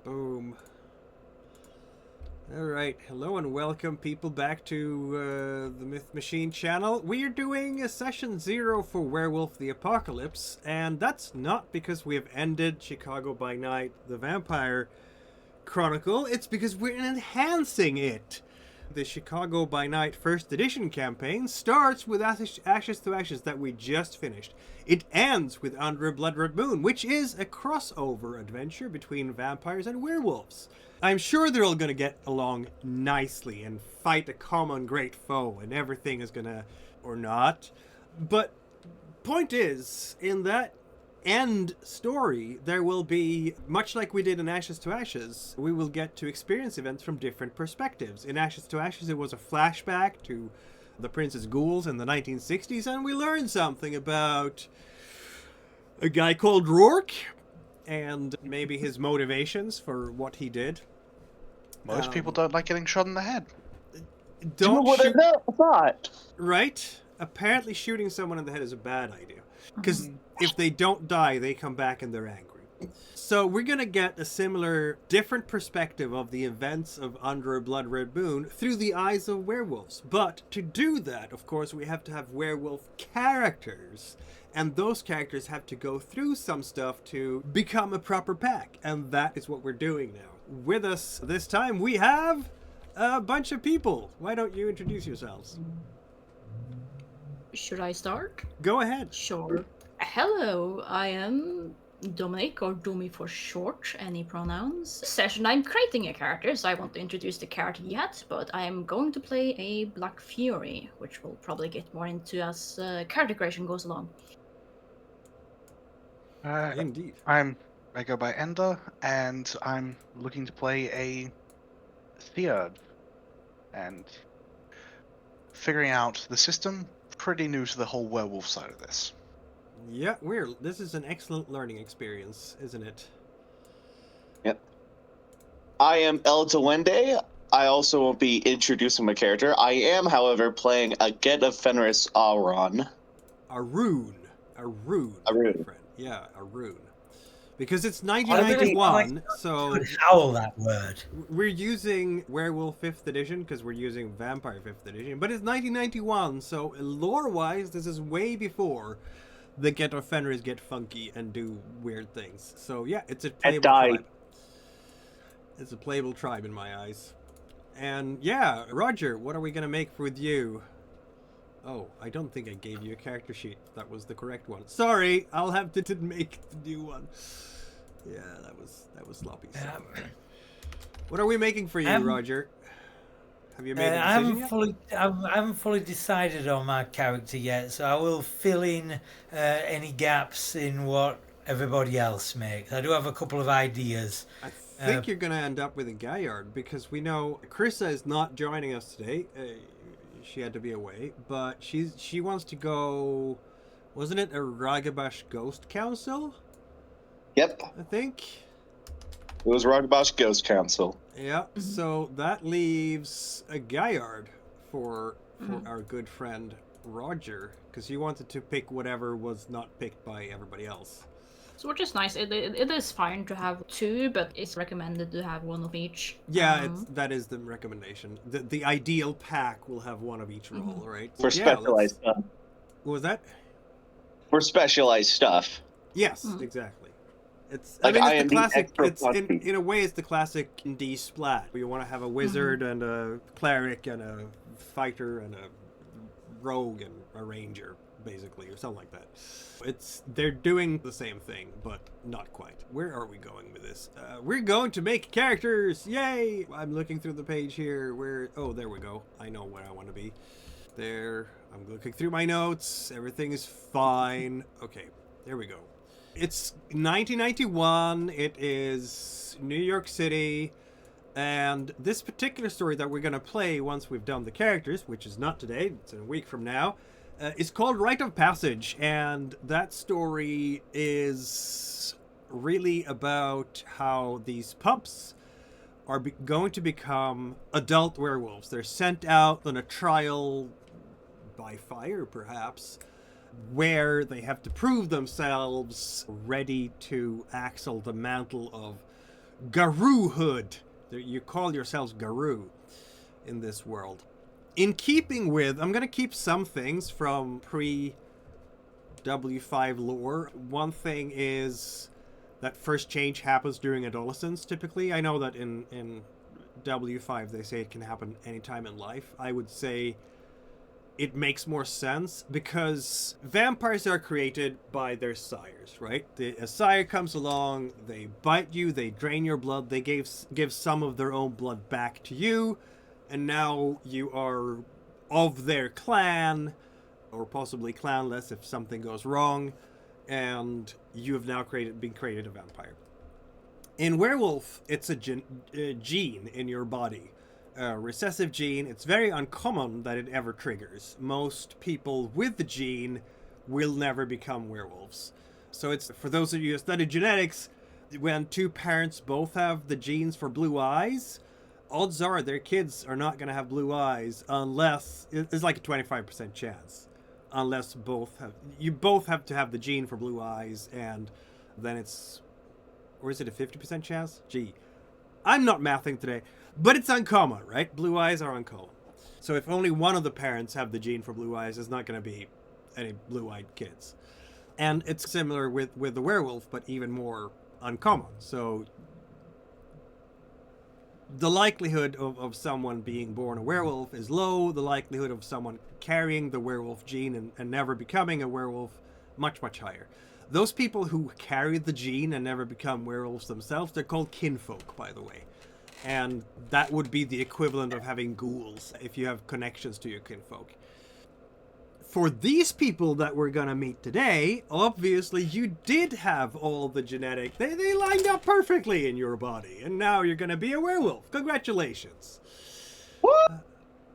Boom. Alright, hello and welcome people back to the Myth Machine channel. We are doing a session 0 for Werewolf the Apocalypse, and that's not because we have ended Chicago by Night, the Vampire Chronicle, it's because we're enhancing it. The Chicago by Night First Edition campaign starts with Ashes to Ashes that we just finished. It ends with Under a Blood Red Moon, which is a crossover adventure between vampires and werewolves. I'm sure they're all going to get along nicely and fight a common great foe and everything is going to... or not. But point is, in that end story, there will be, much like we did in Ashes to Ashes, we will get to experience events from different perspectives. In Ashes to Ashes, it was a flashback to the Princess Ghouls in the 1960s, and we learned something about a guy called Rourke and maybe his motivations for what he did. Most people don't like getting shot in the head. Don't what shoot, I thought. right? Apparently shooting someone in the head is a bad idea. Because if they don't die, they come back and they're angry. So we're going to get a similar, different perspective of the events of Under a Blood Red Moon through the eyes of werewolves. But to do that, of course, we have to have werewolf characters. And those characters have to go through some stuff to become a proper pack. And that is what we're doing now. With us this time, we have a bunch of people. Why don't you introduce yourselves? Should I start? Go ahead. Sure. Hello, I am Dominic, or Domi for short, any pronouns. Session I'm creating a character, so I won't introduce the character yet, but I am going to play a Black Fury, which we'll probably get more into as character creation goes along. Indeed. I go by Ender, and I'm looking to play a Theurge, and figuring out the system. Pretty new to the whole werewolf side of this. Yeah, this is an excellent learning experience, isn't it? Yep. I am El Duende. I also won't be introducing my character. I am, however, playing a Get of Fenris Auron. Arun. Arun. Friend. Yeah, Arun. Because it's 1991, so howl that word. we're using Werewolf 5th edition because we're using Vampire 5th edition, but it's 1991, so lore-wise, this is way before the Get of Fenris get funky and do weird things. So yeah, it's a playable tribe. It's a playable tribe in my eyes. And yeah, Roger, what are we gonna make with you? Oh, I don't think I gave you a character sheet. That was the correct one. Sorry, I'll have to make the new one. Yeah, that was sloppy. What are we making for you, Roger? Have you made a decision yet? I haven't fully decided on my character yet, so I will fill in any gaps in what everybody else makes. I do have a couple of ideas. I think you're going to end up with a Gaillard, because we know Krissa is not joining us today. She had to be away, but she wants to go. Wasn't it a Ragabash Ghost Council? Yep. I think. It was Ragabash Ghost Council. Yeah, so that leaves a Gaillard for our good friend Roger, because he wanted to pick whatever was not picked by everybody else. So which is nice. It is fine to have two, but it's recommended to have one of each. Yeah, that is the recommendation. The ideal pack will have one of each role, right? For specialized stuff. What was that? For specialized stuff. Yes, exactly. It's like, I mean, it's the classic. It's in a way, it's the classic D splat. You want to have a wizard and a cleric and a fighter and a rogue and a ranger, basically, or something like that. They're doing the same thing, but not quite. Where are we going with this? We're going to make characters! Yay! I'm looking through the page here. Oh, there we go. I know where I want to be. There. I'm looking through my notes. Everything is fine. Okay, there we go. It's 1991. It is New York City. And this particular story that we're going to play once we've done the characters, which is not today, it's in a week from now, is called Rite of Passage. And that story is really about how these pups are going to become adult werewolves. They're sent out on a trial by fire, perhaps, where they have to prove themselves ready to axle the mantle of Garoohood. You call yourselves Garoo in this world. In keeping with, I'm going to keep some things from pre-W5 lore. One thing is that first change happens during adolescence, typically. I know that in W5 they say it can happen anytime in life. I would say it makes more sense because vampires are created by their sires, right? A sire comes along, they bite you, they drain your blood, they give some of their own blood back to you, and now you are of their clan, or possibly clanless if something goes wrong, and you have now been created a vampire. In Werewolf, it's a gene in your body. A recessive gene. It's very uncommon that it ever triggers. Most people with the gene will never become werewolves. So it's, for those of you who study genetics, when two parents both have the genes for blue eyes, odds are their kids are not going to have blue eyes unless, it's like a 25% chance. Unless you both have to have the gene for blue eyes, and then it's, or is it a 50% chance? Gee, I'm not mathing today. But it's uncommon, right? Blue eyes are uncommon. So if only one of the parents have the gene for blue eyes, there's not going to be any blue-eyed kids. And it's similar with the werewolf, but even more uncommon. So the likelihood of someone being born a werewolf is low. The likelihood of someone carrying the werewolf gene and never becoming a werewolf, much, much higher. Those people who carry the gene and never become werewolves themselves, they're called kinfolk, by the way. And that would be the equivalent of having ghouls if you have connections to your kinfolk. For these people that we're going to meet today, obviously you did have all the genetic... They lined up perfectly in your body. And now you're going to be a werewolf. Congratulations. What?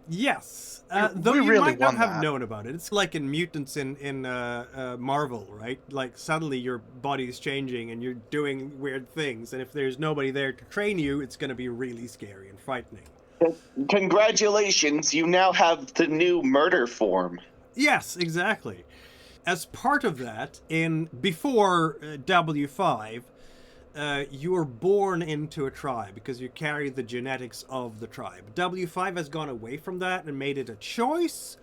Yes. Though we you really might not won have that. known about it. It's like in mutants in Marvel, right? Like suddenly your body's changing and you're doing weird things. And if there's nobody there to train you, it's going to be really scary and frightening. Congratulations, you now have the new murder form. Yes, exactly. As part of that, before W5, you were born into a tribe because you carry the genetics of the tribe. W5 has gone away from that and made it a choice.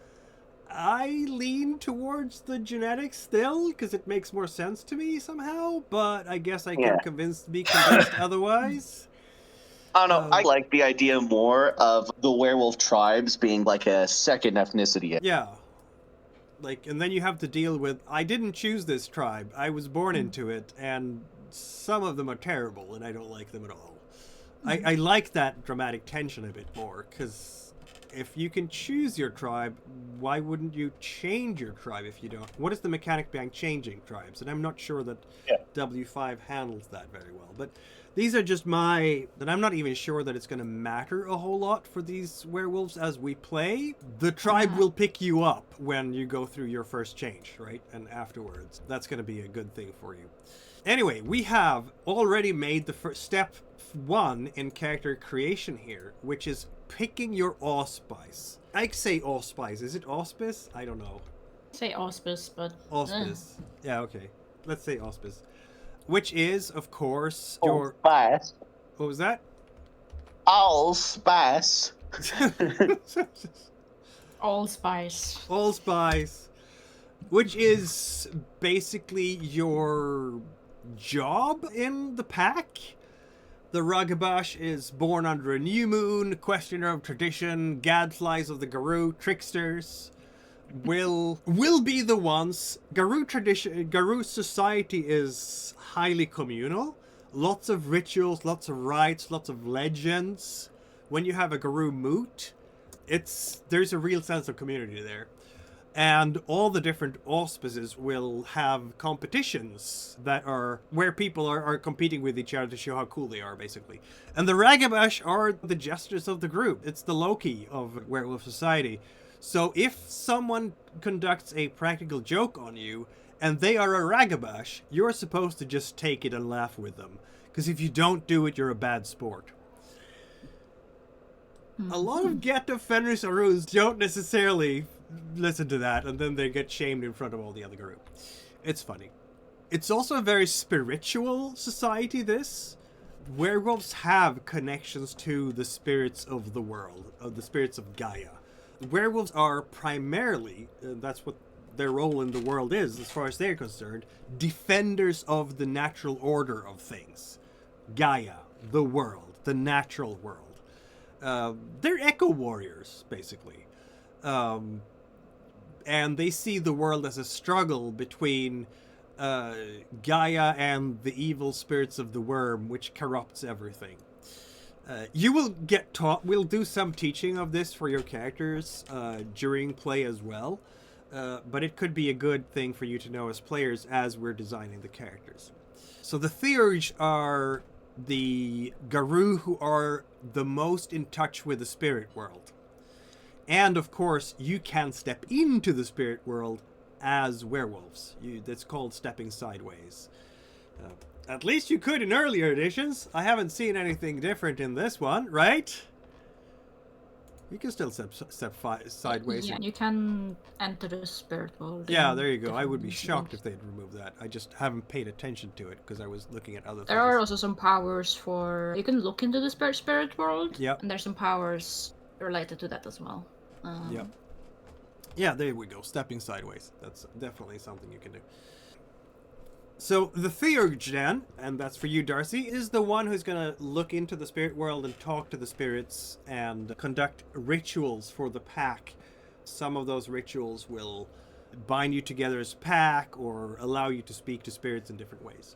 I lean towards the genetics still because it makes more sense to me somehow, but I guess I can be convinced otherwise. I don't know, I like the idea more of the werewolf tribes being like a second ethnicity. Yeah. And then you have to deal with, I didn't choose this tribe. I was born into it, and some of them are terrible, and I don't like them at all. I like that dramatic tension a bit more, because if you can choose your tribe, why wouldn't you change your tribe if you don't? What is the mechanic behind changing tribes? And I'm not sure that W5 handles that very well. But these are just that I'm not even sure that it's going to matter a whole lot for these werewolves as we play. The tribe will pick you up when you go through your first change, right? And afterwards, that's going to be a good thing for you. Anyway, we have already made the first step 1 in character creation here, which is picking your auspice. I say auspice. Is it auspice? I don't know. Say auspice, but... Auspice. Yeah, okay. Let's say auspice. Which is, of course, your... Allspice. What was that? Allspice. Allspice. Allspice. Which is basically your job in the pack. The Ragabash is born under a new moon, questioner of tradition, gadflies of the Garou, tricksters. Will be the ones. Garou society is highly communal. Lots of rituals, lots of rites, lots of legends. When you have a Garou moot, there's a real sense of community there. And all the different auspices will have competitions that are where people are competing with each other to show how cool they are, basically. And the Ragabash are the jesters of the group. It's the Loki of Werewolf Society. So if someone conducts a practical joke on you and they are a Ragabash, you're supposed to just take it and laugh with them. Because if you don't do it, you're a bad sport. A lot of Geta Fenris Arus don't necessarily listen to that, and then they get shamed in front of all the other group. It's funny. It's also a very spiritual society, this. werewolves have connections to the spirits of the world, of the spirits of Gaia. Werewolves are primarily, that's what their role in the world is, as far as they're concerned, defenders of the natural order of things. Gaia, the world, the natural world. They're echo warriors, basically. And they see the world as a struggle between Gaia and the evil spirits of the worm, which corrupts everything. You will get taught, we'll do some teaching of this for your characters during play as well, but it could be a good thing for you to know as players as we're designing the characters. So the Theurge are the Garou who are the most in touch with the spirit world. And of course, you can step into the spirit world as werewolves. That's called stepping sideways. At least you could in earlier editions. I haven't seen anything different in this one, right? You can still step sideways. Yeah, you can enter the spirit world. Yeah, there you go. I would be different shocked things. if they'd remove that. I just haven't paid attention to it because I was looking at other There are things. also some powers for... You can look into the spirit world. Yep. And there's some powers related to that as well. Yep. Yeah, there we go. Stepping sideways. That's definitely something you can do. So the Theurge then, and that's for you, Darcy, is the one who's going to look into the spirit world and talk to the spirits and conduct rituals for the pack. Some of those rituals will bind you together as a pack or allow you to speak to spirits in different ways.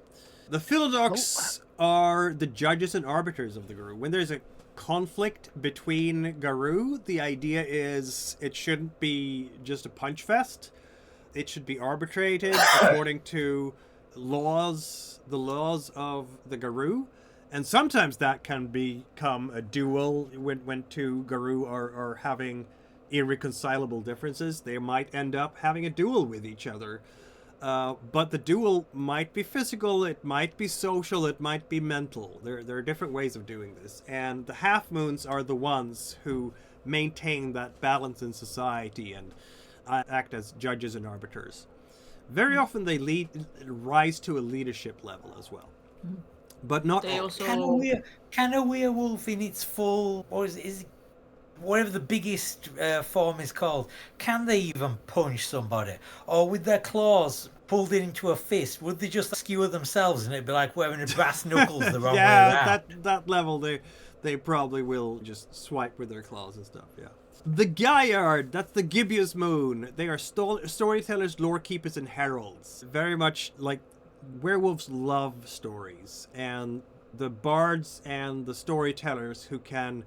The Philodox are the judges and arbiters of the Garou. When there's a conflict between Garou, the idea is it shouldn't be just a punch fest. It should be arbitrated according to the laws of the Garou. And sometimes that can become a duel when two Garou are having irreconcilable differences. They might end up having a duel with each other. But the duel might be physical, it might be social, it might be mental. There are different ways of doing this. And the Half Moons are the ones who maintain that balance in society and act as judges and arbiters. Very often they rise to a leadership level as well. But not They all. also... Can a werewolf in its full, or is whatever the biggest form is called, can they even punch somebody? Or with their claws pulled into a fist, would they just skewer themselves and it'd be like wearing a brass knuckles the wrong way around? that level they probably will just swipe with their claws and stuff, yeah. The Gaillard, that's the gibbous moon. They are storytellers, lore keepers, and heralds. Very much like werewolves love stories, and the bards and the storytellers who can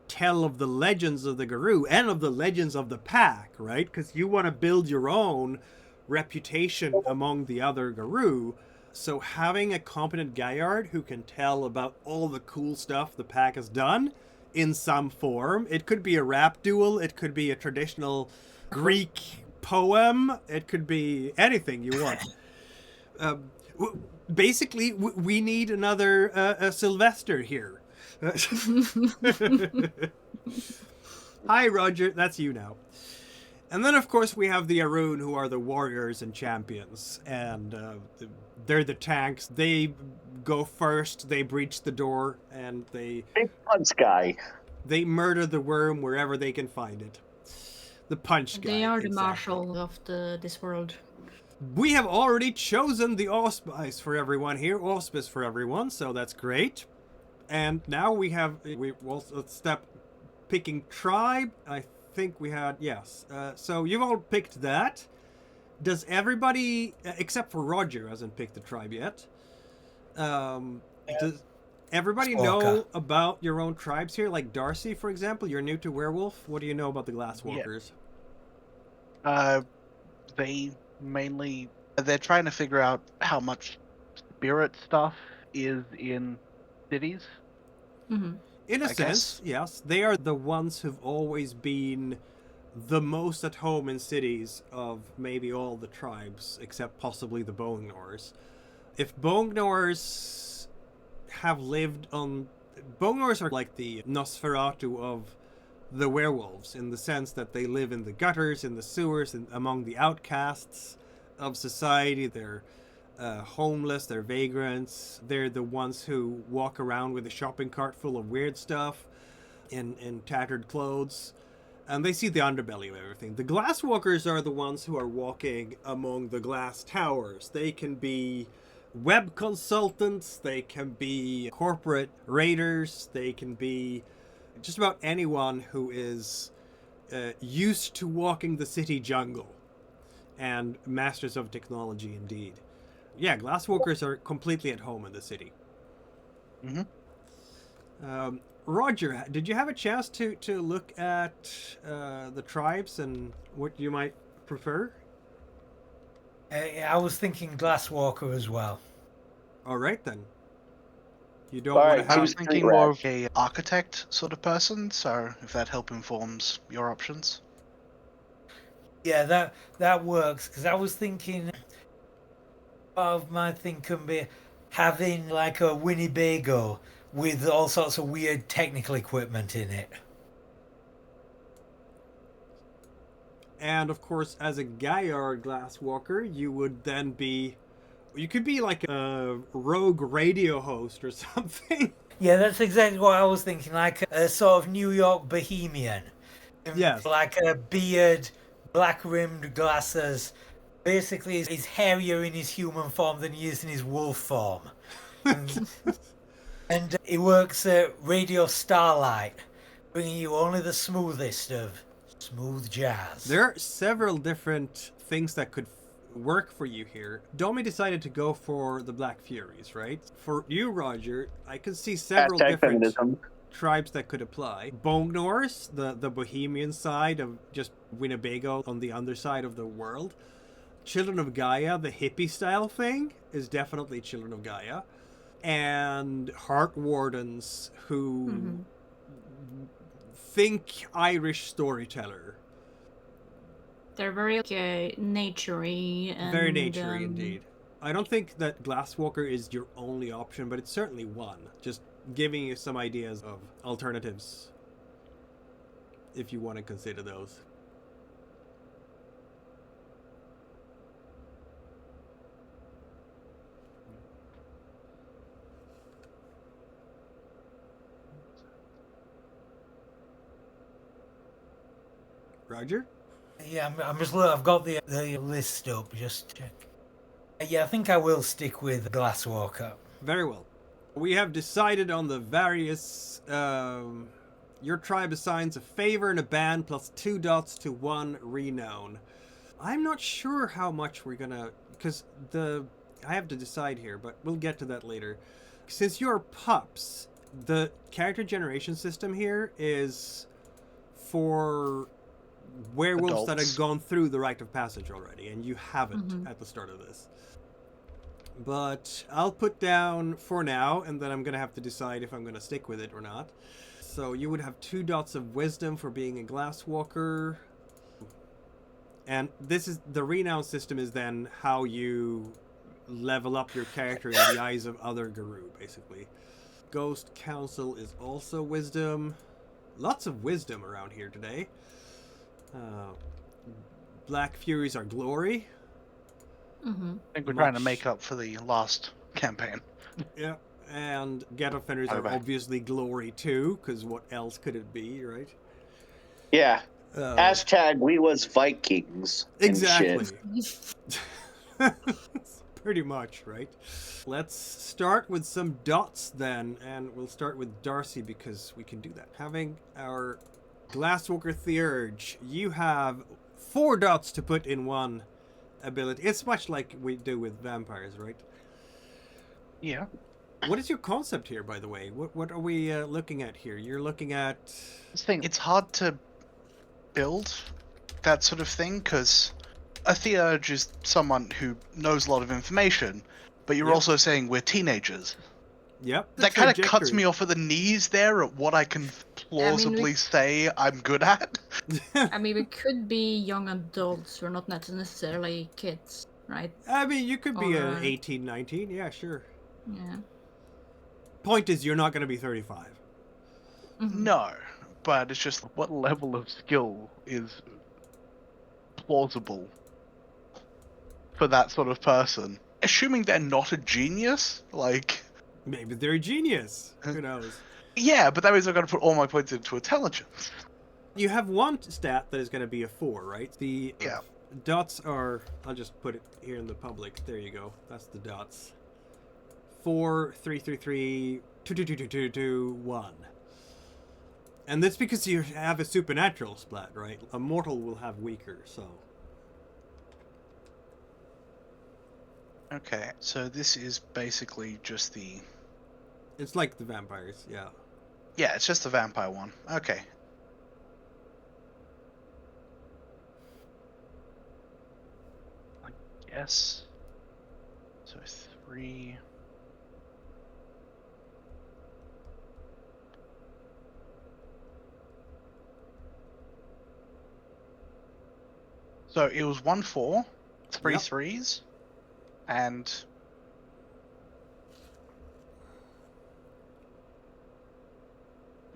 tell of the legends of the Garou and of the legends of the pack, right? Because you want to build your own reputation among the other Garou. So having a competent Gaillard who can tell about all the cool stuff the pack has done in some form. It could be a rap duel. It could be a traditional Greek poem. It could be anything you want. Basically, we need another Sylvester here. Hi, Roger. That's you now. And then, of course, we have the Arun, who are the warriors and champions. And they're the tanks. They go first. They breach the door. And they... Big punch guy. They murder the worm wherever they can find it. The punch guy. They are the exactly. marshal of this world. We have already chosen the auspice for everyone here. Auspice for everyone, so that's great. And now let's step picking tribe. I think we had, yes. So you've all picked that. Does everybody, except for Roger, hasn't picked the tribe yet. Does everybody know about your own tribes here? Like Darcy, for example, you're new to Werewolf. What do you know about the Glasswalkers? They mainly... They're trying to figure out how much spirit stuff is in cities. Mm-hmm. In a I sense, guess. yes. They are the ones who've always been the most at home in cities of maybe all the tribes, except possibly the Bone Gnawers. If Bone Gnawers have lived on... Bone Gnawers are like the Nosferatu of the werewolves, in the sense that they live in the gutters, in the sewers, and among the outcasts of society. They're homeless, they're vagrants, they're the ones who walk around with a shopping cart full of weird stuff in tattered clothes. And they see the underbelly of everything. The glasswalkers are the ones who are walking among the glass towers. They can be web consultants, they can be corporate raiders, they can be just about anyone who is used to walking the city jungle, and masters of technology indeed. Yeah, glasswalkers are completely at home in the city. Roger, did you have a chance to look at the tribes and what you might prefer? I was thinking Glasswalker as well. All right then. You don't All want right, to I have... was thinking more of a architect sort of person, so if that help informs your options. Yeah, that works, because I was thinking part of my thing can be having like a Winnebago with all sorts of weird technical equipment in it. And of course, as a Gaia glasswalker, you would then be... You could be like a rogue radio host or something. Yeah, that's exactly what I was thinking, like a sort of New York bohemian. Yes. Like a beard, black-rimmed glasses. Basically, he's hairier in his human form than he is in his wolf form. And he works at Radio Starlight, bringing you only the smoothest of smooth jazz. There are several different things that could work for you here. Domi decided to go for the Black Furies, right? For you, Roger, I could see several Hashtag different feminism. tribes that could apply. Bongnors, the bohemian side of just Winnebago on the underside of the world. Children of Gaia, the hippie style thing, is definitely Children of Gaia. And Heart Wardens who think Irish storyteller. They're very naturey and Very naturey indeed. I don't think that Glasswalker is your only option, but it's certainly one. Just giving you some ideas of alternatives, if you want to consider those. Roger? Yeah, I'm just. I've got the list up. Just check. Yeah, I think I will stick with Glasswalker. Very well. We have decided on the various... your tribe assigns a favor and a ban plus 2 dots to 1 renown. I'm not sure how much we're gonna... Because I have to decide here, but we'll get to that later. Since you're pups, the character generation system here is for werewolves that have gone through the rite of passage already, and you haven't at the start of this. But I'll put down for now, and then I'm going to have to decide if I'm going to stick with it or not. So you would have 2 dots of wisdom for being a glasswalker. And this is the renown system is then how you level up your character in the eyes of other guru, basically. Ghost Council is also wisdom. Lots of wisdom around here today. Black Furies are glory. I think we're trying to make up for the last campaign. Yeah, and Get Offenders are obviously glory too, because what else could it be, right? Yeah. Hashtag we was Vikings. Exactly. Pretty much, right? Let's start with some dots then, and we'll start with Darcy because we can do that. Having our Glasswalker Theurge, you have 4 dots to put in one ability. It's much like we do with vampires, right? Yeah. What is your concept here, by the way? What are we looking at here? You're looking at... This thing, it's hard to build that sort of thing, because a Theurge is someone who knows a lot of information, but you're also saying we're teenagers. Yep. That kind of cuts me off at the knees there at what I can plausibly say I'm good at. I mean, we could be young adults. We're not necessarily kids, right? I mean, you could be an 18, 19. Yeah, sure. Yeah. Point is, you're not going to be 35. No, but it's just what level of skill is plausible for that sort of person. assuming they're not a genius, like... Maybe they're a genius. Who knows? Yeah, but that means I've got to put all my points into intelligence. You have one stat that is going to be a 4, right? The Yeah. dots are... I'll just put it here in the public. There you go. That's the dots. 4, 3, 3, 3, 2, 2, 2, 2, 2, 2, 1. And that's because you have a supernatural splat, right? A mortal will have weaker, so... Okay, so this is basically just the... It's like the vampires, yeah. Yeah, it's just the vampire one. Okay. I guess... So 3... So it was 1-4, 3 Yep. threes, and...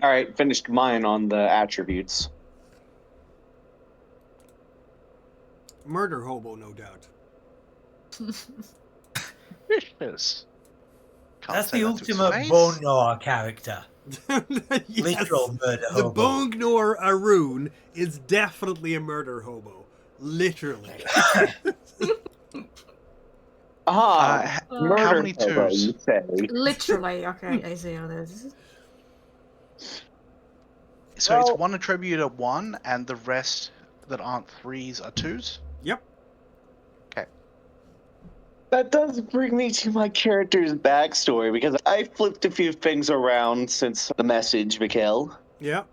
All right, finished mine on the attributes. Murder hobo, no doubt. Vicious. Can't That's say the that to his ultimate face. bone gnawer character. Yes. Literal murder The hobo. Bongnor Arun is definitely a murder hobo. Literally. Ah, How murder many hobo, twos? you say. Literally, okay, I see how this is. So it's Well- one attribute at 1, and the rest that aren't 3s are 2s? Yep. That does bring me to my character's backstory, because I flipped a few things around since the message, Mikhail. Yep.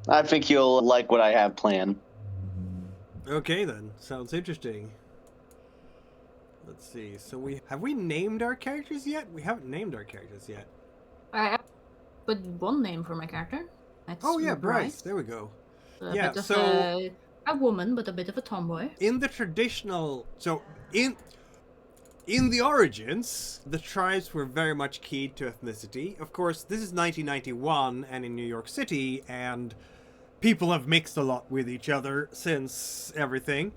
I think you'll like what I have planned. Okay then. Sounds interesting. Let's see. So have we named our characters yet? We haven't named our characters yet. I put one name for my character. That's Oh yeah, Bryce. There we go. Yeah, bit of so- a woman, but a bit of a tomboy. In the traditional, in the origins, the tribes were very much keyed to ethnicity. Of course, this is 1991 and in New York City, and people have mixed a lot with each other since everything.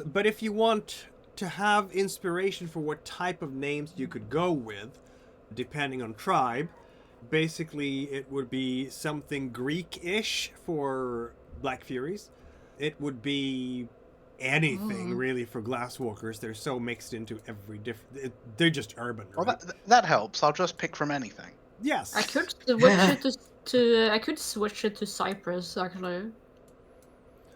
But if you want to have inspiration for what type of names you could go with, depending on tribe, basically it would be something Greek-ish for Black Furies. It would be anything really for Glasswalkers. They're so mixed into every different. They're just urban, right? Well, that helps. I'll just pick from anything. Yes. I could switch it to I could switch it to Cyprus actually.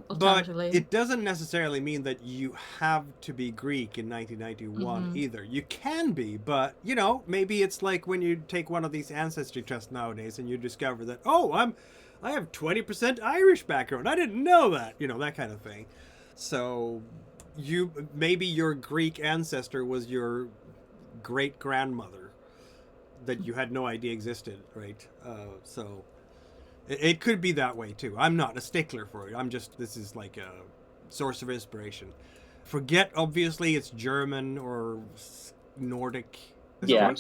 But Alternatively. it doesn't necessarily mean that you have to be Greek in 1991 either. You can be, but you know, maybe it's like when you take one of these ancestry tests nowadays and you discover that, oh, I have 20% Irish background. I didn't know that. You know, that kind of thing. So maybe your Greek ancestor was your great grandmother that you had no idea existed, right? So it could be that way too. I'm not a stickler for it. This is like a source of inspiration. Forget, obviously, it's German or Nordic. Yeah.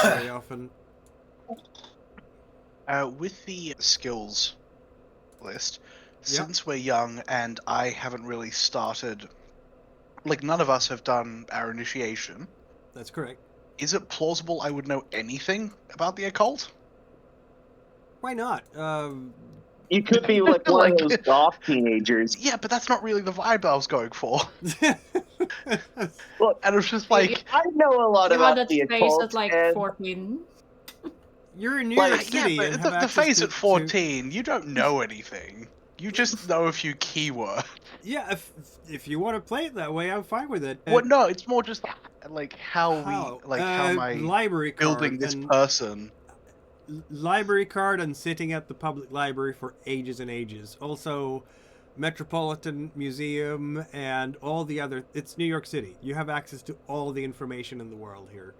Very often. With the skills list, Yeah. since we're young and I haven't really started, like none of us have done our initiation, That's correct. is it plausible I would know anything about the occult? Why not? You could be like one Like- of those goth teenagers. Yeah, but that's not really the vibe I was going for. Look, And it was just like, I know a lot You had about that the face occult. at like and 14. You're in New Like, York yeah, City. but and the have phase access at to- 14, you don't know anything. You just know a few keywords. Yeah, if you want to play it that way, I'm fine with it. Well, no, it's more just like how am I library card building this and- person? library card and sitting at the public library for ages and ages. Also, Metropolitan Museum and all the other. It's New York City. You have access to all the information in the world here.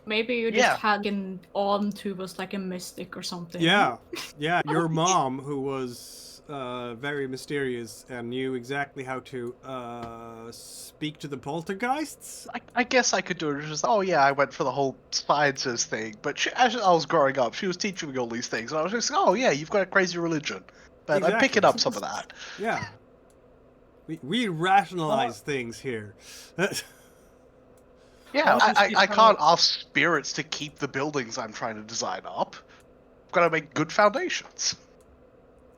Maybe you just Yeah. had an aunt who was like a mystic or something. Yeah, yeah. Your mom, who was very mysterious and knew exactly how to speak to the poltergeists. I guess I could do it. It's just, oh yeah, I went for the whole sciences thing. But as I was growing up, she was teaching me all these things, and I was just, oh yeah, you've got a crazy religion. But I'm picking Exactly. up some of that. Yeah. We rationalize things here. Yeah, Honestly, I can't ask spirits to keep the buildings I'm trying to design up. I've got to make good foundations.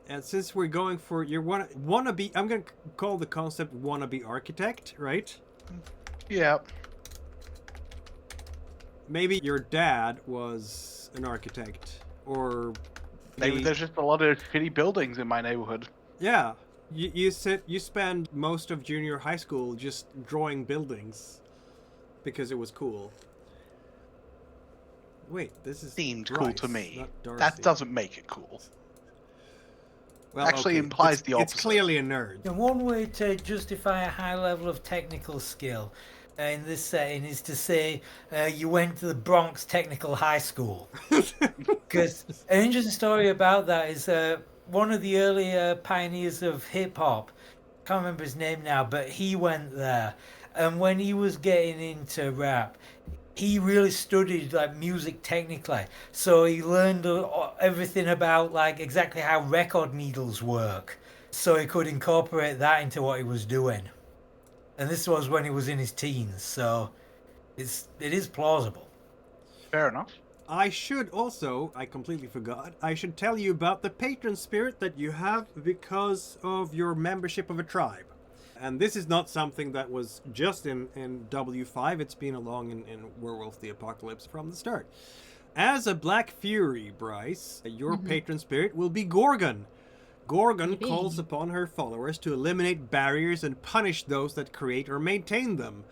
And since we're going for your wannabe, I'm gonna call the concept wannabe architect, right? Yeah. Maybe your dad was an architect, or Maybe there's just a lot of shitty buildings in my neighborhood. yeah. You spend most of junior high school just drawing buildings because it was cool. Wait, this is Seemed Bryce, cool to me. not Darcy. That doesn't make it cool. Well, actually okay, implies it's- the opposite. It's clearly a nerd. And one way to justify a high level of technical skill in this setting is to say you went to the Bronx Technical High School. Because an interesting story about that is one of the early pioneers of hip hop, can't remember his name now, but he went there. And when he was getting into rap, he really studied like music technically. So he learned everything about like exactly how record needles work. So he could incorporate that into what he was doing. And this was when he was in his teens, so it is plausible. Fair enough. I should also, I completely forgot, I should tell you about the patron spirit that you have because of your membership of a tribe. And this is not something that was just in W5, it's been along in Werewolf the Apocalypse from the start. As a Black Fury, Bryce, your patron spirit will be Gorgon. Gorgon Yippee. calls upon her followers to eliminate barriers and punish those that create or maintain them.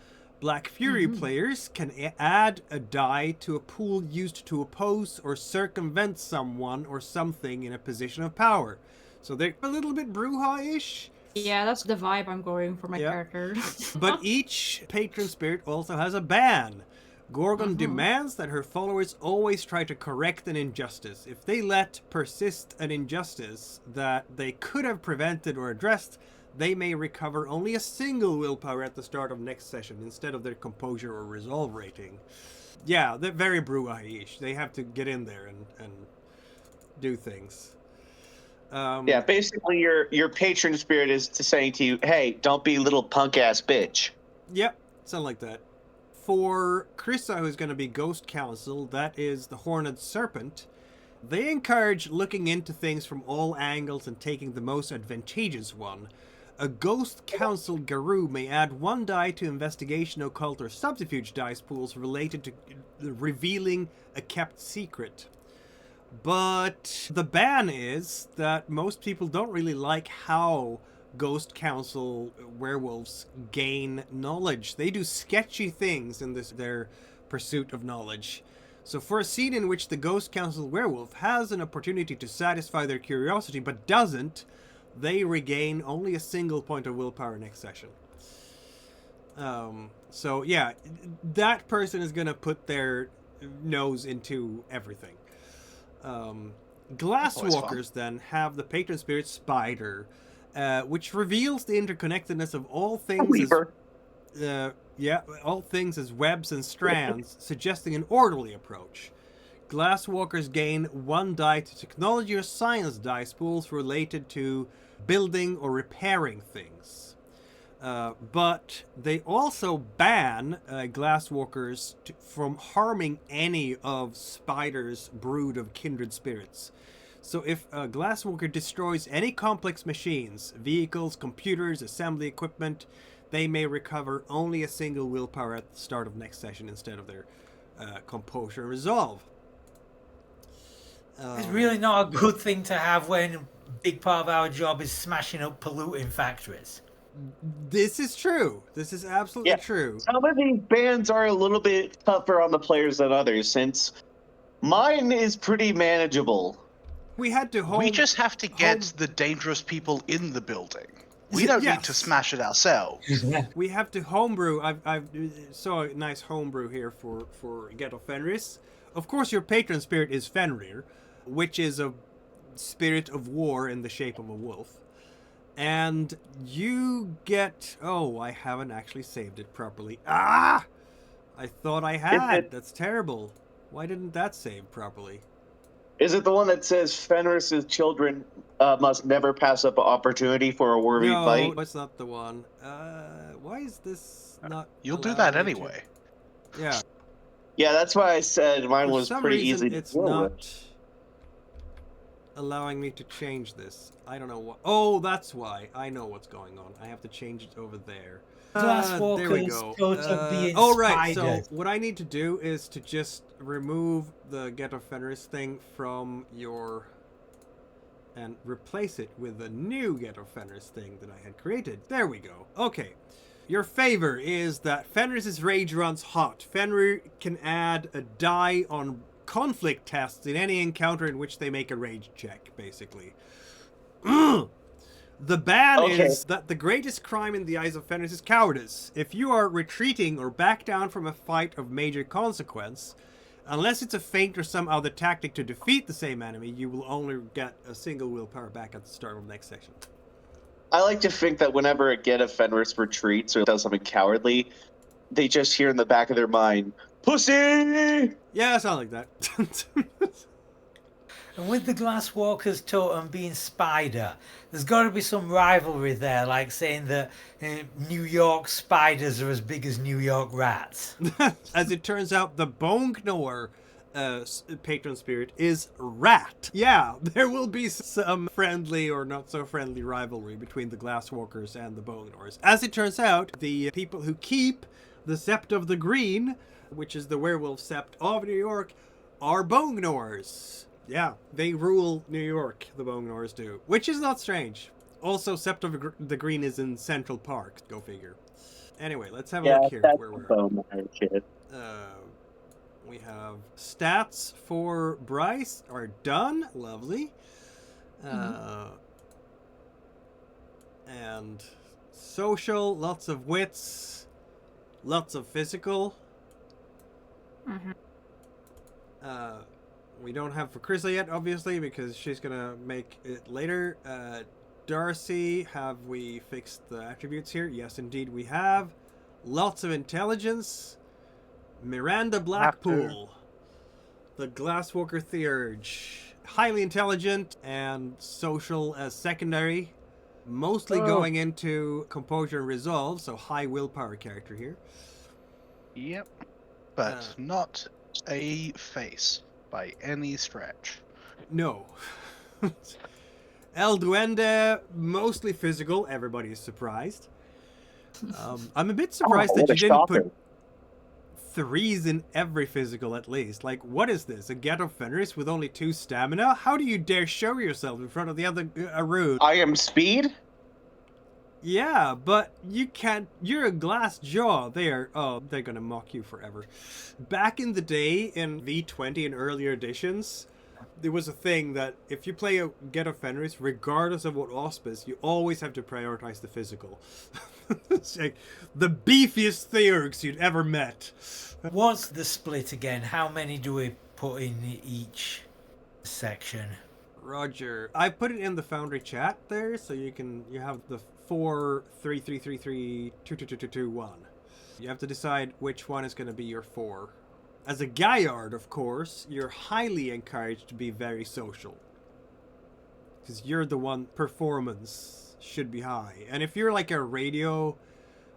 Black Fury players can add a die to a pool used to oppose or circumvent someone or something in a position of power. So they're a little bit Bruja-ish. Yeah, that's the vibe I'm going for my Yeah. character. But each patron spirit also has a ban. Gorgon demands that her followers always try to correct an injustice. If they let persist an injustice that they could have prevented or addressed, they may recover only a single willpower at the start of next session instead of their composure or resolve rating. Yeah, they're very Bruja-ish. They have to get in there and do things. Yeah, basically your patron spirit is saying to you, hey, don't be little punk ass bitch. Yep, something like that. For Krissa, who's going to be Ghost Council, that is the Horned Serpent, they encourage looking into things from all angles and taking the most advantageous one. A Ghost Council Guru may add one die to investigation, occult, or subterfuge dice pools related to revealing a kept secret. But the ban is that most people don't really like how Ghost Council werewolves gain knowledge. They do sketchy things in their pursuit of knowledge. So for a scene in which the Ghost Council werewolf has an opportunity to satisfy their curiosity but doesn't, they regain only a single point of willpower next session. So yeah, that person is going to put their nose into everything. Glasswalkers then have the patron spirit Spider, which reveals the interconnectedness of all things Weaver. all things as webs and strands, suggesting an orderly approach. Glasswalkers gain one die to technology or science dice pools related to building or repairing things. But they also ban Glasswalkers from harming any of Spider's brood of kindred spirits. So if a Glasswalker destroys any complex machines, vehicles, computers, assembly equipment, they may recover only a single willpower at the start of next session instead of their composure and resolve. It's really not a good thing to have when a big part of our job is smashing up polluting factories. This is true. This is absolutely Yeah. true. Some of these bans are a little bit tougher on the players than others, since mine is pretty manageable. We had to We just have to get the dangerous people in the building. We don't need to Yes. smash it ourselves. We have to homebrew. I've saw a nice homebrew here for Ghetto Fenris. Of course, your patron spirit is Fenrir, which is a spirit of war in the shape of a wolf. And you get... Oh, I haven't actually saved it properly. Ah! I thought I had. That's terrible. Why didn't that save properly? Is it the one that says Fenris's children must never pass up an opportunity for a worthy No, fight? it's not the one. Why is this not? You'll do allowing that me to- anyway. Yeah. Yeah, that's why I said mine For was some pretty reason, easy to it's deal with. not allowing me to change this. I don't know what. Oh, that's why. I know what's going on. I have to change it over there. There we Glasswalkers go. go to being Oh, right. So spiders. what I need to do is to just remove the Get of Fenris thing from your... and replace it with a new Get of Fenris thing that I had created. There we go. Okay. Your favor is that Fenris's rage runs hot. Fenrir can add a die on conflict tests in any encounter in which they make a rage check, basically. The ban is that the greatest crime in the eyes of Fenris is cowardice. If you are retreating or back down from a fight of major consequence, unless it's a feint or some other tactic to defeat the same enemy, you will only get a single willpower back at the start of the next section. I like to think that whenever a Get of Fenris retreats or does something cowardly, they just hear in the back of their mind, "Pussy!" Yeah, something like that. And with the Glasswalkers totem being spider, there's got to be some rivalry there, like saying that New York spiders are as big as New York rats. As it turns out, the Bone Knower patron spirit is rat. Yeah, there will be some friendly or not so friendly rivalry between the Glasswalkers and the Bone Knowers. As it turns out, the people who keep the Sept of the Green, which is the werewolf sept of New York, are Bone Knowers. Yeah, they rule New York, the Bone Knowers do, which is not strange. Also, Sept of the Green is in Central Park, go figure. Anyway, let's have a Yeah, look here that's where we're bone iron shit. We have stats for Bryce are done. Lovely. And social, lots of wits, lots of physical. We don't have for Chrisla yet, obviously, because she's gonna make it later. Darcy, have we fixed the attributes here? Yes, indeed we have. Lots of intelligence. Miranda Blackpool, the Glasswalker Theurge. Highly intelligent and social as secondary. Mostly going into composure and resolve, so high willpower character here. Yep. But not a face by any stretch. No. El Duende, mostly physical. Everybody is surprised. I'm a bit surprised that you didn't put 3s in every physical at least. Like, what is this? A Get of Fenris with only 2 stamina? How do you dare show yourself in front of the other Arun? I am speed? Yeah, but you can't. You're a glass jaw. They're gonna mock you forever. Back in the day, in V20 and earlier editions, there was a thing that if you play a Get of Fenris, regardless of what auspice, you always have to prioritize the physical. It's like the beefiest Theurgs you'd ever met. What's the split again? How many do we put in each section? Roger. I put it in the Foundry chat there, so you have the 4, 3, 3, 3, 3, 2, 2, 2, 2, 2, 1. You have to decide which one is going to be your 4. As a Gaillard, of course, you're highly encouraged to be very social. Because you're the one, performance should be high. And if you're like a radio,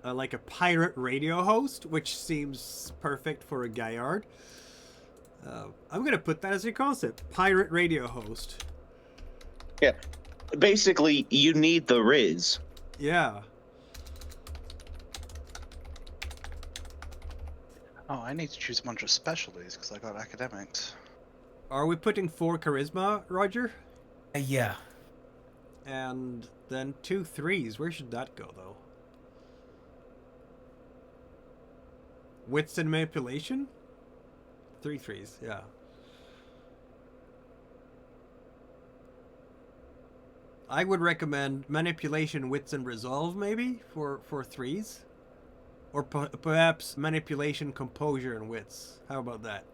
like a pirate radio host, which seems perfect for a Gaillard, I'm going to put that as your concept. Pirate radio host. Yeah. Basically, you need the Riz. Yeah. Oh, I need to choose a bunch of specialties because I got academics. Are we putting 4 charisma, Roger? Yeah. And then 2 3s. Where should that go, though? Wits and manipulation? 3 3s, yeah. I would recommend manipulation, wits, and resolve, maybe, for 3s. Or perhaps manipulation, composure, and wits. How about that?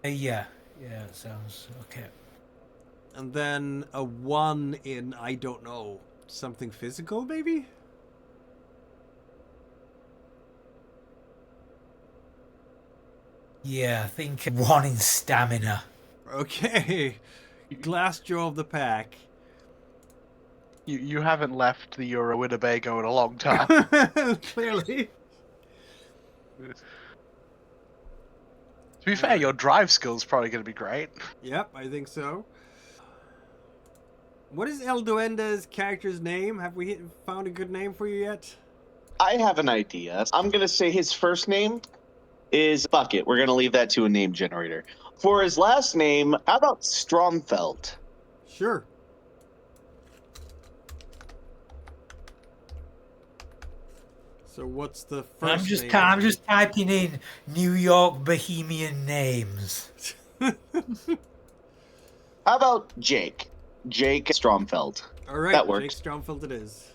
Yeah. Yeah, it sounds okay. And then a 1 in, I don't know, something physical, maybe? Yeah, I think 1 in stamina. Okay. glass jaw of the pack. You haven't left the Euro Winnebago in a long time. Clearly. To be fair, your drive skill's probably going to be great. Yep, I think so. What is El Duende's character's name? Have we found a good name for you yet? I have an idea. I'm going to say his first name is Bucket. We're going to leave that to a name generator. For his last name, how about Stromfeld? Sure. So what's the first name? I'm just typing in New York Bohemian names. How about Jake? Jake Stromfeld. All right, That works. Jake Stromfeld it is.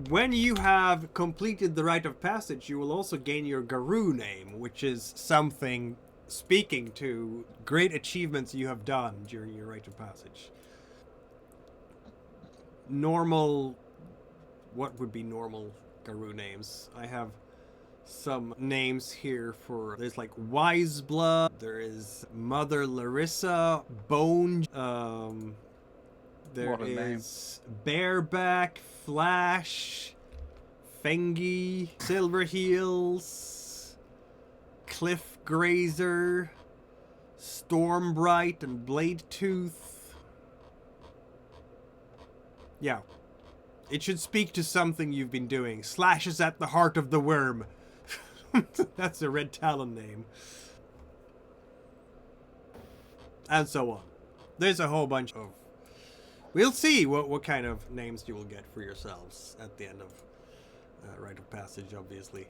When you have completed the rite of passage, you will also gain your Garou name, which is something speaking to great achievements you have done during your rite of passage. What would be normal Garou names? I have some names here for, there's like Wiseblood, there is Mother Larissa, Bone, there What a name. is Bareback, Flash, Fengi, Silverheels, Cliff Grazer, Stormbright, and Blade Tooth. Yeah. It should speak to something you've been doing. Slashes at the heart of the worm. That's a Red Talon name. And so on. There's a whole bunch of... We'll see what kind of names you will get for yourselves at the end of Rite of Passage, obviously.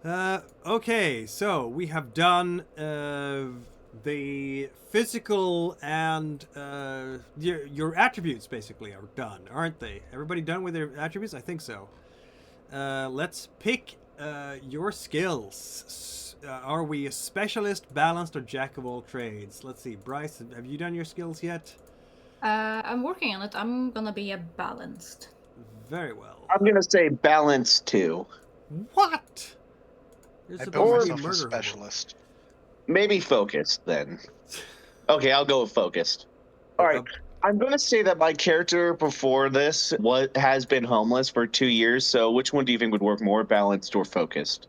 Okay, so we have done the physical and your attributes basically are done, aren't they? Everybody done with their attributes? I think so. Let's pick your skills. Are we a specialist, balanced, or jack of all trades? Let's see. Bryce, have you done your skills yet? I'm working on it. I'm gonna be a balanced. Very well. I'm going to say balance 2. What? You're I supposed built to be myself a murder hobo. specialist. Maybe focused then. Okay, I'll go with focused. All right. I'm going to say that my character before this has been homeless for 2 years. So which one do you think would work more, balanced or focused?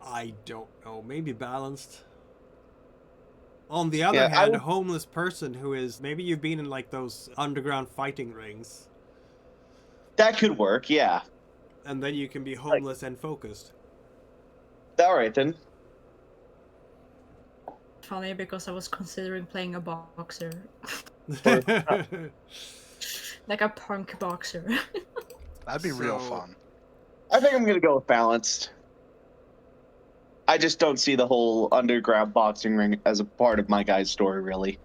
I don't know. Maybe balanced. On the other hand, a homeless person who is... Maybe you've been in like those underground fighting rings. That could work, yeah. And then you can be homeless and focused. All right, then. Funny because I was considering playing a boxer. Like a punk boxer. That'd be real So- fun. I think I'm going to go with balanced. I just don't see the whole underground boxing ring as a part of my guy's story, really.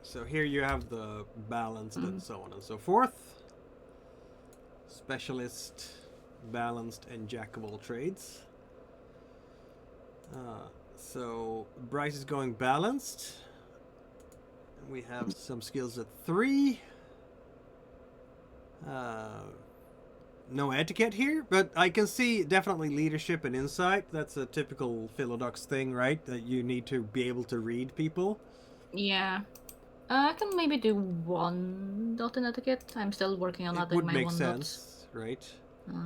So here you have the balanced and so on and so forth. Specialist, balanced, and jack of all trades. So Bryce is going balanced. We have some skills at 3. No etiquette here, but I can see definitely leadership and insight. That's a typical Philodox thing, right? That you need to be able to read people. Yeah. I can maybe do 1 dot in etiquette. I'm still working on It adding would my make 1 sense, right? dot.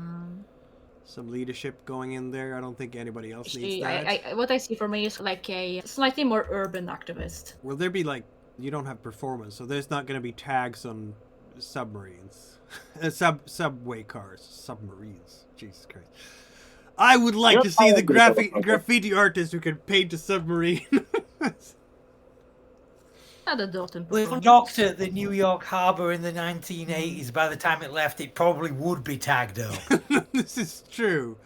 Some leadership going in there. I don't think anybody else needs Actually, that. what I see for me is like a slightly more urban activist. Will there be like, you don't have performance, so there's not going to be tags on submarines. Subway cars. Submarines. Jesus Christ. I would like to see the graffiti artist who can paint a submarine. Add a dot in Well, if performance. it docked at the New York Harbor in the 1980s, by the time it left, it probably would be tagged up. This is true.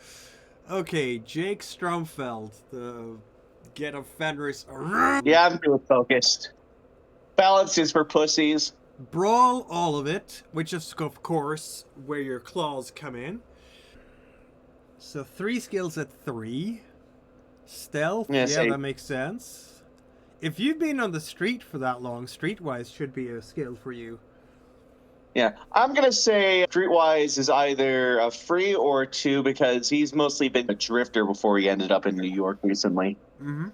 Okay, Jake Stromfeld, the Get of Fenris. Yeah, I'm good with focused. Balance is for pussies. Brawl all of it, which is, of course, where your claws come in. So 3 skills at 3. Stealth, Yeah, yeah, same. that makes sense. If you've been on the street for that long, Streetwise should be a skill for you. Yeah, I'm gonna say Streetwise is either a 3 or a 2 because he's mostly been a drifter before he ended up in New York recently. Mm-hmm.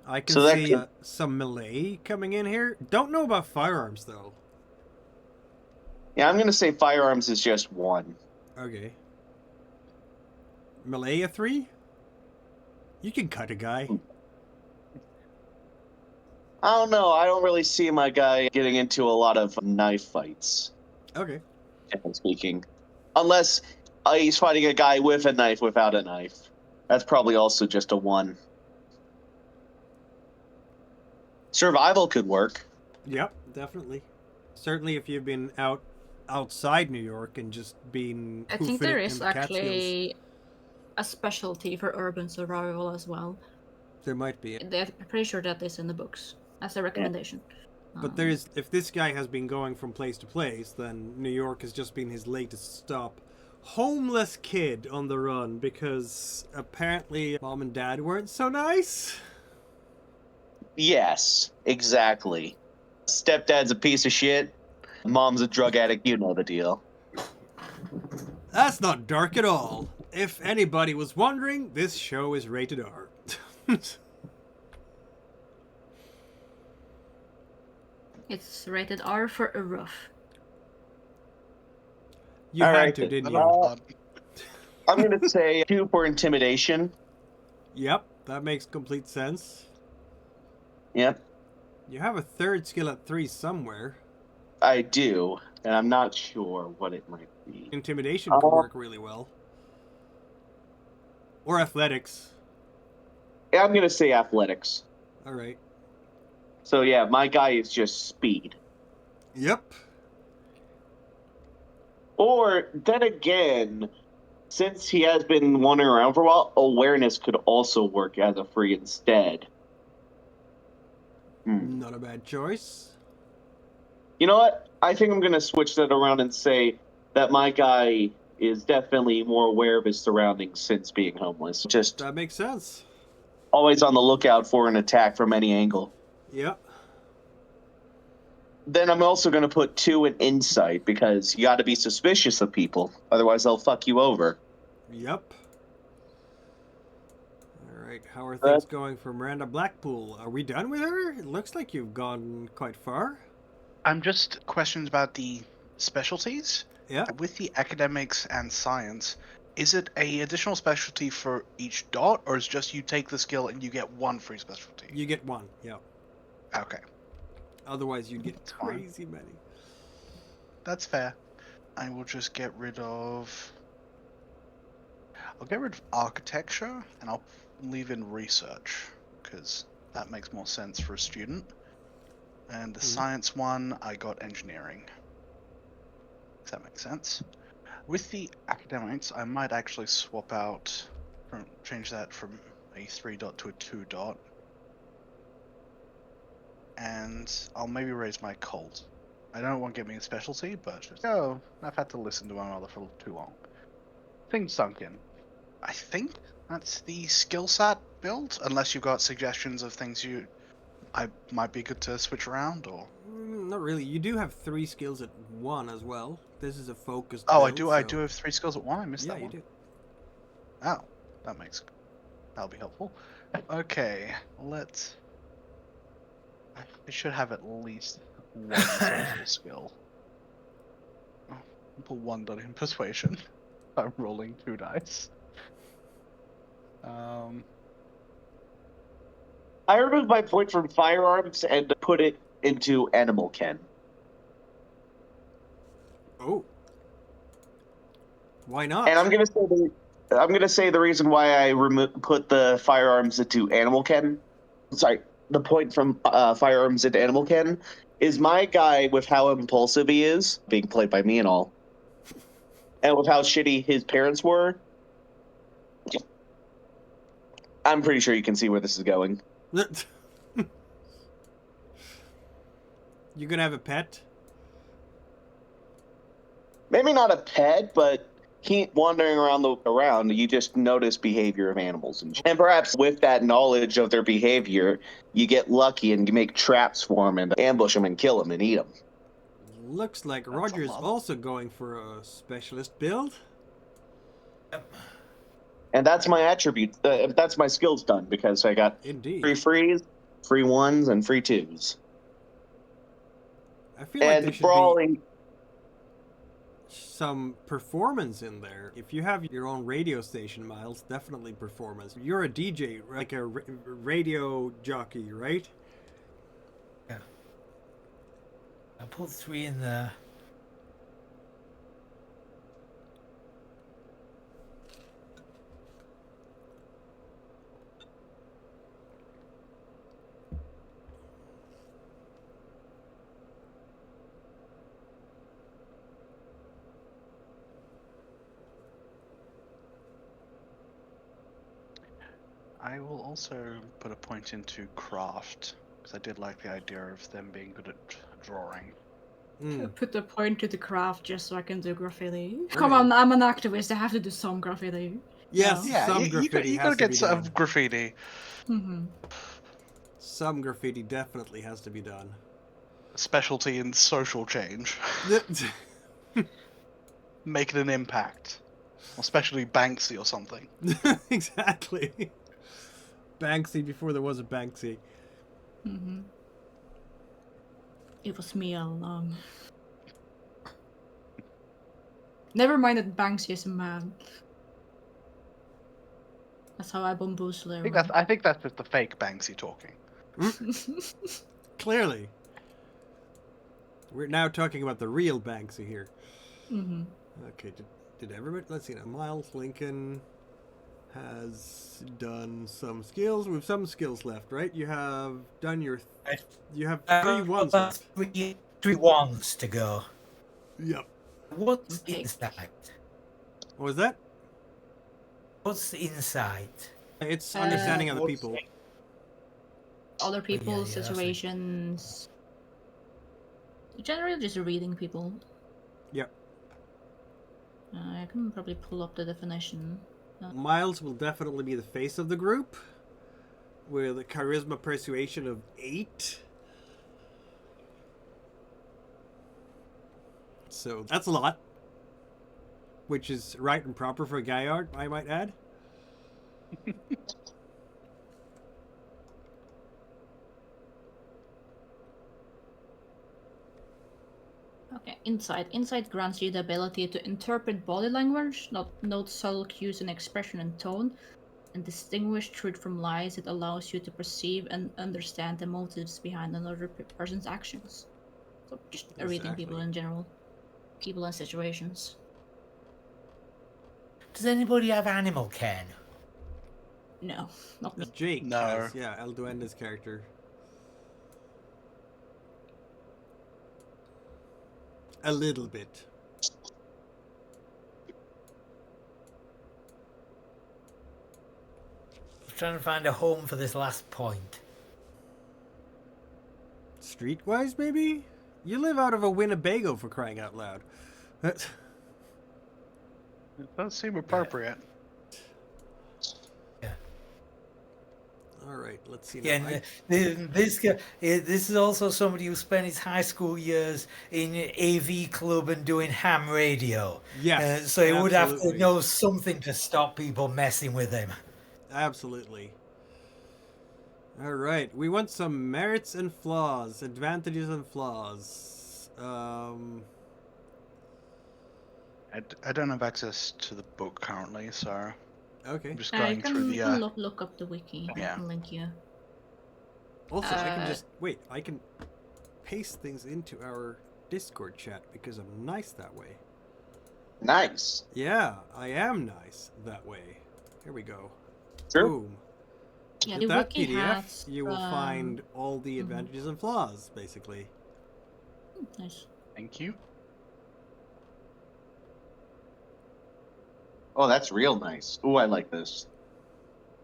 I can So that see could- some melee coming in here. Don't know about firearms, though. Yeah, I'm gonna say firearms is just 1. Okay. Melee a 3? You can cut a guy. I don't know. I don't really see my guy getting into a lot of knife fights, Okay. generally speaking, unless he's fighting a guy with a knife without a knife. That's probably also just a 1. Survival could work. Yep, definitely. Certainly if you've been outside New York and just been I think hoofing there it in is the Catskills. actually a specialty for urban survival as well. There might be. I'm pretty sure that is in the books as a recommendation. But there's, if this guy has been going from place to place, then New York has just been his latest stop. Homeless kid on the run because apparently mom and dad weren't so nice. Yes, exactly. Stepdad's a piece of shit. Mom's a drug addict. You know the deal. That's not dark at all. If anybody was wondering, this show is rated R. It's rated R for a rough. You All had right, to, didn't Another you? one. I'm going to say 2 for intimidation. Yep, that makes complete sense. Yep, You have a third skill at 3 somewhere. I do, and I'm not sure what it might be. Intimidation could work really well. Or athletics. Yeah, I'm going to say athletics. Alright. So yeah, my guy is just speed. Yep. Or then again, since he has been wandering around for a while, awareness could also work as a free instead. Not a bad choice. You know what? I think I'm going to switch that around and say that my guy is definitely more aware of his surroundings since being homeless. Just That makes sense. always on the lookout for an attack from any angle. Yep. Then I'm also going to put 2 in insight because you got to be suspicious of people. Otherwise, they'll fuck you over. Yep. Alright, how are things going for Miranda Blackpool? Are we done with her? It looks like you've gone quite far. I'm just questions about the specialties. Yeah. With the academics and science, is it a additional specialty for each dot, or is it just you take the skill and you get 1 free specialty? You get 1, yeah. Okay, Otherwise you'd get That's fine. crazy many. that's fair. I will just get rid of... I'll get rid of architecture, and I'll leave in research, because that makes more sense for a student. And the science one, I got engineering. Does that make sense? With the academics, I might actually swap out, change that from a 3 dot to a 2 dot. And I'll maybe raise my cult. I don't want to get me a specialty, but just, oh, I've had to listen to my mother for too long. Things sunk in. I think that's the skill set build, unless you've got suggestions of things I might be good to switch around, or... Not really. You do have 3 skills at 1 as well. This is a focused Oh, build, I so- do have 3 skills at 1, I missed Yeah, that you one. do. Oh, that'll be helpful. Okay, let's... I should have at least 1 social skill. Oh, I'll put 1 dot in persuasion. I'm rolling 2 dice. I removed my point from firearms and put it into animal ken. Oh. Why not? And I'm gonna say the reason why I put the firearms into animal ken. Sorry, the point from firearms into animal ken is my guy with how impulsive he is, being played by me and all, and with how shitty his parents were. I'm pretty sure you can see where this is going. You gonna have a pet? Maybe not a pet, but keep wandering around, you just notice behavior of animals. And perhaps with that knowledge of their behavior, you get lucky and you make traps for them and ambush them and kill them and eat them. Looks like That's a Roger's lot. also going for a specialist build. Yep. And that's my attribute. That's my skills done because I got Indeed. 3 frees, free 1s, and free 2s. I feel like there And should be brawling. some performance in there. If you have your own radio station, Miles, definitely performance. You're a DJ, like a radio jockey, right? Yeah. I put 3 in there. I will also put a point into craft, because I did like the idea of them being good at drawing. Put the point to the craft just so I can do graffiti. Come on, I'm an activist. I have to do some graffiti. Yes, Yeah, some graffiti you has gotta to get be some done. graffiti. Mm-hmm. Some graffiti definitely has to be done. Specialty in social change. Making an impact. Especially Banksy or something. Exactly. Banksy before there was a Banksy. Mm-hmm. It was me all along. Never mind that Banksy is a man. That's how I bamboozle everyone. I think that's just the fake Banksy talking. Clearly. We're now talking about the real Banksy here. Mm-hmm. Okay, did everybody? Let's see now. Miles Lincoln has done some skills. We have some skills left, right? You have done your. You have 3 ones left. 3 ones to go. Yep. What's Okay. inside? What was that? What's inside? It's understanding other what's- people. Other people, that's it. situations. Generally, just reading people. Yep. I can probably pull up the definition. Miles will definitely be the face of the group, with a charisma persuasion of 8. So that's a lot, which is right and proper for a Gaillard, I might add. Okay, insight. Insight grants you the ability to interpret body language, note subtle cues in expression and tone, and distinguish truth from lies. It allows you to perceive and understand the motives behind another person's actions. So just reading people Exactly. in general. People and situations. Does anybody have animal ken? No, not me. Jake No. has, yeah, Elduenda's character. A little bit. I'm trying to find a home for this last point. Streetwise, maybe? You live out of a Winnebago, for crying out loud. It does seem appropriate. Yeah. Alright, let's see. Yeah, Now. and this is also somebody who spent his high school years in AV club and doing ham radio. Yes, so he would have to absolutely. know something to stop people messing with him. Absolutely. Alright, we want some merits and flaws, advantages and flaws. I don't have access to the book currently, so Okay. I'm just You going can, through you can the. look up the wiki. Yeah. I can link you. Also, I can Uh, just wait. I can paste things into our Discord chat because I'm nice that way. Nice. Yeah, I am nice that way. Here we go. Sure. Boom. Yeah, With the that wiki PDF, has, you will find all the advantages and flaws, basically. Nice. Thank you. Oh, that's real nice. Ooh, I like this.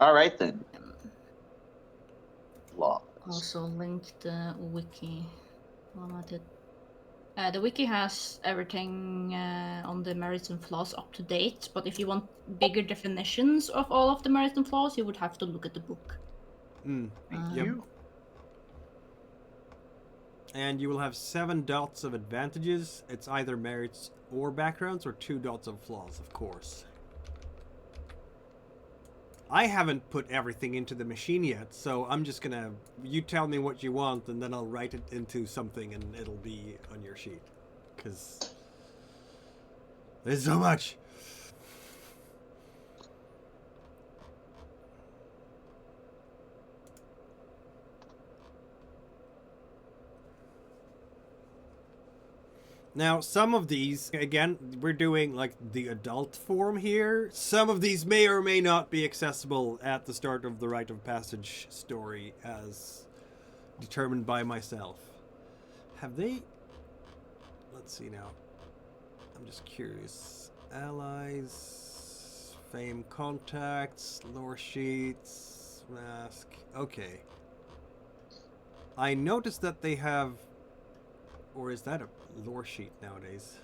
All right then. Law. Also link the wiki. While I'm at it. The wiki has everything on the merits and flaws up to date, but if you want bigger definitions of all of the merits and flaws, you would have to look at the book. Mm. Thank Yep. you. And you will have 7 dots of advantages. It's either merits or backgrounds, or 2 dots of flaws, of course. I haven't put everything into the machine yet, so I'm just gonna... You tell me what you want, and then I'll write it into something, and it'll be on your sheet. Because... there's so much! Now, some of these, again, we're doing like the adult form here. Some of these may or may not be accessible at the start of the Rite of Passage story as determined by myself. Have they... Let's see now. I'm just curious. Allies, fame contacts, lore sheets, mask. Okay. I noticed that they have... Or is that a lore sheet nowadays?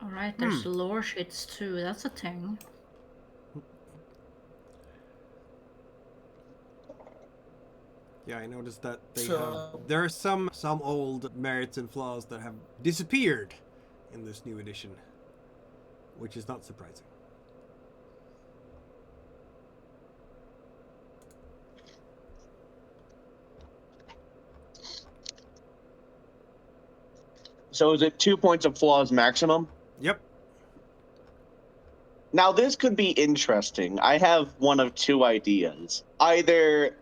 Alright, there's lore sheets too, that's a thing. Yeah, I noticed that they So- have... There are some old merits and flaws that have disappeared in this new edition, which is not surprising. So is it 2 points of flaws maximum? Yep. Now this could be interesting. I have one of 2 ideas. Either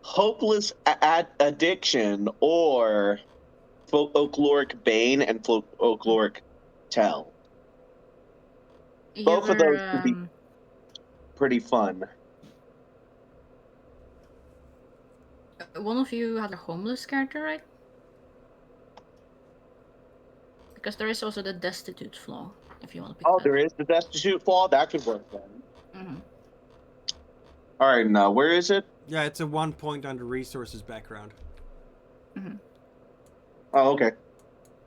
hopeless addiction or folkloric bane and folkloric tell. Both of those would be pretty fun. One of you had a homeless character, right? Because there is also the destitute flaw, if you want to pick Oh, that. there is the destitute flaw? That could work then. Mm-hmm. Alright, now where is it? Yeah, it's a 1 point under resources background. Mm-hmm. Oh, okay.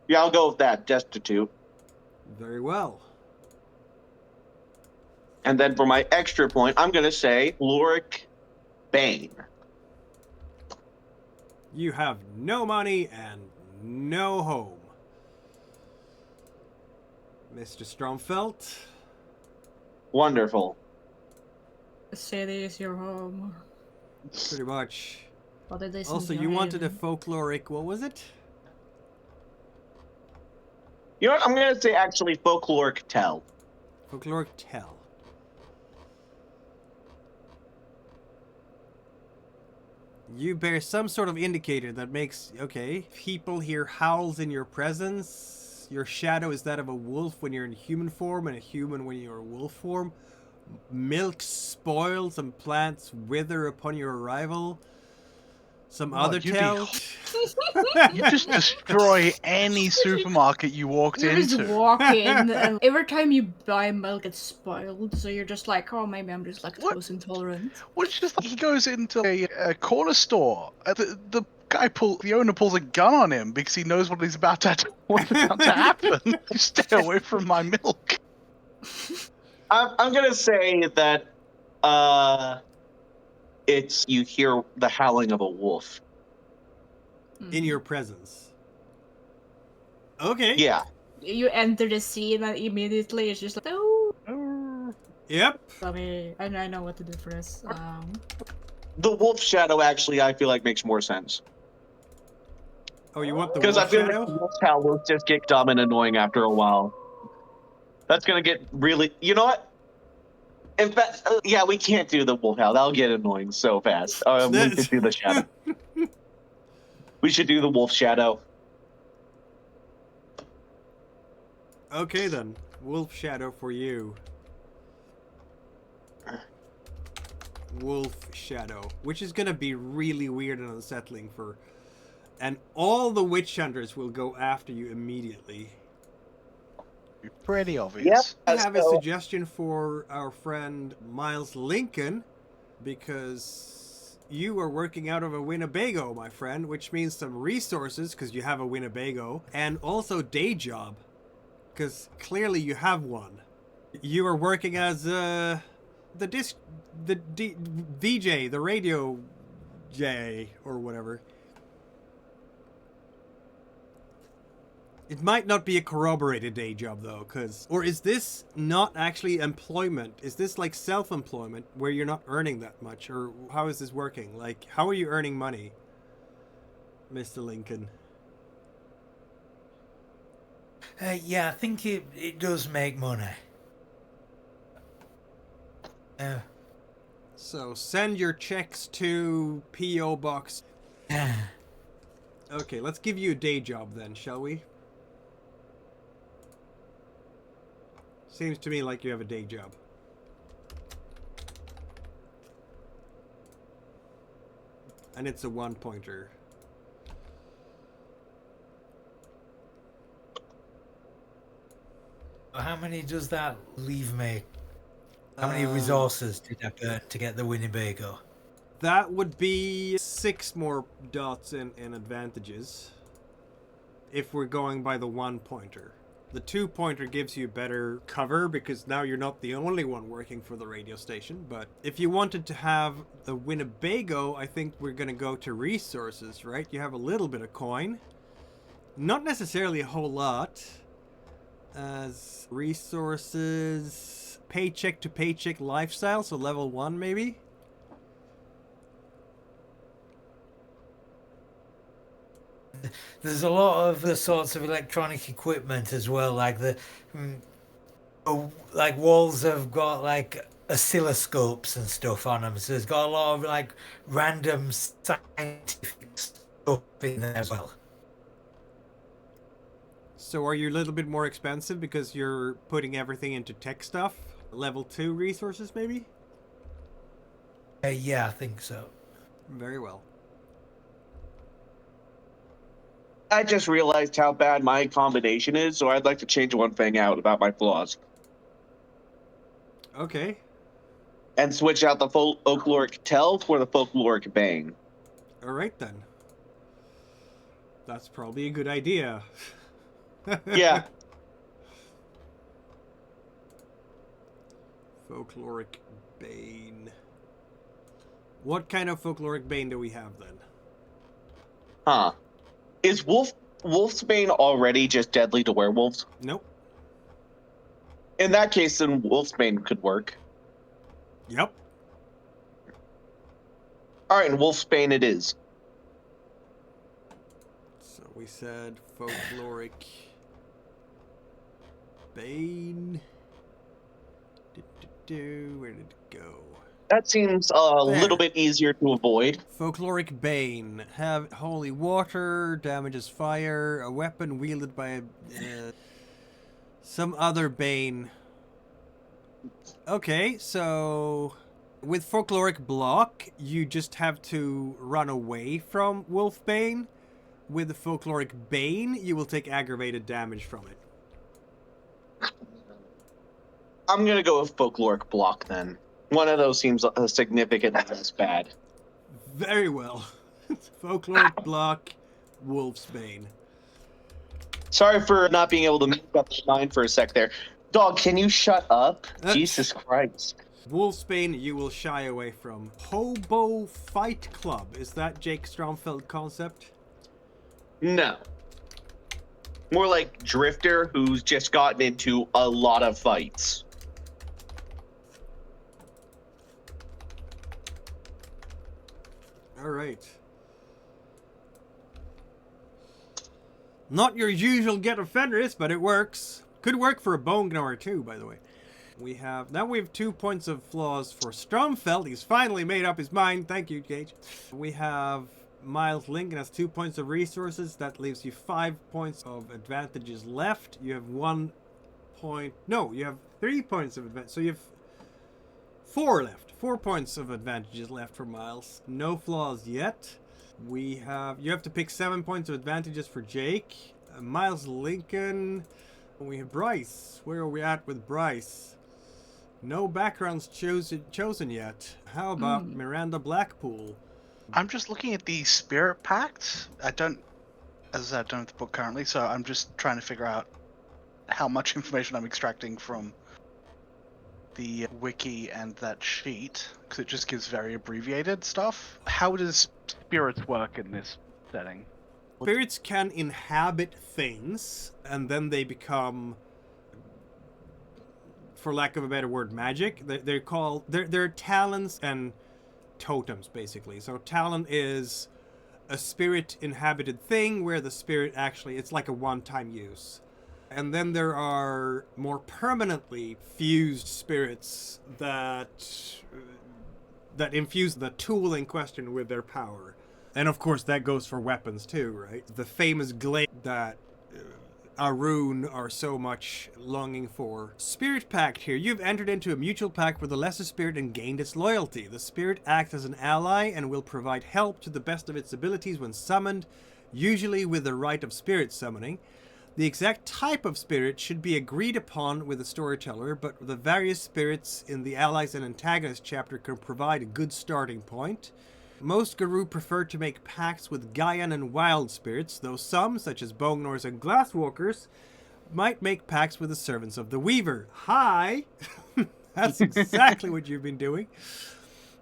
Yeah, I'll go with that, destitute. Very well. And then for my extra point, I'm going to say Loric Bane. You have no money and no home. Mr. Stromfeld? Wonderful. The city is your home. Pretty much. What did they say? Also, you wanted a folkloric... What was it? You know what? I'm going to say actually folkloric tell. Folkloric tell. You bear some sort of indicator that makes... Okay. People hear howls in your presence. Your shadow is that of a wolf when you're in human form and a human when you're in wolf form. Milk spoils and plants wither upon your arrival. Some God, other you'd be tell. You just destroy any supermarket you walked You just into. walk in, and every time you buy milk, it's spoiled. So you're just like, oh, maybe I'm just lactose intolerant. Well, it's just like he goes into a corner store. The owner pulls a gun on him because he knows what's about to happen. You stay away from my milk. I'm going to say that it's you hear the howling of a wolf. In your presence. Okay. Yeah. You enter the scene, and immediately it's just like, oh. Yep. I mean, I know what to do for this. The wolf shadow actually, I feel like, makes more sense. Oh, you want the Because I wolf feel shadow? like the wolf howl will just get dumb and annoying after a while. That's going to get really... You know what? In fact, yeah, we can't do the wolf howl. That'll get annoying so fast. We should do the shadow. We should do the wolf shadow. Okay then, wolf shadow for you. Wolf shadow, which is gonna be really weird and unsettling for... And all the witch hunters will go after you immediately. be pretty obvious. I have a So- suggestion for our friend Miles Lincoln, because you are working out of a Winnebago, my friend, which means some resources, because you have a Winnebago, and also day job, because clearly you have one. You are working as VJ, the radio J, or whatever. It might not be a corroborated day job though, or is this not actually employment? Is this like self-employment where you're not earning that much, or how is this working? Like, how are you earning money, Mr. Lincoln? Yeah, I think it does make money. So send your checks to P.O. Box. Okay, let's give you a day job then, shall we? Seems to me like you have a day job. And it's a one-pointer. How many does that leave me? How many resources did I burn to get the Winnebago? That would be 6 more dots in advantages. If we're going by the one-pointer. The two-pointer gives you better cover because now you're not the only one working for the radio station. But if you wanted to have the Winnebago, I think we're going to go to resources, right? You have a little bit of coin. Not necessarily a whole lot. As resources, paycheck to paycheck lifestyle, so level 1 maybe? There's a lot of the sorts of electronic equipment as well, like like walls have got like oscilloscopes and stuff on them, so there's got a lot of like random scientific stuff in there as well. So are you a little bit more expensive because you're putting everything into tech stuff? Level 2 resources maybe? Yeah, I think so. Very well. I just realized how bad my combination is, so I'd like to change one thing out about my flaws. Okay. And switch out the folkloric tell for the folkloric bang. Alright then. That's probably a good idea. Yeah. Folkloric Bane. What kind of folkloric Bane do we have then? Huh. Is Wolf's Bane already just deadly to werewolves? Nope. In that case, then Wolf's Bane could work. Yep. Alright, and Wolf's Bane it is. So we said folkloric Bane. Where did it go? That seems a little bit easier to avoid. Folkloric Bane. Have holy water, damages fire, a weapon wielded by some other Bane. Okay, so with folkloric block, you just have to run away from Wolfbane. With the folkloric Bane, you will take aggravated damage from it. I'm gonna go with folkloric block then. One of those seems significantly less bad. Very well. Folkloric block, Wolfsbane. Sorry for not being able to make up my mind for a sec there. Dog, can you shut up? Jesus Christ. Wolfsbane you will shy away from. Hobo Fight Club. Is that Jake Stromfeld concept? No. More like Drifter who's just gotten into a lot of fights. Alright. Not your usual get offenders, but it works. Could work for a bone gnawer too, by the way. We have 2 points of flaws for Stromfeld. He's finally made up his mind. Thank you, Gage. We have Miles Lincoln has 2 points of resources. That leaves you 5 points of advantages left. You have 1 point. No, you have 3 points of advantage. So you have 4 left. 4 points of advantages left for Miles. No flaws yet. You have to pick 7 points of advantages for Jake. Miles Lincoln. We have Bryce. Where are we at with Bryce? No backgrounds chosen yet. How about Miranda Blackpool? I'm just looking at the Spirit Pact. As I said, I don't have the book currently, so I'm just trying to figure out how much information I'm extracting from the wiki and that sheet, because it just gives very abbreviated stuff. How does spirits work in this setting? Spirits can inhabit things, and then they become, for lack of a better word, magic. They're talents and totems, basically. So talent is a spirit inhabited thing where the spirit actually, it's like a one-time use. And then there are more permanently fused spirits that infuse the tool in question with their power. And of course that goes for weapons too, right? The famous glaive that Arun are so much longing for. Spirit Pact here. You've entered into a mutual pact with the lesser spirit and gained its loyalty. The spirit acts as an ally and will provide help to the best of its abilities when summoned, usually with the right of spirit summoning. The exact type of spirit should be agreed upon with the storyteller, but the various spirits in the Allies and Antagonists chapter can provide a good starting point. Most Garou prefer to make pacts with Gaian and wild spirits, though some, such as Bognors and Glasswalkers, might make pacts with the servants of the Weaver. Hi! That's exactly what you've been doing.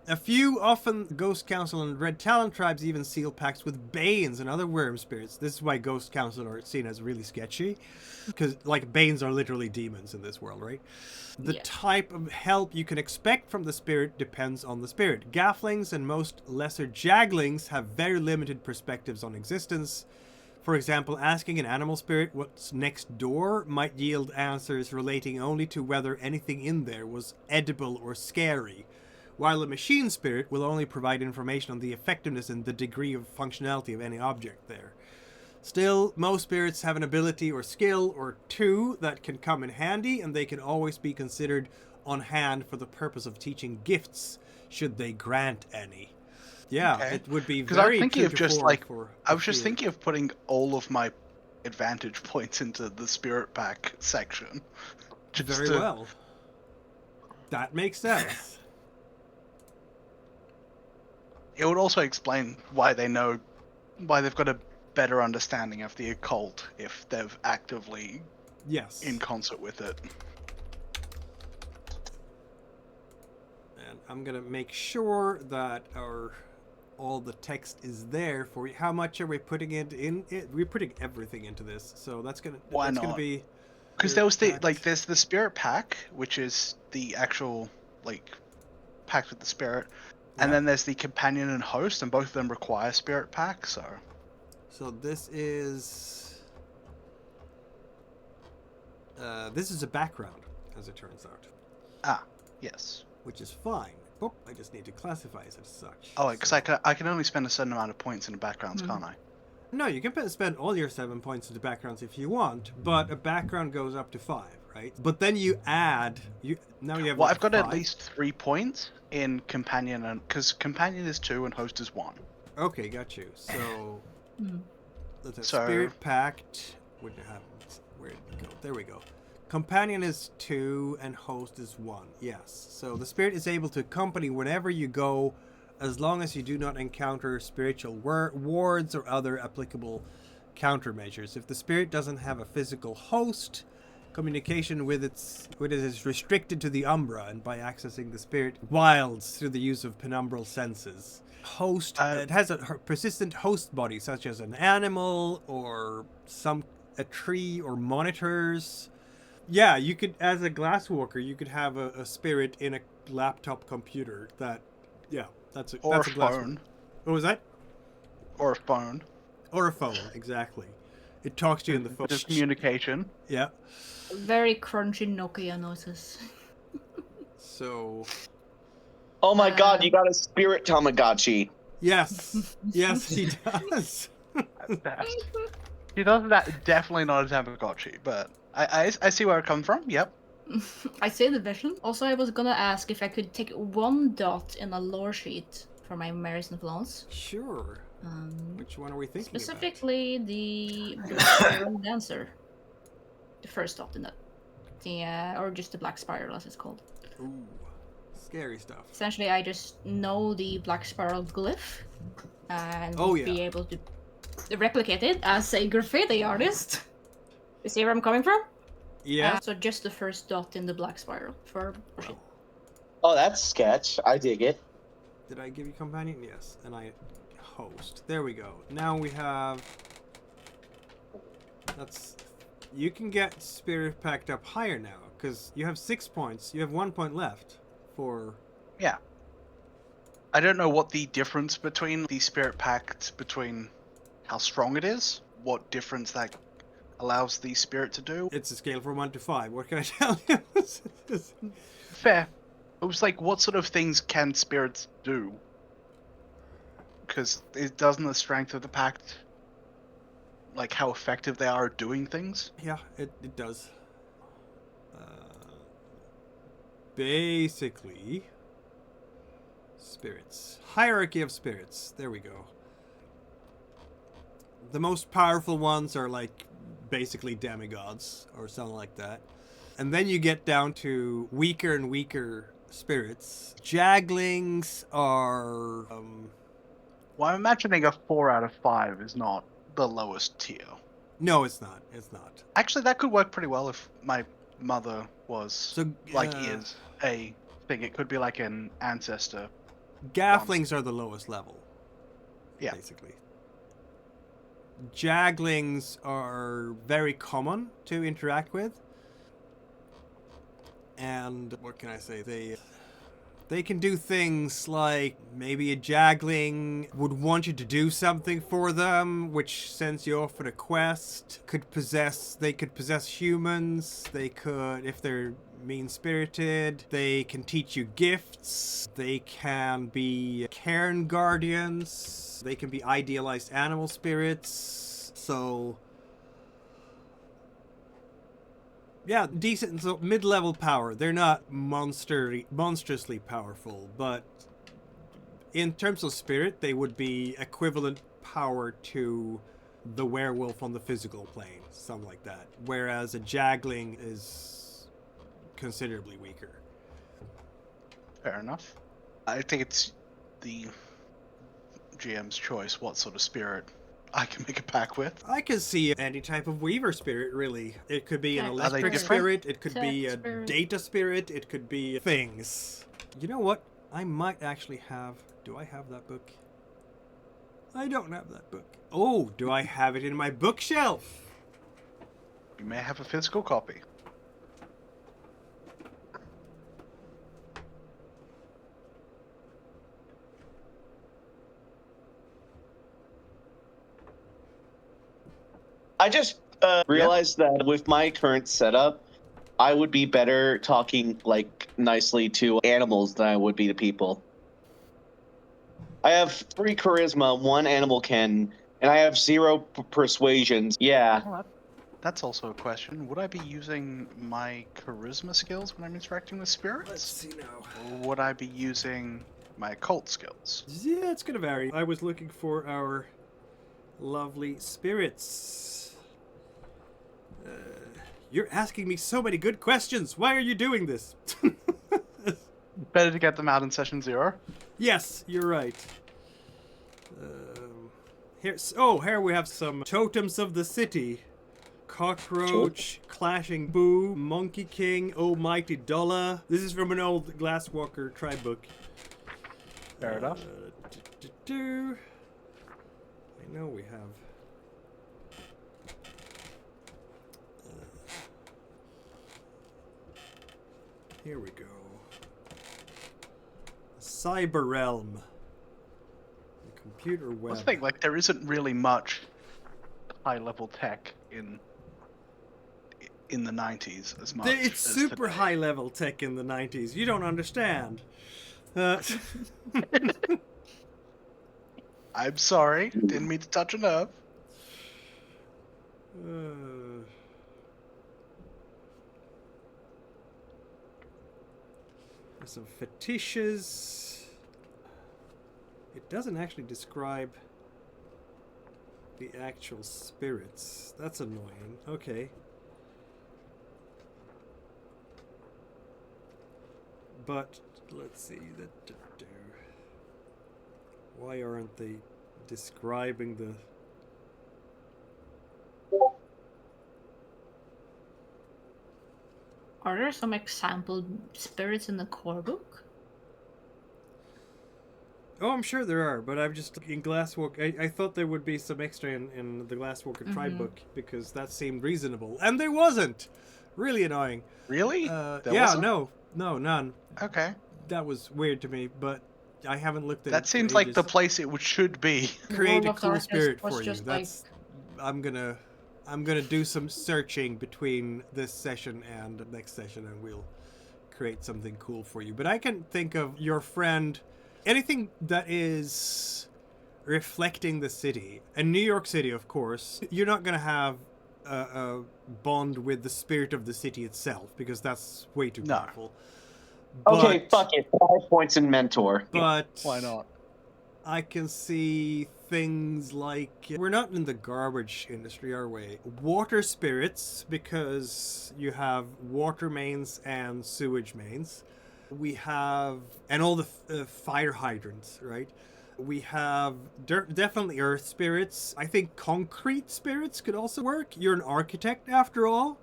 A few, often Ghost Council and Red Talon tribes even seal pacts with Banes and other worm spirits. This is why Ghost Council are seen as really sketchy. Because, like, Banes are literally demons in this world, right? The type of help you can expect from the spirit depends on the spirit. Gafflings and most lesser Jaglings have very limited perspectives on existence. For example, asking an animal spirit what's next door might yield answers relating only to whether anything in there was edible or scary, while a machine spirit will only provide information on the effectiveness and the degree of functionality of any object there. Still, most spirits have an ability or skill or two that can come in handy, and they can always be considered on hand for the purpose of teaching gifts, should they grant any. Yeah, Okay. it would be Because I'm very thinking of just like for I was just thinking of putting all of my advantage points into the Spirit Pack section. Very well. That makes sense. It would also explain why they've got a better understanding of the occult if they've actively in concert with it. And I'm gonna make sure that all the text is there for you. How much are we putting in? We're putting everything into this, so that's gonna gonna be. Because there was there's the Spirit Pack, which is the actual pact with the spirit. And then there's the companion and host, and both of them require Spirit Pack, so... So this is a background, as it turns out. Ah, yes. Which is fine. Oh, I just need to classify it as such. Oh, because I can only spend a certain amount of points in the backgrounds, can't I? No, you can spend all your 7 points in the backgrounds if you want, but a background goes up to 5, right? But then you add... Now you have I've got 5. at least 3 points in companion, and because companion is 2 and host is 1. Okay, got you. So... Let's have Spirit Pact. Where did it go? There we go. Companion is 2 and host is 1. Yes. So the spirit is able to accompany whenever you go, as long as you do not encounter spiritual wards or other applicable countermeasures. If the spirit doesn't have a physical host, communication with it is restricted to the Umbra and by accessing the spirit wilds through the use of penumbral senses. Host, it has a persistent host body, such as an animal or a tree or monitors. Yeah, you could, as a Glasswalker, you could have a spirit in a laptop computer that, that's a phone. What was that? Or a phone. Or a phone, exactly. It talks to you in the phone. Just communication. Yeah. Very crunchy Nokia noises. So... Oh my god, you got a spirit Tamagotchi. Yes. Yes, he does. He does that, definitely not a Tamagotchi, but I see where it comes from, yep. I see the vision. Also, I was gonna ask if I could take 1 dot in a lore sheet for my Mary's Influence. Sure. Which one are we thinking specifically about? The Black Dancer. the first dot in that. Or just the black spiral, as it's called. Ooh, scary stuff. Essentially, I just know the black spiral glyph and be able to replicate it as a graffiti artist. You see where I'm coming from? Yeah. So just the first dot in the black spiral for shit. Oh, that's sketch. I dig it. Did I give you companion? Yes. And I host. There we go. Now we have... That's... You can get spirit packed up higher now, because you have 6 points. You have 1 point left for... Yeah. I don't know what the difference between the spirit pact, between how strong it is, what difference that allows the spirit to do. It's a scale from 1 to 5. What can I tell you? Fair. It was like, what sort of things can spirits do? Because it doesn't the strength of the pact, like how effective they are at doing things? Yeah, it does. Basically, spirits. Hierarchy of spirits. There we go. The most powerful ones are like basically demigods or something like that. And then you get down to weaker and weaker spirits. Jaglings are... Well, I'm imagining a 4 out of 5 is not the lowest tier. No, it's not. It's not. Actually, that could work pretty well if my mother was, So, is a thing. It could be like an ancestor. Gafflings are the lowest level. Yeah. Basically. Jaglings are very common to interact with. And what can I say? They can do things like maybe a Jagling would want you to do something for them, which sends you off on a quest. They could possess humans. They could, if they're mean-spirited, they can teach you gifts. They can be cairn guardians. They can be idealized animal spirits. So... yeah, decent, so mid-level power. They're not monstrously powerful, but in terms of spirit, they would be equivalent power to the werewolf on the physical plane, something like that. Whereas a Jagling is considerably weaker. Fair enough. I think it's the GM's choice what sort of spirit I can make a pact with. I can see any type of weaver spirit, really. It could be an electric different? spirit, it could Tech be a spirit. data spirit, it could be things. You know what? I might actually have... Do I have that book? I don't have that book. Oh, do I have it in my bookshelf? You may have a physical copy. I just realized that with my current setup, I would be better talking like nicely to animals than I would be to people. I have 3 charisma, 1 animal ken, and I have 0 persuasions. Yeah. Well, that's also a question. Would I be using my charisma skills when I'm interacting with spirits? Let's see now. Or would I be using my occult skills? Yeah, it's gonna vary. I was looking for our lovely spirits. You're asking me so many good questions. Why are you doing this? Better to get them out in session 0. Yes, you're right. Here we have some totems of the city. Cockroach, Clashing Boo, Monkey King, Oh Mighty Dollar. This is from an old Glasswalker tribe book. Fair enough. I know we have... here we go. Cyber Realm. The computer web. Let's think, like, there isn't really much high-level tech in the 90s as much. It's as super today. high-level tech in the 90s. You don't understand. I'm sorry, didn't mean to touch a nerve. There's some fetishes. It doesn't actually describe the actual spirits. That's annoying. Okay. But let's see. Why aren't they describing the... Are there some example spirits in the core book? Oh, I'm sure there are, but I'm just in Glasswalker. I thought there would be some extra in the Glasswalker tribe book because that seemed reasonable, and there wasn't. Really annoying. Really? Yeah, wasn't? no, none. Okay. That was weird to me, but I haven't looked at it. That seems like the place it should be. Create a World of cool Darkness spirit was for you. just That's. I'm gonna do some searching between this session and the next session, and we'll create something cool for you. But I can think of your friend. Anything that is reflecting the city, and New York City, of course, you're not going to have a bond with the spirit of the city itself, because that's way too powerful. Okay, But- fuck it. 5 points in mentor. But Why not? I can see things like... We're not in the garbage industry, are we? Water spirits, because you have water mains and sewage mains. We have... And all the fire hydrants, right? We have definitely earth spirits. I think concrete spirits could also work. You're an architect, after all.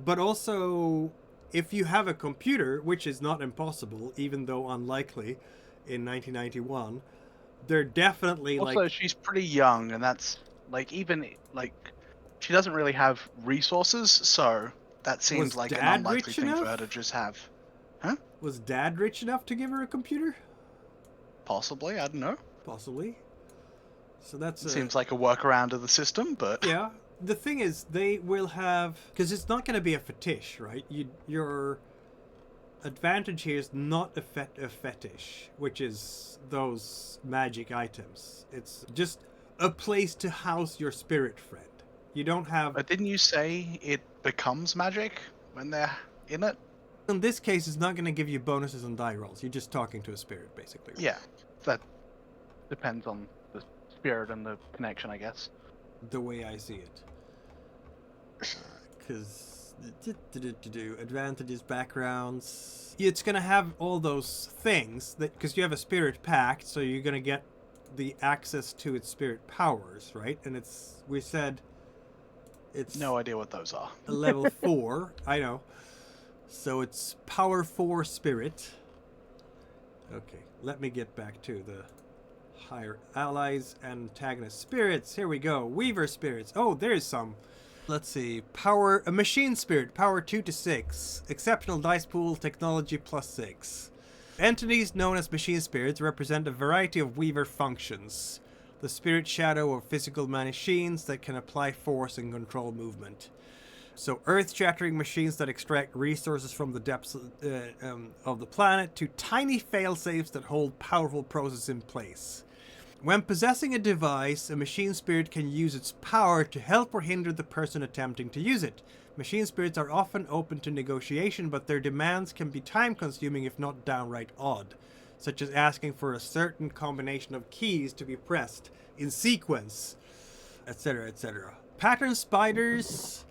But also, if you have a computer, which is not impossible, even though unlikely, in 1991... They're definitely Also, like... she's pretty young, and that's like she doesn't really have resources, so that seems Was like an Dad unlikely rich thing for enough? her to just have. Was Dad rich enough to give her a computer? Possibly, I don't know. Possibly. So that's Seems like a workaround of the system, but Yeah. The thing is, they will have... Because it's not going to be a fetish, right? Your advantage here is not a fetish, which is those magic items. It's just a place to house your spirit friend. You don't have... But didn't you say it becomes magic when they're in it? In this case, it's not going to give you bonuses on die rolls. You're just talking to a spirit, basically. Yeah, that depends on the spirit and the connection, I guess. The way I see it. Because... advantages, backgrounds. It's gonna have all those things that because you have a spirit pact, so you're gonna get the access to its spirit powers, right? And we said it's No idea what those are. a level 4. I know. So it's power 4 spirit. Okay, let me get back to the higher allies and antagonist spirits. Here we go. Weaver spirits. Oh, there's some. Let's see. A machine spirit, power 2 to 6. Exceptional dice pool, technology +6. Entities known as machine spirits represent a variety of Weaver functions. The spirit shadow of physical machines that can apply force and control movement. So earth-shattering machines that extract resources from the depths of the planet to tiny failsafes that hold powerful processes in place. When possessing a device, a machine spirit can use its power to help or hinder the person attempting to use it. Machine spirits are often open to negotiation, but their demands can be time-consuming if not downright odd, such as asking for a certain combination of keys to be pressed in sequence, etc., etc. Pattern spiders...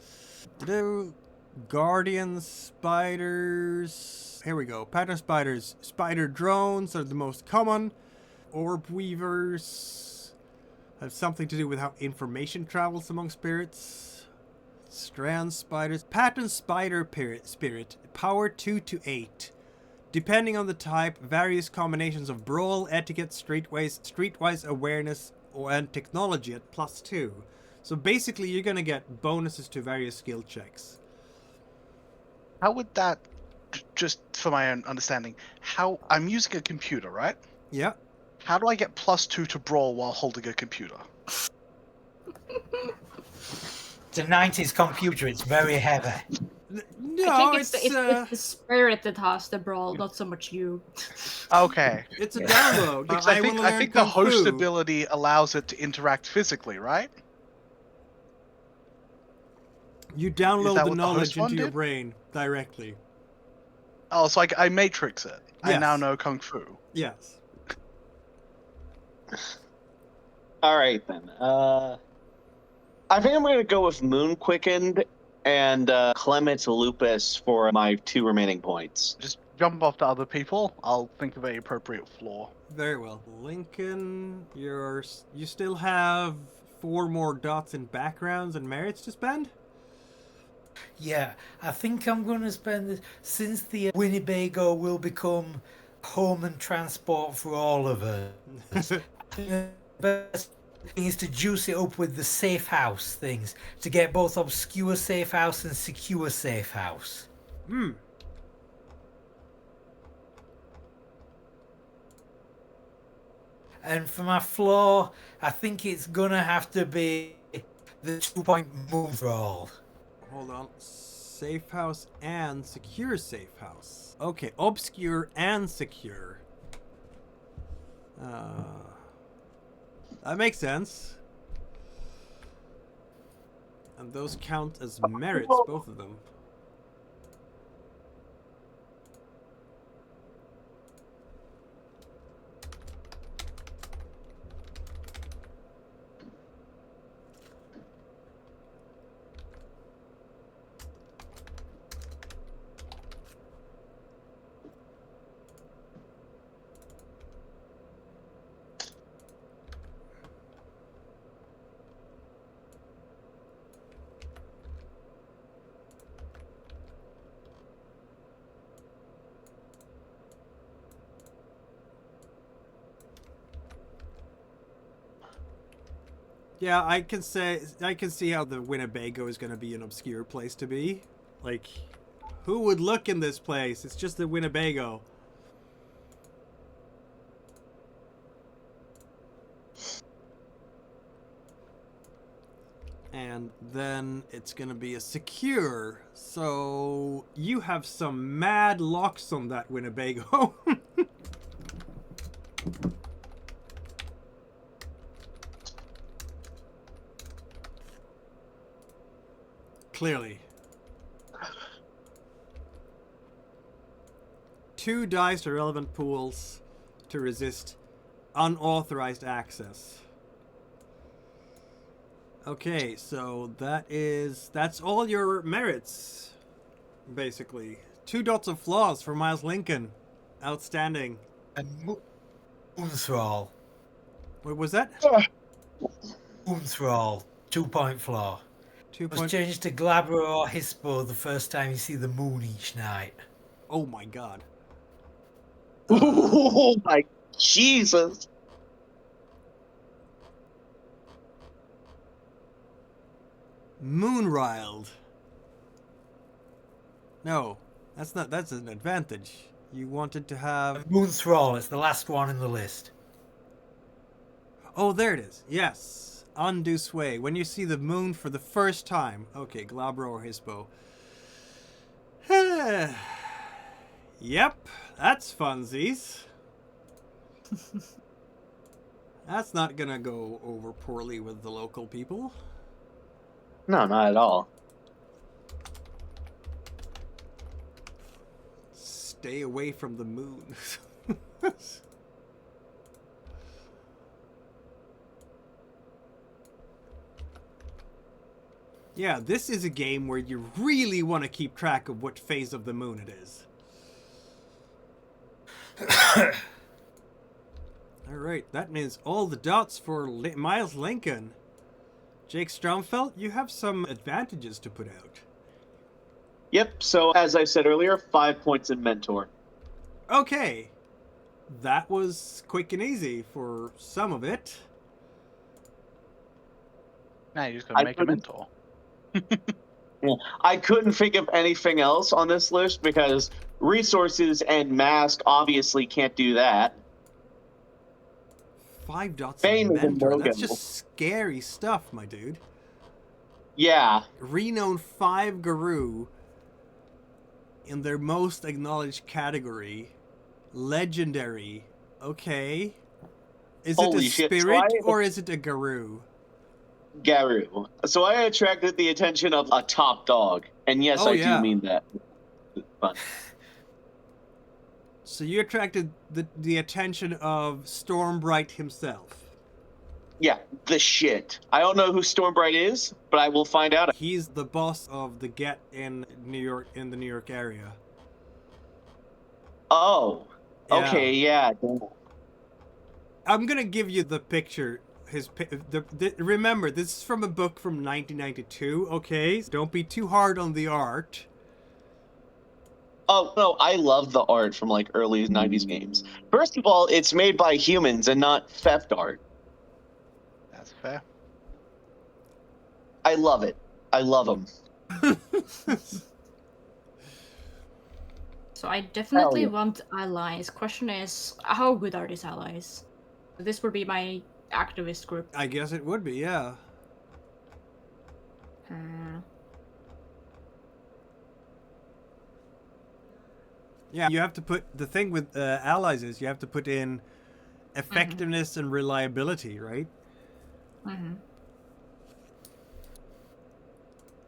Guardian spiders... Here we go. Pattern spiders. Spider drones are the most common. Orb weavers have something to do with how information travels among spirits. Strand spiders. Pattern spider spirit. Power 2 to 8. Depending on the type, various combinations of brawl, etiquette, streetwise awareness, and technology at +2. So basically you're going to get bonuses to various skill checks. How would that, just for my own understanding, I'm using a computer, right? Yeah. How do I get +2 to brawl while holding a computer? It's a 90s computer, it's very heavy. No, I think it's the spirit that has the brawl, not so much you. Okay. it's a download. Because I I think the host ability allows it to interact physically, right? You Is download that the what the knowledge host one into your did? brain directly. Oh, so I matrix it. I Yes. now know Kung Fu. Yes. All right then. I think I'm gonna go with Moon Quickened and Clement Lupus for my 2 remaining points. Just jump off to other people. I'll think of a appropriate floor. Very well. Lincoln, you still have 4 more dots in backgrounds and merits to spend? Yeah, I think I'm going to spend this, since the Winnebago will become home and transport for all of us. The best thing is to juice it up with the safe house things to get both obscure safe house and secure safe house. Hmm. And for my floor, I think it's gonna have to be the 2-point move roll. Hold on. Safe house and secure safe house. Okay, obscure and secure. That makes sense. And those count as merits, both of them. Yeah, I can see how the Winnebago is going to be an obscure place to be. Like, who would look in this place? It's just the Winnebago. And then it's going to be a secure. So you have some mad locks on that Winnebago. Clearly. 2 dice to relevant pools to resist unauthorized access. Okay, so that's all your merits, basically. 2 dots of flaws for Miles Lincoln. Outstanding. And Moonthral. What was that? Moonthral. 2-point floor. 2 Was point. changed to Glabra or Hispo the first time you see the moon each night. Oh my god. Oh my Jesus! Moonriled. No, that's not. That's an advantage. You wanted to have. Moonthral, it's the last one in the list. Oh, there it is. Yes. Undue sway. When you see the moon for the first time. Okay, Glabro or Hispo. Yep, that's funsies. That's not gonna go over poorly with the local people. No, not at all. Stay away from the moon. Yeah, this is a game where you really want to keep track of what phase of the moon it is. Alright, that means all the dots for Miles Lincoln. Jake Stromfeld, you have some advantages to put out. Yep, so as I said earlier, 5 points in Mentor. Okay. That was quick and easy for some of it. Now you just gotta make a mentor. I couldn't think of anything else on this list because resources and mask obviously can't do that. 5 dots Bane of is a mentor. no-go. That's just scary stuff, my dude. Yeah. Renowned 5 Guru in their most acknowledged category. Legendary. Okay. Is Holy it a shit, spirit so or is it a Guru? Garu. So I attracted the attention of a top dog. And yes, Oh, I yeah. do mean that. Fun. So you attracted the attention of Stormbright himself. Yeah, the shit. I don't know who Stormbright is, but I will find out. He's the boss of the Get in New York, in the New York area. Oh, Yeah. okay, yeah. I'm gonna give you the picture. Remember, this is from a book from 1992. Okay, don't be too hard on the art. Oh, no, I love the art from, like, early 90s games. First of all, it's made by humans and not theft art. That's fair. I love it. I love them. So I definitely Hell yeah. want allies. Question is, how good are these allies? This would be my activist group. I guess it would be, yeah. Yeah, you have to put, the thing with allies is you have to put in effectiveness and reliability, right? Mm-hmm.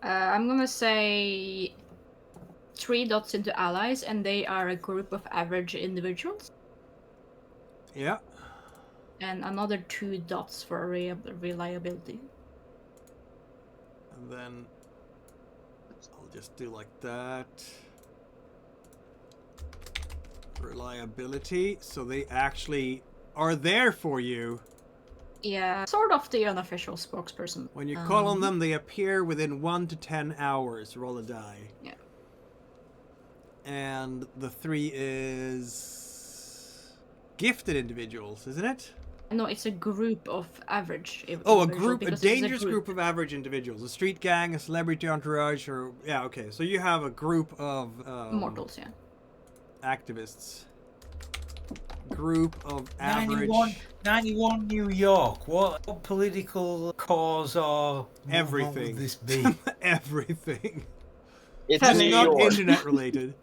I'm gonna say 3 dots into allies, and they are a group of average individuals. Yeah. And another 2 dots for reliability. And then I'll just do like that. Reliability, so they actually are there for you. Yeah, sort of the unofficial spokesperson. When you call on them, they appear within 1 to 10 hours. Roll a die. Yeah. And the 3 is gifted individuals, isn't it? No, it's a group of average. Oh, a individuals, group, a because it's dangerous group of average individuals. A street gang, a celebrity entourage, or... Yeah, okay. So you have a group of... mortals, yeah. Activists. Group of average... 91 New York. What political cause or movement Everything. would this be? Everything. It's It's New not York. internet related.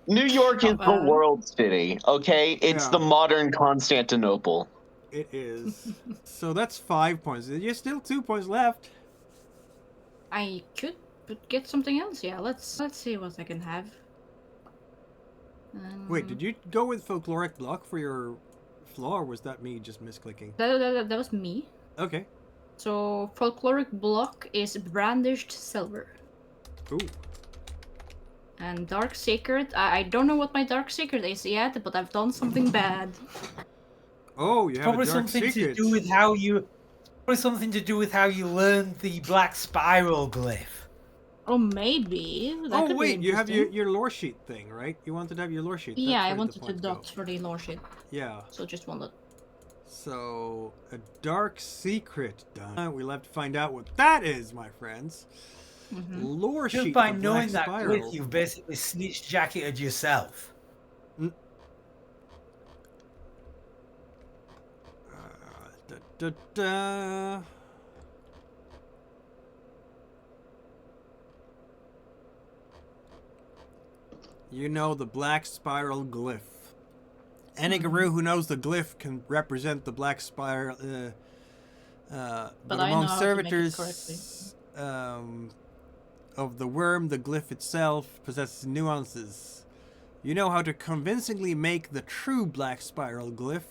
New York is Not the bad. world city, okay? It's Yeah. the modern Constantinople. It is. So that's 5 points. There's still 2 points left. I could get something else. Yeah, let's see what I can have. Wait, did you go with folkloric block for your flaw, or was that me just misclicking? That was me. Okay. So folkloric block is brandished silver. Ooh. And dark secret. I don't know what my dark secret is yet, but I've done something bad. Oh, you have Probably a dark something secret. to do with how you. Probably something to do with how you learned the black spiral glyph. Oh, maybe. That Oh could wait, be you have interesting. your lore sheet thing, right? You wanted to have your lore sheet. Yeah, That's I where the wanted to points go. dots for the lore sheet. Yeah. So just one dot. So a dark secret done. We'll have to find out what that is, my friends. Mm-hmm. Lore Just sheet. by of knowing Black that Spiral. glyph, you've basically snitch jacketed yourself. Da, da, da. You know the black spiral glyph. Any guru who knows the glyph can represent the black spiral. But I know among how to make it correctly. servitors of the worm, the glyph itself possesses nuances. You know how to convincingly make the true black spiral glyph,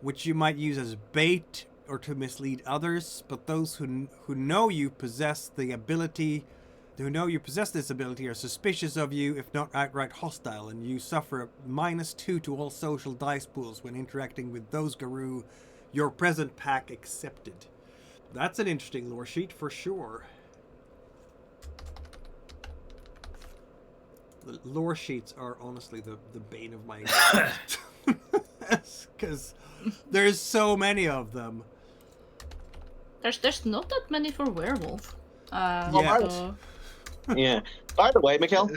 which you might use as bait or to mislead others, but those who know you possess the ability, who know you possess this ability, are suspicious of you, if not outright hostile, and you suffer a -2 to all social dice pools when interacting with those guru, your present pack accepted. That's an interesting lore sheet for sure. The lore sheets are honestly the bane of my existence. Because there's so many of them. There's not that many for werewolf. Yeah. So... Yeah. By the way, Mikhail.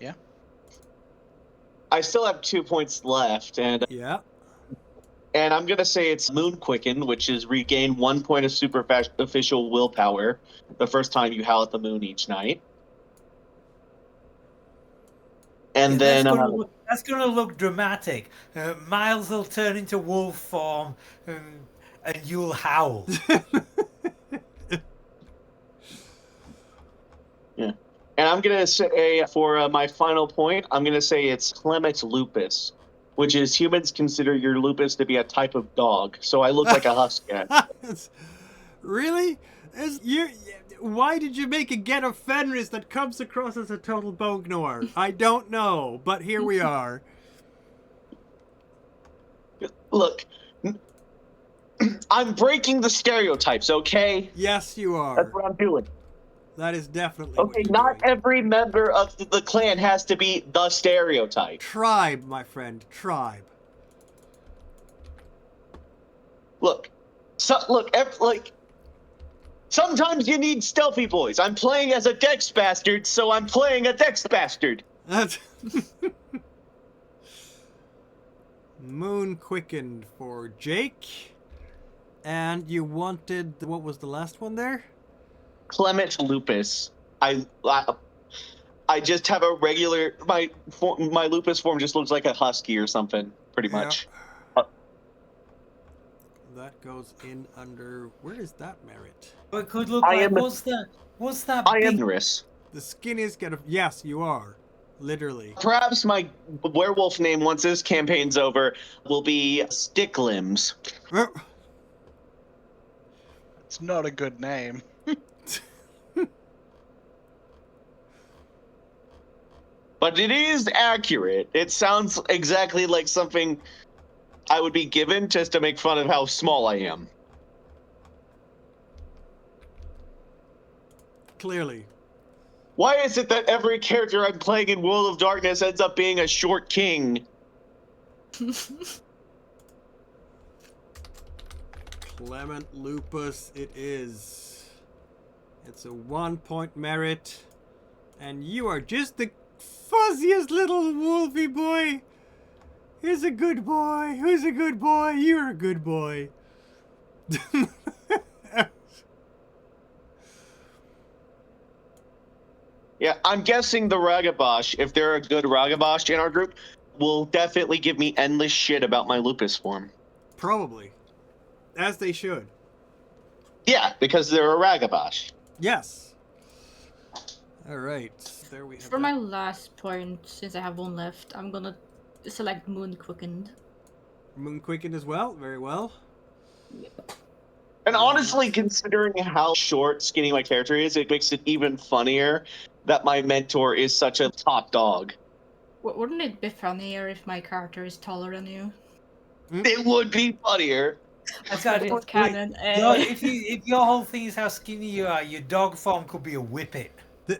Yeah. I still have 2 points left, and Yeah. I'm gonna say it's Moon Quicken, which is regain 1 point of superficial willpower the first time you howl at the moon each night. And then That's gonna look dramatic. Miles will turn into wolf form, and you'll howl. yeah. And I'm gonna say for my final point, I'm gonna say it's Clement Lupus, which is humans consider your lupus to be a type of dog, so I look like a husky. Really? Why did you make a Get of Fenris that comes across as a total Bognor? I don't know, but here we are. Look, I'm breaking the stereotypes, okay? Yes, you are. That's what I'm doing. That is definitely Okay, what you're not doing. every member of the clan has to be the stereotype. Tribe, my friend, tribe. Look, sometimes you need stealthy boys. I'm playing as a Dex bastard, so I'm playing a Dex bastard. That's Moon Quickened for Jake. And you wanted, what was the last one there? Clement Lupus. I just have a regular, my lupus form just looks like a husky or something, pretty much. That goes in under, where is that merit? It could look like, what's that I big... am Riss. The skinniest get of, yes, you are. Literally. Perhaps my werewolf name, once this campaign's over, will be Stick Limbs. It's not a good name. But it is accurate. It sounds exactly like something I would be given just to make fun of how small I am. Clearly. Why is it that every character I'm playing in World of Darkness ends up being a short king? Clement Lupus it is. It's a 1-point merit. And you are just the fuzziest little wolfy boy. He's a good boy. Who's a good boy? You're a good boy. Yeah, I'm guessing the Ragabosh, if they're a good Ragabosh in our group, will definitely give me endless shit about my lupus form. Probably. As they should. Yeah, because they're a Ragabosh. Yes. Alright, there we have For my last point, since I have one left, I'm gonna select Moon Quickened. Moon Quickened as well, very well. And honestly, considering how short, skinny my character is, it makes it even funnier that my mentor is such a top dog. Wouldn't it be funnier if my character is taller than you? It would be funnier. That's got it, canon. If your whole thing is how skinny you are, your dog form could be a whippet.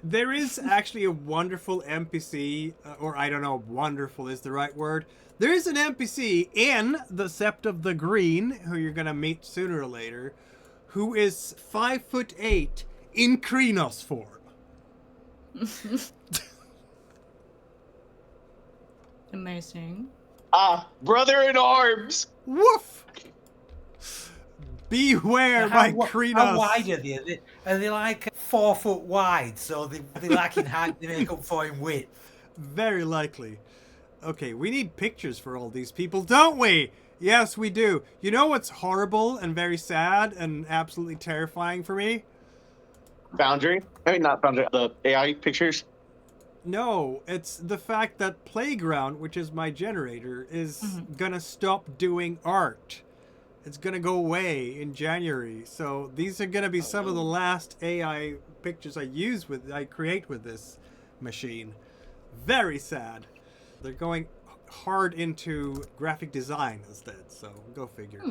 There is actually a wonderful NPC, or I don't know, wonderful is the right word. There is an NPC in the Sept of the Green, who you're going to meet sooner or later, who is 5'8" in Krynos form. Amazing. Ah, brother in arms! Woof! Beware, my Krynos! How wide are they? Are they like 4 foot wide, so they lack in height to make up for in width? Very likely. Okay, we need pictures for all these people, don't we? Yes, we do. You know what's horrible and very sad and absolutely terrifying for me? Foundry? I mean, not Foundry, the AI pictures. No, it's the fact that Playground, which is my generator, is gonna stop doing art. It's gonna go away in January. So these are gonna be some of the last AI pictures I create with this machine. Very sad. They're going hard into graphic design instead, so go figure.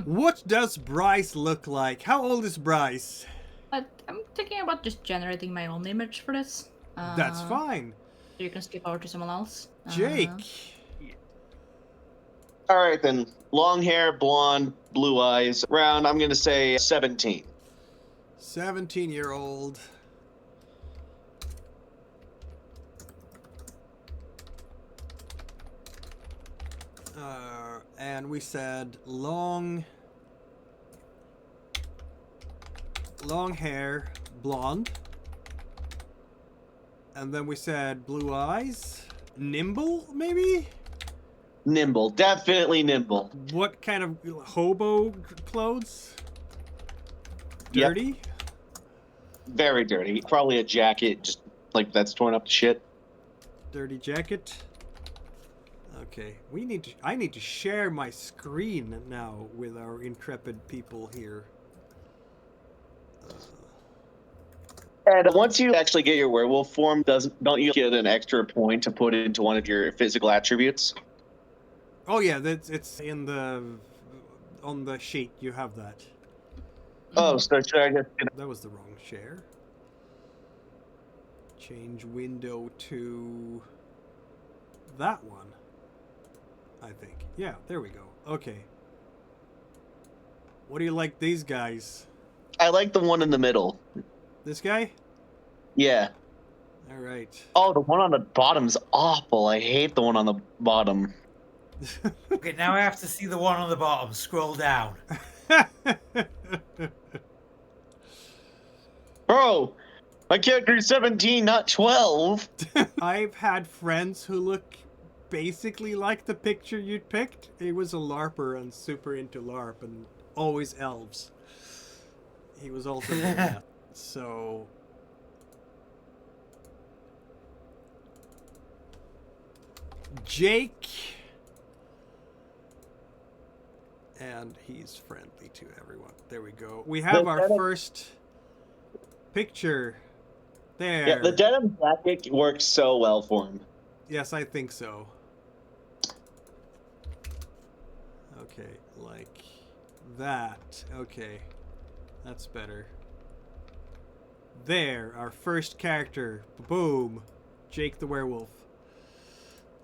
What does Bryce look like? How old is Bryce? I'm thinking about just generating my own image for this. That's fine. So you can skip over to someone else. Jake. All right, then. Long hair, blonde, blue eyes. Round, I'm going to say 17. 17-year-old. And we said long hair, blonde. And then we said blue eyes, nimble, maybe? Nimble, definitely nimble. What kind of hobo clothes? Dirty? Yep. Very dirty. Probably a jacket, just like that's torn up to shit. Dirty jacket. Okay, I need to share my screen now with our intrepid people here. And once you actually get your werewolf form, don't you get an extra point to put into one of your physical attributes? Oh yeah, it's in the on the sheet. You have that. Oh, so should I just... That was the wrong share. Change window to that one. I think. Yeah, there we go. Okay. What do you like these guys? I like the one in the middle. This guy? Yeah. All right. Oh, the one on the bottom's awful. I hate the one on the bottom. Okay, now I have to see the one on the bottom. Scroll down. Bro, my character is 17, not 12. I've had friends who look basically like the picture you'd picked. He was a LARPer and super into LARP and always elves. He was also doing that. So Jake, and he's friendly to everyone. There we go. We have our first picture there. Yeah, the denim jacket works so well for him. Yes, I think so. Okay, like that. Okay, that's better. There, our first character. Boom. Jake the werewolf.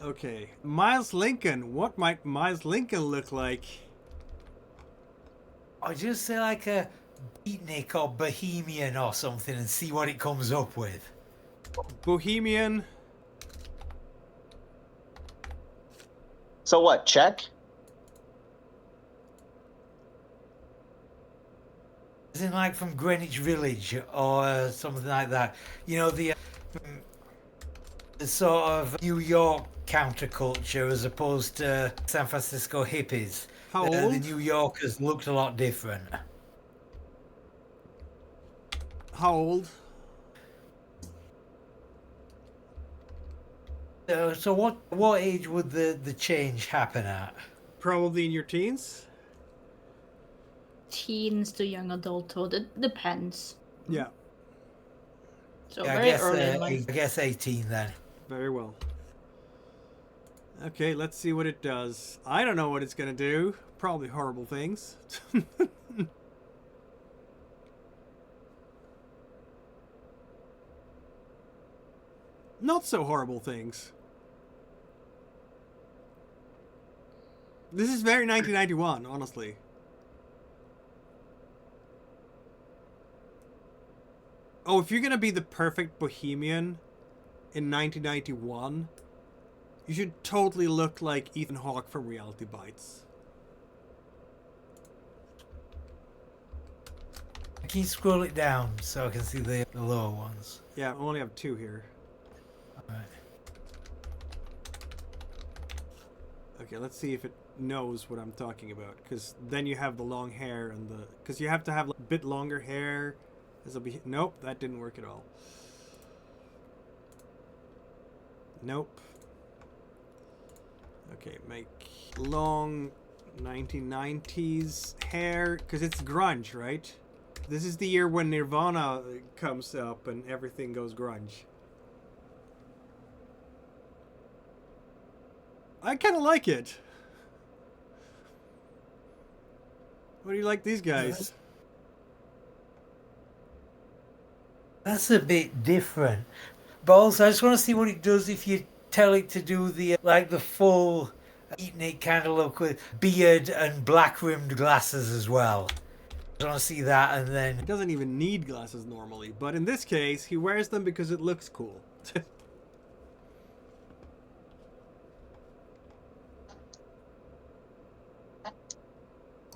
Okay, Miles Lincoln. What might Miles Lincoln look like? Or just say like a beatnik or bohemian or something and see what it comes up with. Bohemian. So what, check? Isn't like from Greenwich Village or something like that. You know, the sort of New York counterculture as opposed to San Francisco hippies. How The old? New Yorkers looked a lot different. How old? So what age would the change happen at? Probably in your teens? Teens to young adulthood. It depends. Yeah, So Yeah, very early in I life. guess 18 then. very well. Okay, let's see what it does. I don't know what it's gonna do. Probably horrible things. Not so horrible things. This is very 1991, honestly. Oh, if you're gonna be the perfect bohemian in 1991, you should totally look like Ethan Hawke from Reality Bites. Can you scroll it down so I can see the lower ones? Yeah, I only have two here. Alright. Okay, let's see if it knows what I'm talking about. Because then you have the long hair and the... Because you have to have a bit longer hair. Nope, that didn't work at all. Nope. Okay, make long 1990s hair. Because it's grunge, right? This is the year when Nirvana comes up and everything goes grunge. I kind of like it. What do you like these guys? That's a bit different. But also, I just want to see what it does if you tell it to do the like the full beatnik kind of look with beard and black rimmed glasses as well. I want to see that, and He then doesn't even need glasses normally, but in this case, he wears them because it looks cool.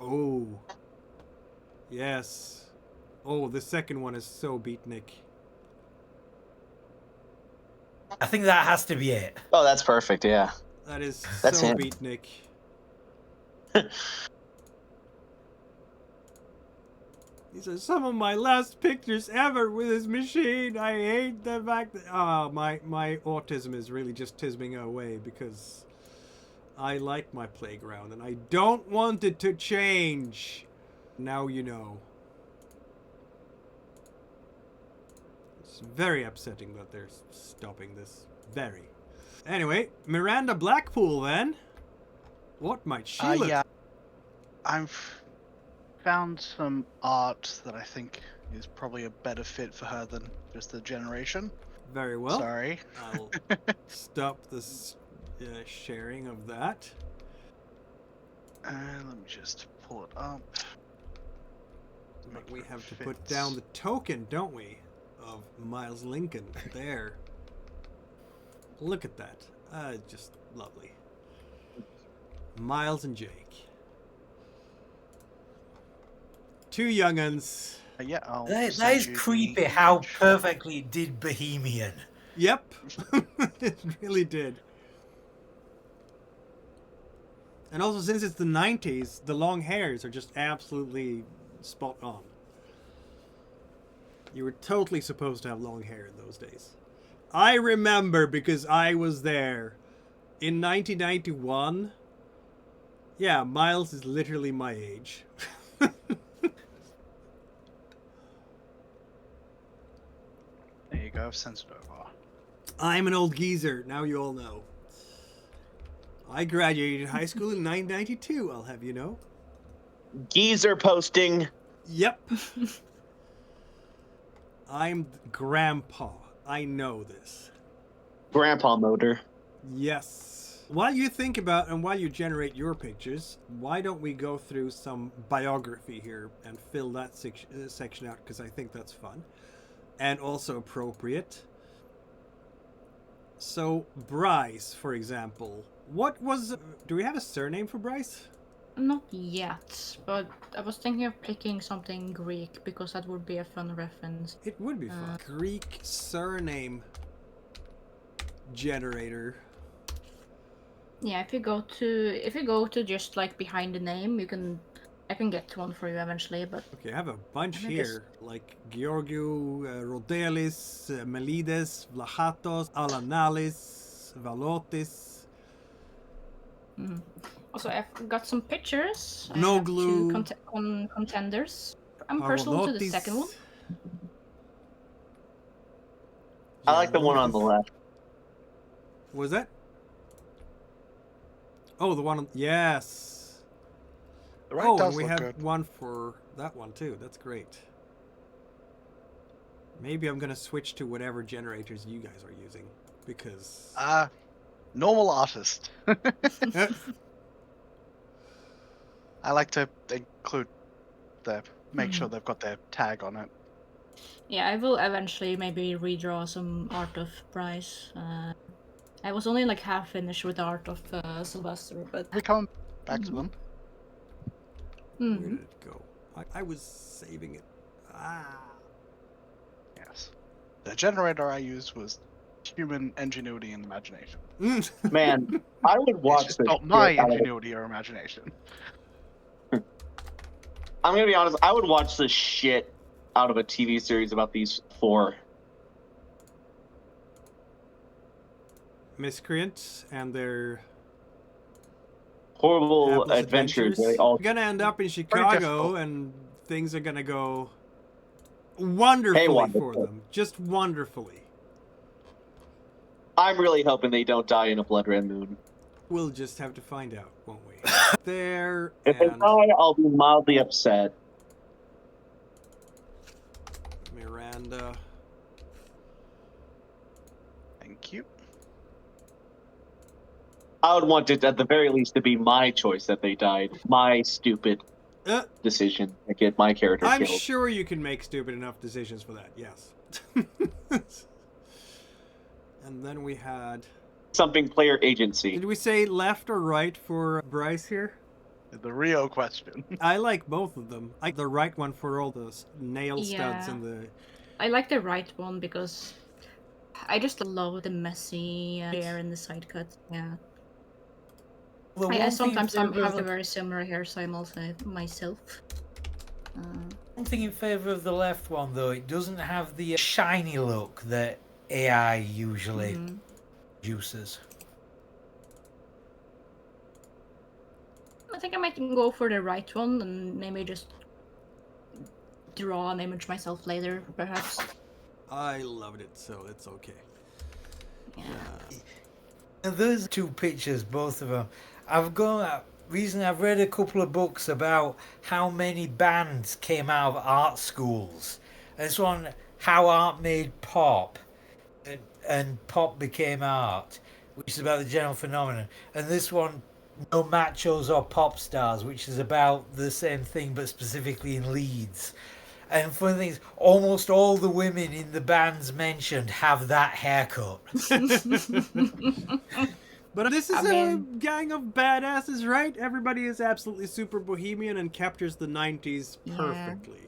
Oh. Yes. Oh, the second one is so beatnik. I think that has to be it. Oh, that's perfect, yeah. That is That's so him. beatnik. These are some of my last pictures ever with this machine. I hate the fact that... Oh, my autism is really just tisming away because I like my playground, and I don't want it to change. Now you know. It's very upsetting that they're stopping this. Very. Anyway, Miranda Blackpool then. What might she look? Yeah. I've found some art that I think is probably a better fit for her than just the generation. Very well. Sorry. I'll stop this sharing of that. Let me just pull it up. But we have to put down the token, don't we? Of Miles Lincoln. There. Look at that. Just lovely. Miles and Jake. Two young'uns. Yeah, That is creepy how perfectly it did Bohemian. Yep. It really did. And also, since it's the 90s, the long hairs are just absolutely spot on. You were totally supposed to have long hair in those days. I remember because I was there. In 1991, yeah, Miles is literally my age. There you go, I've sent it over. I'm an old geezer, now you all know. I graduated high school in 1992, I'll have you know. Geezer posting. Yep. I'm grandpa. I know this. Grandpa motor. Yes. While you think about and while you generate your pictures, why don't we go through some biography here and fill that section out, because I think that's fun and also appropriate. So, Bryce, for example. Do we have a surname for Bryce? Not yet, but I was thinking of picking something Greek because that would be a fun reference. It would be fun. Greek surname generator. Yeah, if you go to just like behind the name, I can get one for you eventually, but Okay, I have a bunch I here, like Georgiou, Rodelis, Melides, Vlachatos, Alanalis, Valotis. Also I've got some pictures. No I have glue. two contenders. I'm personal to the second one. I like the one on the left. Was that? Oh, the one on... Yes! The right Oh, does and we look have good. one for that one too. That's great. Maybe I'm gonna switch to whatever generators you guys are using, because... Normal artist. I like to include make sure they've got their tag on it. Yeah, I will eventually maybe redraw some art of Bryce. I was only like half finished with the art of Sylvester, but We come back to them. Where did it go? I was saving it. Yes. The generator I used was human ingenuity and imagination. Man, I would It's watch just this. not my shit out of it. ingenuity or imagination. I'm gonna be honest. I would watch the shit out of a TV series about these four. Miscreants and their Horrible hapless adventures. They all. We're gonna end up in Chicago, difficult. and things are gonna go wonderfully for wonderful. them. Just wonderfully. I'm really hoping they don't die in a blood red moon. We'll just have to find out, won't we? There If they and die, I'll be mildly upset. Miranda. Thank you. I would want it at the very least to be my choice that they died. My stupid Uh, decision to get my character I'm killed. sure you can make stupid enough decisions for that, yes. And then we had... Something player agency. Did we say left or right for Bryce here? The Rio question. I like both of them. I like the right one for all those nail studs Yeah. and the... I like the right one because I just love the messy hair and the side cut. Yeah. Well, I one thing sometimes in favour have of a the- very similar hairstyle myself. One thing in favour of the left one, though, it doesn't have the shiny look that AI usually produces. I think I might go for the right one and maybe just draw an image myself later, perhaps. I loved it, so it's okay. Yeah. And those two pictures, both of them, recently I've read a couple of books about how many bands came out of art schools. And this one, how art made pop, and pop became art, which is about the general phenomenon. And this one, no machos or pop stars, which is about the same thing but specifically in Leeds. And funny thing is, almost all the women in the bands mentioned have that haircut. But this is I a mean- gang of badasses, right? Everybody is absolutely super bohemian and captures the 90s Yeah. perfectly.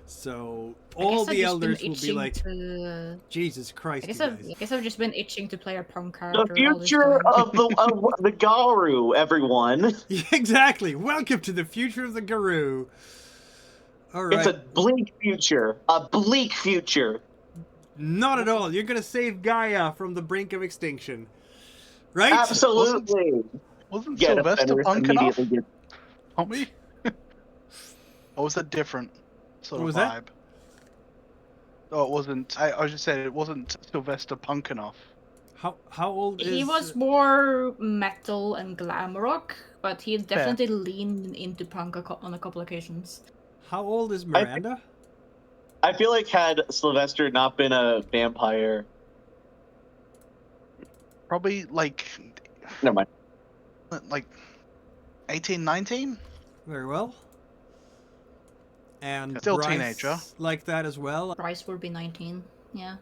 So I all guess I've the just been elders will be itching like, to... Jesus Christ, I you guess, guys. I've just been itching to play a punk The character all this future time. of the Garu, everyone. Yeah, exactly. Welcome to the future of the Guru. All right. It's a bleak future. A bleak future. Not at all. You're going to save Gaia from the brink of extinction. Right? Absolutely. Wasn't Get Sylvester offenders punk enough? immediately get- Homie? Or was that different sort What of was that? vibe? Oh, it wasn't. I was just saying it wasn't Sylvester punk enough. How old is... He was more metal and glam rock, but he definitely leaned into punk on a couple occasions. How old is Miranda? I feel like had Sylvester not been a vampire, Probably like never mind. 18, 19? Very well. And Still Bryce teenager. like that as well. Bryce would be 19, yeah.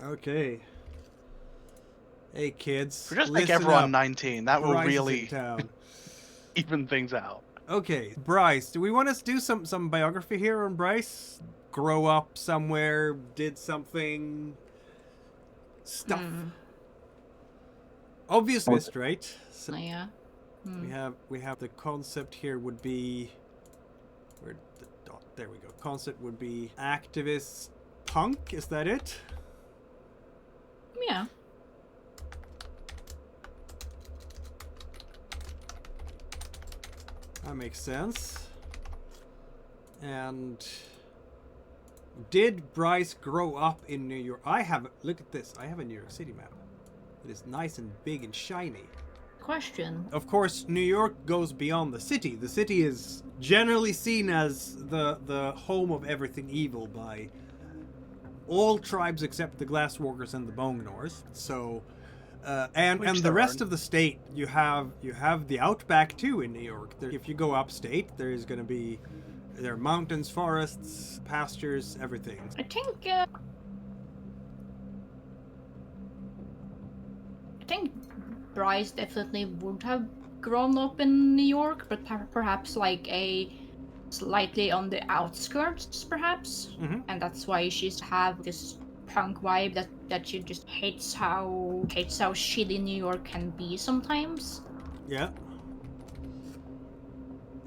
Okay. Hey kids, If we just make listen everyone up. 19, that will Bryce is in really town. even things out. Okay, Bryce, do we want to do some biography here on Bryce? Grow up somewhere, did something, stuff. Obvious list, right? So Yeah. Hmm. we have the concept here would be where the dot, there we go. Concept would be activist punk, is that it? Yeah. That makes sense. And did Bryce grow up in New York? Look at this. I have a New York City map. It is nice and big and shiny. Question. Of course, New York goes beyond the city. The city is generally seen as the home of everything evil by all tribes except the Glasswalkers and the Bone Gnors. So, and Which the there rest are. of the state, you have the outback too in New York. If you go upstate, there are mountains, forests, pastures, everything. I think Bryce definitely would have grown up in New York, but perhaps like a slightly on the outskirts, perhaps. Mhm. And that's why she's have this punk vibe that she just hates how shitty New York can be sometimes. Yeah.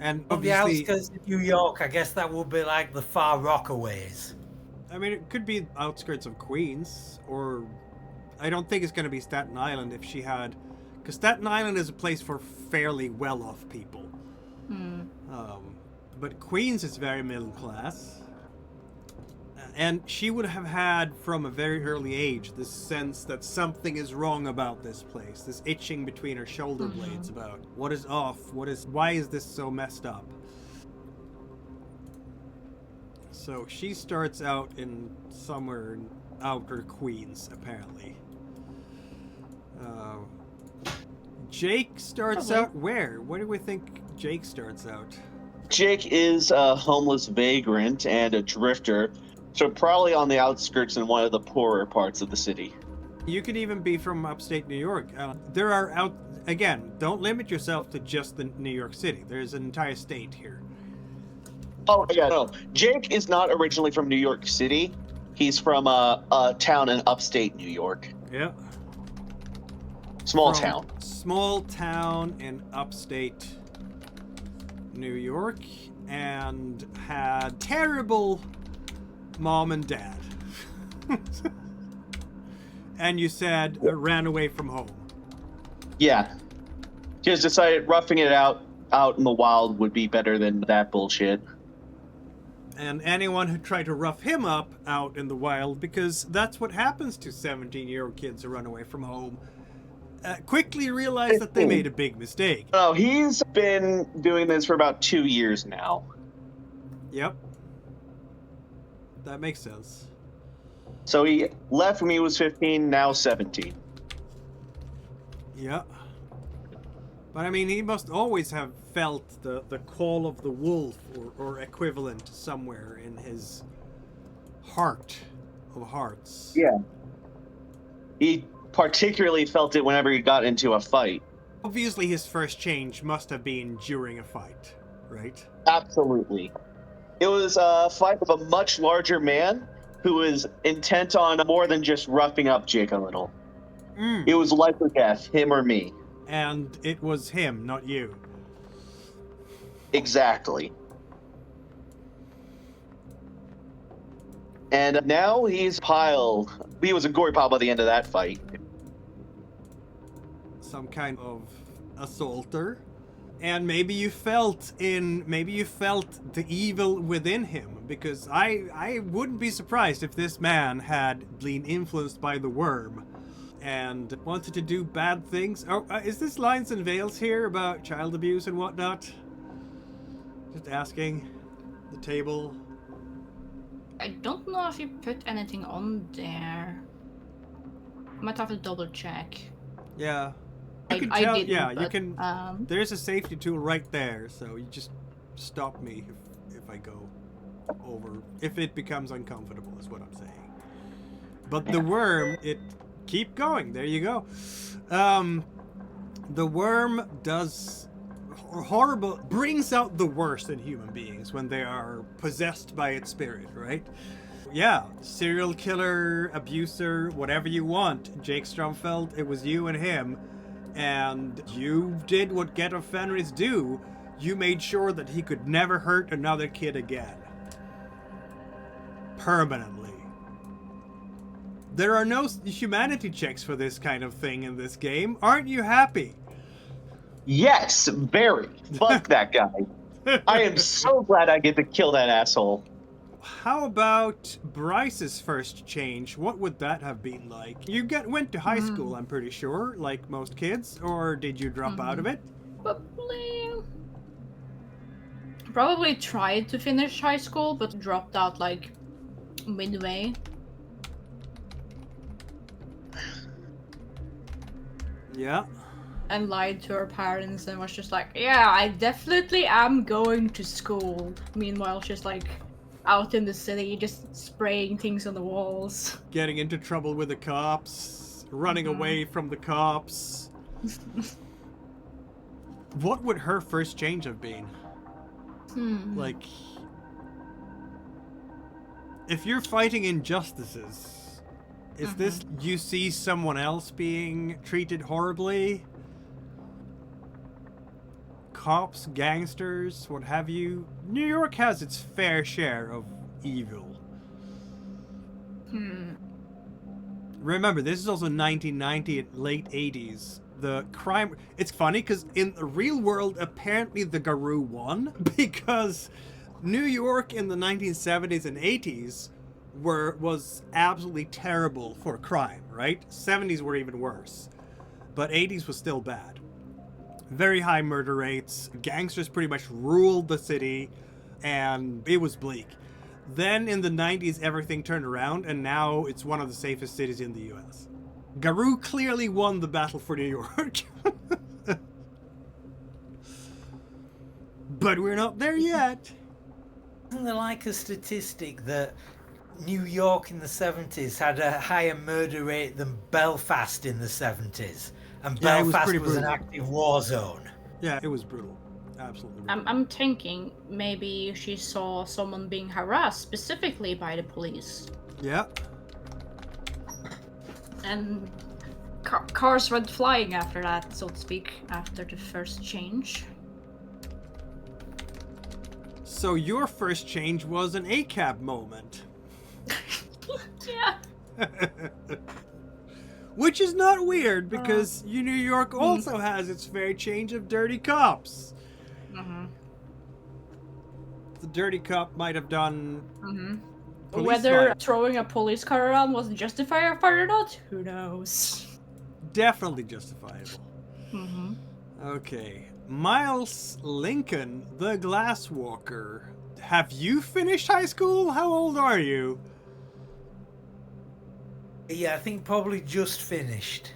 And On the obviously, outskirts of New York, I guess that would be like the Far Rockaways. I mean, it could be outskirts of Queens, or I don't think it's going to be Staten Island if she had, because Staten Island is a place for fairly well-off people. But Queens is very middle class, and she would have had from a very early age this sense that something is wrong about this place, this itching between her shoulder blades about what is off, why is this so messed up. So she starts out in somewhere in outer Queens, apparently. Jake starts Probably. out where? Where do we think Jake starts out? Jake is a homeless vagrant and a drifter, so probably on the outskirts in one of the poorer parts of the city. You could even be from upstate New York. There are again, don't limit yourself to just the New York City. There's an entire state here. Oh, yeah, no. Jake is not originally from New York City. He's from a town in upstate New York. Yeah. Small From town. Small town in upstate New York, and had terrible mom and dad. And you said ran away from home. Yeah. Just decided roughing it out in the wild would be better than that bullshit. And anyone who tried to rough him up out in the wild, because that's what happens to 17-year-old kids who run away from home, quickly realize that they made a big mistake. Oh, he's been doing this for about 2 years now. Yep. That makes sense. So he left when he was 15, now 17. Yeah. But I mean, he must always have felt the call of the wolf or equivalent somewhere in his heart of hearts. Yeah. He particularly felt it whenever he got into a fight. Obviously, his first change must have been during a fight, right? Absolutely. It was a fight with a much larger man who was intent on more than just roughing up Jake a little. It was life or death, him or me. And it was him, not you. Exactly. And now he's pile. He was a gory pile by the end of that fight. Some kind of assaulter. And maybe you felt the evil within him, because I wouldn't be surprised if this man had been influenced by the worm and wanted to do bad things. Oh, is this Lines and Veils here about child abuse and whatnot? Just asking. The table. I don't know if you put anything on there. Might have to double check. Yeah. You can I tell, didn't, yeah, but, you can. There's a safety tool right there, so you just stop me if I go over, if it becomes uncomfortable, is what I'm saying. But the worm, keep going. There you go. The worm does brings out the worst in human beings when they are possessed by its spirit, right? Yeah, serial killer, abuser, whatever you want. Jake Stromfeld, it was you and him. And you did what Ghetto Fenris do. You made sure that he could never hurt another kid again. Permanently. There are no humanity checks for this kind of thing in this game. Aren't you happy? Yes, very. Fuck that guy. I am so glad I get to kill that asshole. How about Bryce's first change? What would that have been like? You went to high school, I'm pretty sure, like most kids, or did you drop out of it? Probably tried to finish high school, but dropped out like midway. Yeah. And lied to her parents and was just like, yeah, I definitely am going to school. Meanwhile, she's like out in the city, just spraying things on the walls. Getting into trouble with the cops, running away from the cops. What would her first change have been? Like, if you're fighting injustices, is this you see someone else being treated horribly? Cops, gangsters, what have you. New York has its fair share of evil. Remember, this is also 1990, late 80s. The crime... It's funny, because in the real world, apparently the Garou won, because New York in the 1970s and 80s was absolutely terrible for crime, right? 70s were even worse. But 80s was still bad. Very high murder rates, gangsters pretty much ruled the city, and it was bleak. Then in the 90s, everything turned around, and now it's one of the safest cities in the US. Garou clearly won the battle for New York. But we're not there yet. Isn't there like a statistic that New York in the 70s had a higher murder rate than Belfast in the 70s? And Yeah, it was Belfast pretty was an brutal. active war zone. Yeah, it was brutal. Absolutely brutal. I'm thinking maybe she saw someone being harassed specifically by the police. Yeah. And cars went flying after that, so to speak, after the first change. So your first change was an ACAB moment. Yeah. Which is not weird because New York also has its fair change of dirty cops. Mm-hmm. The dirty cop might have done police Whether fight. throwing a police car around was justified or not, who knows? Definitely justifiable. Mm-hmm. Okay. Miles Lincoln, the Glasswalker. Have you finished high school? How old are you? Yeah, I think probably just finished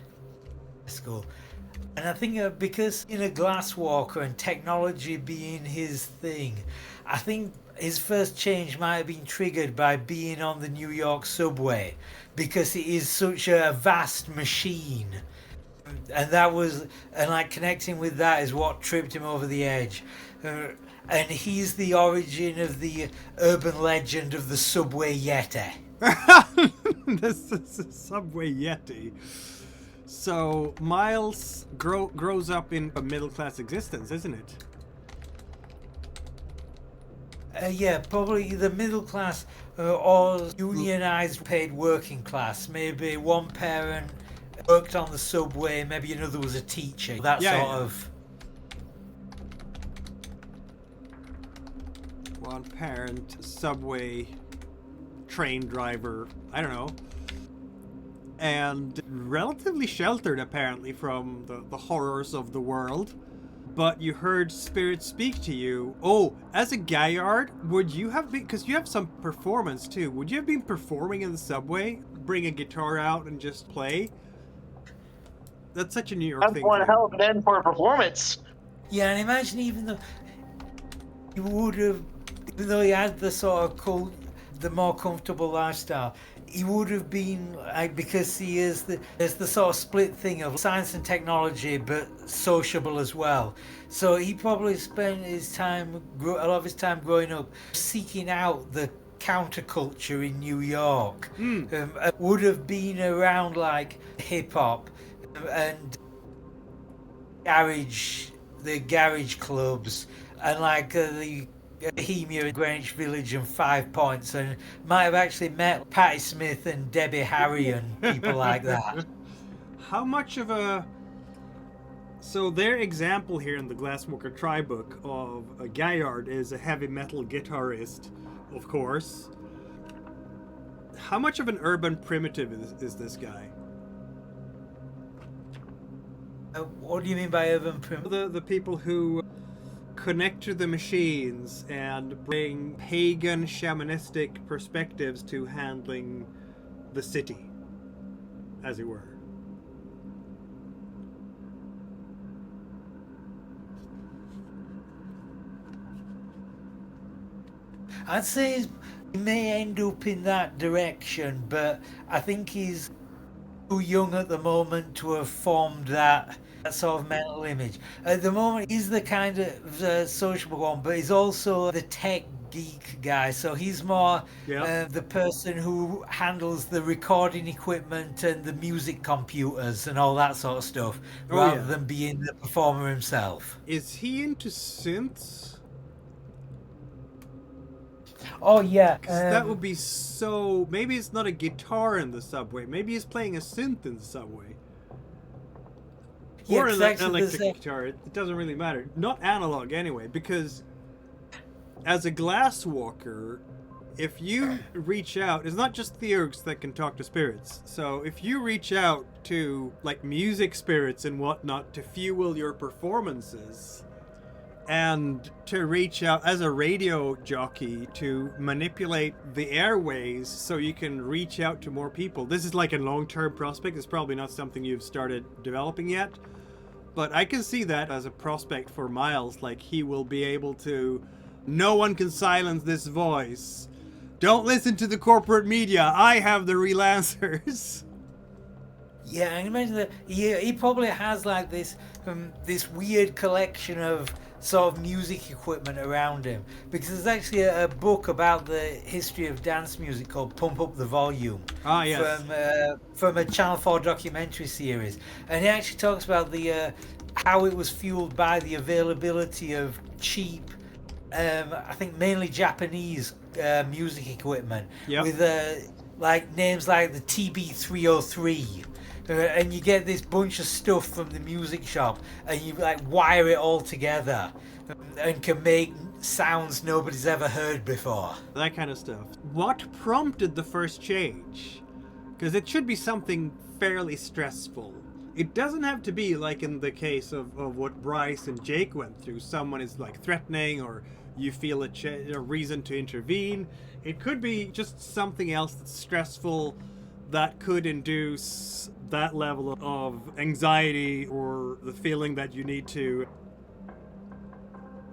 school. And I think because in a Glasswalker and technology being his thing, I think his first change might have been triggered by being on the New York subway, because it is such a vast machine. And like connecting with that is what tripped him over the edge. And he's the origin of the urban legend of the subway Yeti. This is a subway Yeti. So Miles grows up in a middle-class existence, isn't it? Yeah, probably the middle class or unionized paid working class. Maybe one parent worked on the subway, maybe another was a teacher. That sort of. One parent, subway, train driver, I don't know. And relatively sheltered, apparently, from the horrors of the world. But you heard spirits speak to you. Oh, as a Gaillard, would you have been, because you have some performance too, would you have been performing in the subway? Bring a guitar out and just play? That's such a New York That's thing. one hell of an end for a performance. Yeah, and imagine even though he would have, even though he had the sort of cool, the more comfortable lifestyle, he would have been like, because there's the sort of split thing of science and technology, but sociable as well. So he probably spent a lot of his time growing up seeking out the counterculture in New York. Would have been around like hip hop and the garage clubs, and like the Bohemia in Greenwich Village and 5 Points, and might have actually met Patti Smith and Debbie Harry and people like that. How much of a... So their example here in the Glasswalker Tribe book of a Gaillard is a heavy metal guitarist, of course. How much of an urban primitive is this guy? What do you mean by urban primitive? The people who connect to the machines and bring pagan shamanistic perspectives to handling the city, as it were. I'd say he may end up in that direction, but I think he's too young at the moment to have formed that sort of mental image. At the moment, he's the kind of sociable one, but he's also the tech geek guy. So he's more the person who handles the recording equipment and the music computers and all that sort of stuff, rather than being the performer himself. Is he into synths? Oh yeah, that would be so... Maybe it's not a guitar in the subway. Maybe he's playing a synth in the subway. Yeah, or an electric guitar. It doesn't really matter. Not analog anyway, because as a Glasswalker, if you reach out, it's not just Theurgs that can talk to spirits. So if you reach out to like music spirits and whatnot to fuel your performances, and to reach out as a radio jockey to manipulate the airways so you can reach out to more people. This is like a long-term prospect. It's probably not something you've started developing yet. But I can see that as a prospect for Miles. Like, he will be able to... No one can silence this voice. Don't listen to the corporate media. I have the real answers. Yeah, I imagine that he probably has like this weird collection of sort of music equipment around him, because there's actually a book about the history of dance music called Pump Up the Volume. Ah, yes. From a Channel 4 documentary series, and he actually talks about the how it was fueled by the availability of cheap, I think mainly Japanese music equipment, with like names like the TB303, and you get this bunch of stuff from the music shop, and you like wire it all together, and can make sounds nobody's ever heard before. That kind of stuff. What prompted the first change? Because it should be something fairly stressful. It doesn't have to be like in the case of what Bryce and Jake went through. Someone is like threatening, or you feel a reason to intervene. It could be just something else that's stressful that could induce that level of anxiety, or the feeling that you need to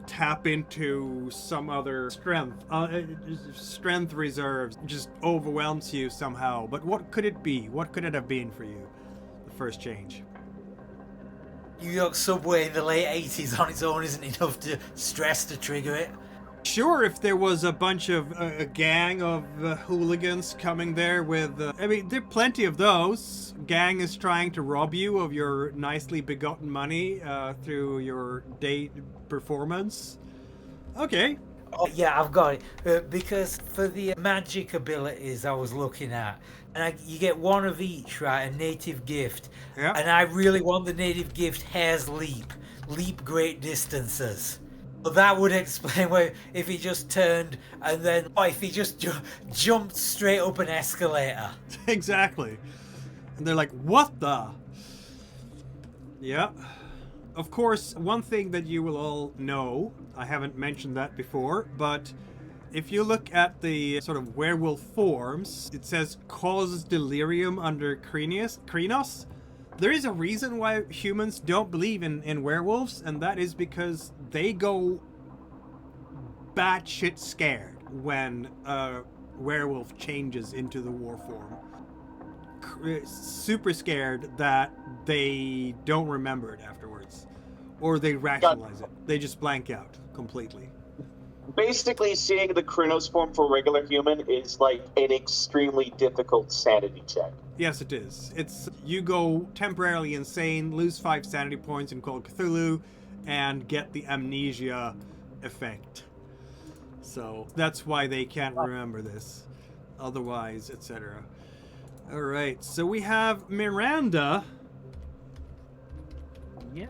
tap into some other strength. Strength reserves just overwhelms you somehow. But what could it be? What could it have been for you? The first change. New York subway in the late 80s on its own isn't enough to stress to trigger it. Sure, if there was a bunch of a gang of hooligans coming there with, I mean, there are plenty of those. Gang is trying to rob you of your nicely begotten money through your date performance. Okay. Oh, yeah, I've got it. Because for the magic abilities I was looking at, and you get one of each, right? A native gift. Yeah. And I really want the native gift Hare's Leap. Leap great distances. But that would explain why if he just turned and then, or if he just jumped straight up an escalator. Exactly. And they're like, what the? Yeah. Of course, one thing that you will all know, I haven't mentioned that before, but if you look at the sort of werewolf forms, it says causes delirium under Krenos. There is a reason why humans don't believe in werewolves, and that is because they go batshit scared when a werewolf changes into the war form. Super scared that they don't remember it afterwards. Or they rationalize it. They just blank out completely. Basically, seeing the Kronos form for regular human is like an extremely difficult sanity check. Yes, it is. It's you go temporarily insane, lose 5 sanity points in Call of Cthulhu, and get the amnesia effect. So that's why they can't remember this. Otherwise, etc. Alright, so we have Miranda. Yeah.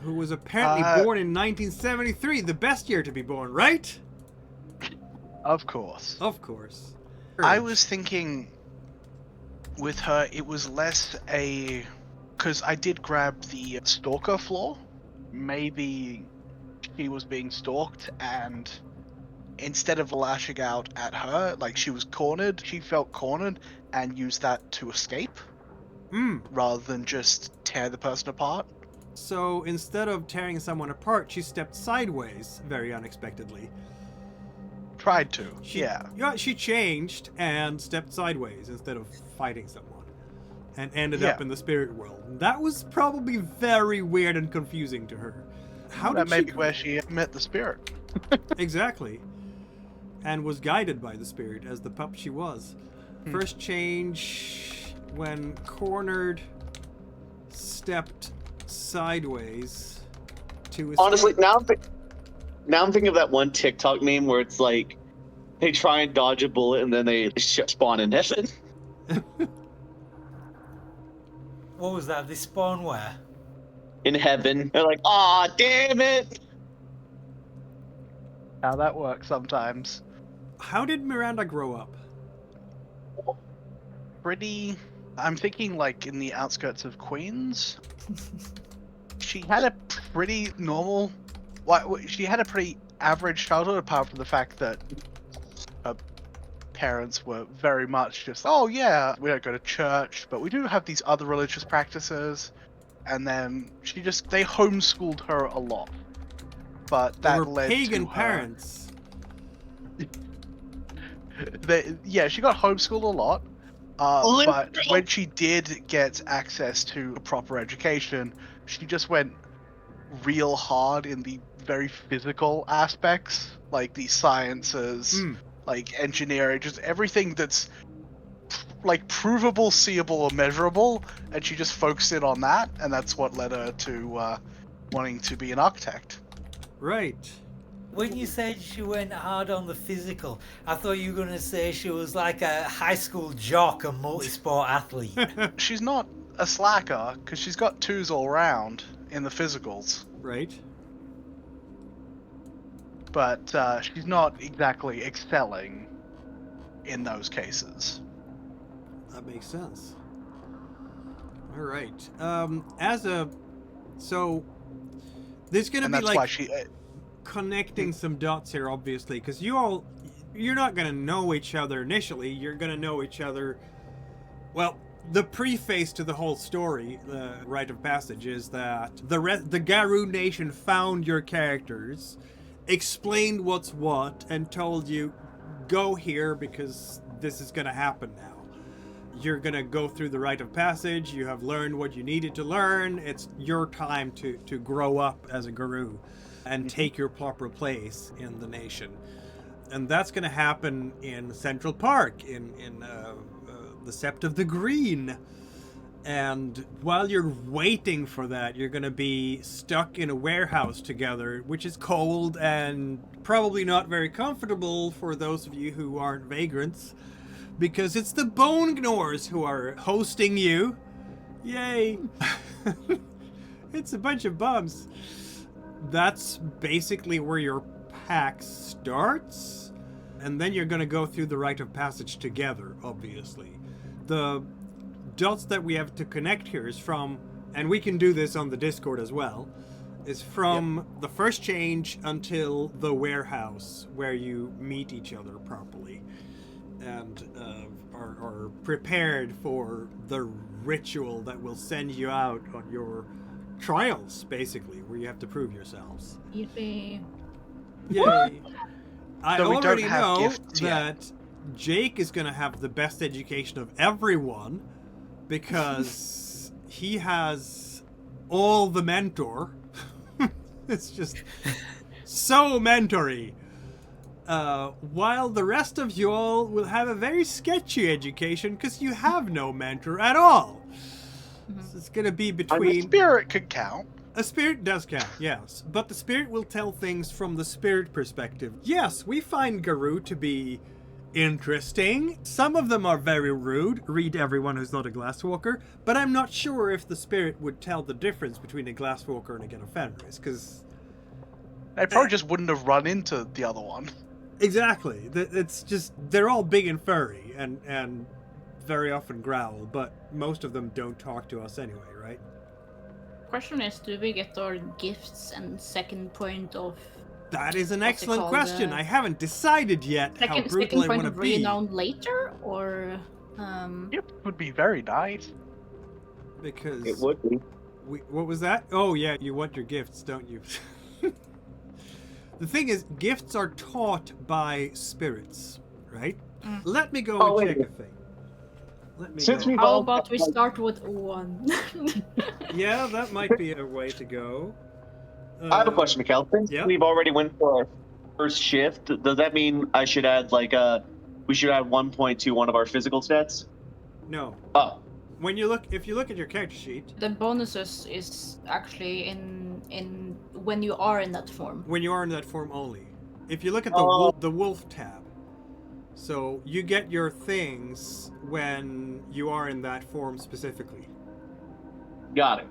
Who was apparently born in 1973, the best year to be born, right? Of course. Of course. I was thinking with her, it was less a... Because I did grab the stalker flaw. Maybe she was being stalked, and instead of lashing out at her, like she was cornered, she felt cornered and used that to escape. Rather than just tear the person apart. So instead of tearing someone apart, she stepped sideways very unexpectedly. Tried to, Yeah, she changed and stepped sideways instead of fighting someone. And ended up in the spirit world. That was probably very weird and confusing to her. That may be where she met the spirit. Exactly. And was guided by the spirit as the pup she was. First change, when cornered, stepped sideways to escape. Honestly, now I'm thinking of that one TikTok meme where it's like they try and dodge a bullet and then they spawn in heaven. What was that? They spawn where? In heaven. They're like, aw, damn it! How that works sometimes. How did Miranda grow up? Pretty... I'm thinking like in the outskirts of Queens. She had a pretty normal... She had a pretty average childhood, apart from the fact that her parents were very much just, oh yeah, we don't go to church, but we do have these other religious practices. And then they homeschooled her a lot. But that They were led pagan to her... parents. She got homeschooled a lot. But when she did get access to a proper education, she just went real hard in the very physical aspects, like the sciences, like engineering, just everything that's like provable, seeable, or measurable, and she just focused in on that, and that's what led her to wanting to be an architect. Right. When you said she went hard on the physical, I thought you were going to say she was like a high school jock, a multi-sport athlete. She's not a slacker, because she's got 2s all round in the physicals. Right. But she's not exactly excelling in those cases. That makes sense. All right. So there's gonna And be that's like why she... connecting some dots here, obviously, because you're not gonna know each other initially. You're gonna know each other. Well, the preface to the whole story, the rite of passage, is that the Garou Nation found your characters, explained what's what, and told you, go here because this is gonna happen now. You're gonna go through the rite of passage. You have learned what you needed to learn. It's your time to grow up as a Garou and take your proper place in the nation. And that's gonna happen in Central Park, in the Sept of the Green. And while you're waiting for that, you're gonna be stuck in a warehouse together, which is cold and probably not very comfortable for those of you who aren't vagrants. Because it's the Bone Gnors who are hosting you. Yay! It's a bunch of bums. That's basically where your pack starts. And then you're going to go through the rite of passage together, obviously. The dots that we have to connect here is from, and we can do this on the Discord as well, is from the first change until the warehouse, where you meet each other properly. And are prepared for the ritual that will send you out on your trials, basically, where you have to prove yourselves. Yippee. Yay! I Though we don't already have know gifts yet. that Jake is going to have the best education of everyone because he has all the mentor. It's just so mentory. While the rest of you all will have a very sketchy education because you have no mentor at all. So it's going to be The between... spirit could count. A spirit does count, yes. But the spirit will tell things from the spirit perspective. Yes, we find Garou to be interesting. Some of them are very rude. Read everyone who's not a glasswalker. But I'm not sure if the spirit would tell the difference between a glasswalker and a Fenris, because... They probably just wouldn't have run into the other one. Exactly. It's just, they're all big and furry and very often growl, but most of them don't talk to us anyway, right? Question is, do we get our gifts and second point of... That is an What's it excellent called, question. I haven't decided yet how brutal second I point want of to be. renown later, or... It would be very nice. Because It would be. what was that? Oh yeah, you want your gifts, don't you? The thing is, gifts are taught by spirits, right? Let me go Oh, and wait. check a thing. Let me Since go. we've How all about we start with 1? Yeah, that might be a way to go. I have a question, Mikhail. Since yeah. we've already went for our first shift, does that mean I should add we should add 1 point to one of our physical stats? No. Oh. If you look at your character sheet, The bonuses is actually in when you are in that form. when you are in that form only. If you look at the wolf tab, so you get your things when you are in that form specifically. Got it.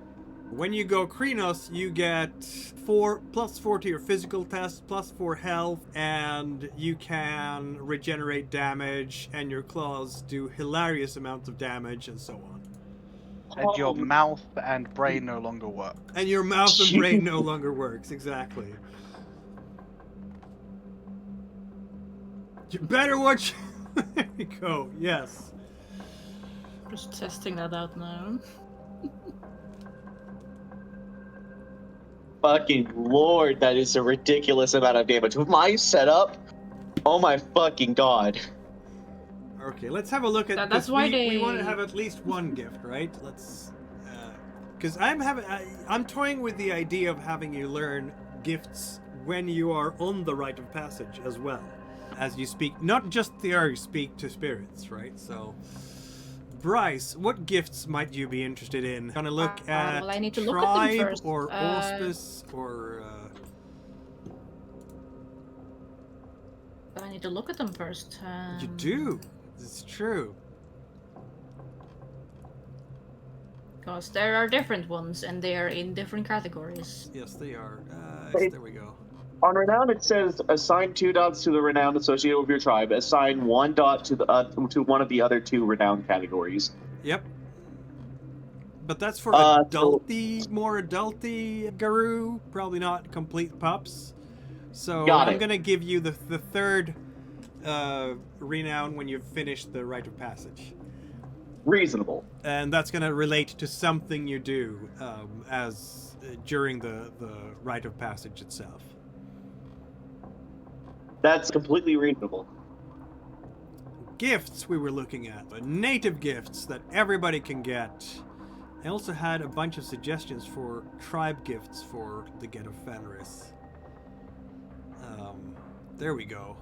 When you go Krynos, you get +4 to your physical test, +4 health, and you can regenerate damage, and your claws do hilarious amounts of damage, and so on. And your mouth and brain no longer work. And your mouth and brain no longer works, exactly. You better watch. There we go, yes. Just testing that out now. Fucking lord, that is a ridiculous amount of damage. With my setup, oh my fucking god. Okay, let's have a look at. That's 'cause why we want to they- have at least one gift, right? Let's, because I'm toying with the idea of having you learn gifts when you are on the rite of passage as well, as you speak, not just you speak to spirits, right? So, Bryce, what gifts might you be interested in? Gonna look at well, I need to look at them tribe first. or auspice or. But I need to look at them first. You do. It's true. Because there are different ones, and they are in different categories. Yes, they are. Wait. There we go. On renown, it says assign 2 dots to the renown associated with your tribe. Assign 1 dot to to one of the other 2 renown categories. Yep. But that's for So- adulty, more adulty Garou. Probably not complete pups. So Got I'm it. gonna give you the third renown when you've finished the rite of passage. Reasonable. And that's going to relate to something you do during the rite of passage itself. That's completely reasonable. Gifts we were looking at, the native gifts that everybody can get. I also had a bunch of suggestions for tribe gifts for the Get of Fenris. There we go.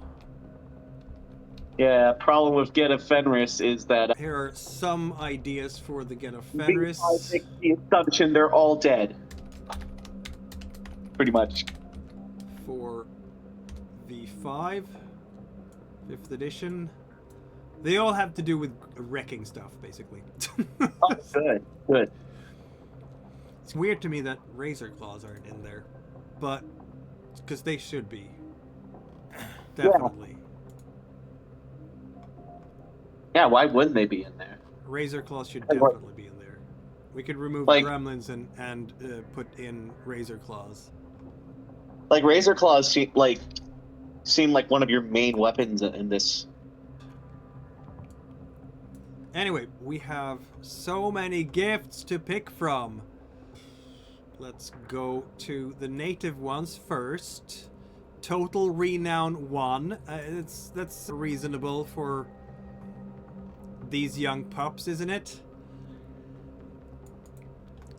Yeah, problem with Get of Fenris is that Here are some ideas for the Get of Fenris. I make the assumption they're all dead. Pretty much. For the 5th edition. They all have to do with wrecking stuff, basically. Oh, good, good. It's weird to me that Razor Claws aren't in there, but because they should be. Definitely. Yeah, why wouldn't they be in there? Razor Claws should Hey, what- definitely be in there. We could remove Like- gremlins and put in Razor Claws. Like Razor Claws seem like one of your main weapons in this. Anyway, we have so many gifts to pick from. Let's go to the native ones first. Total renown 1. That's reasonable for these young pups, isn't it?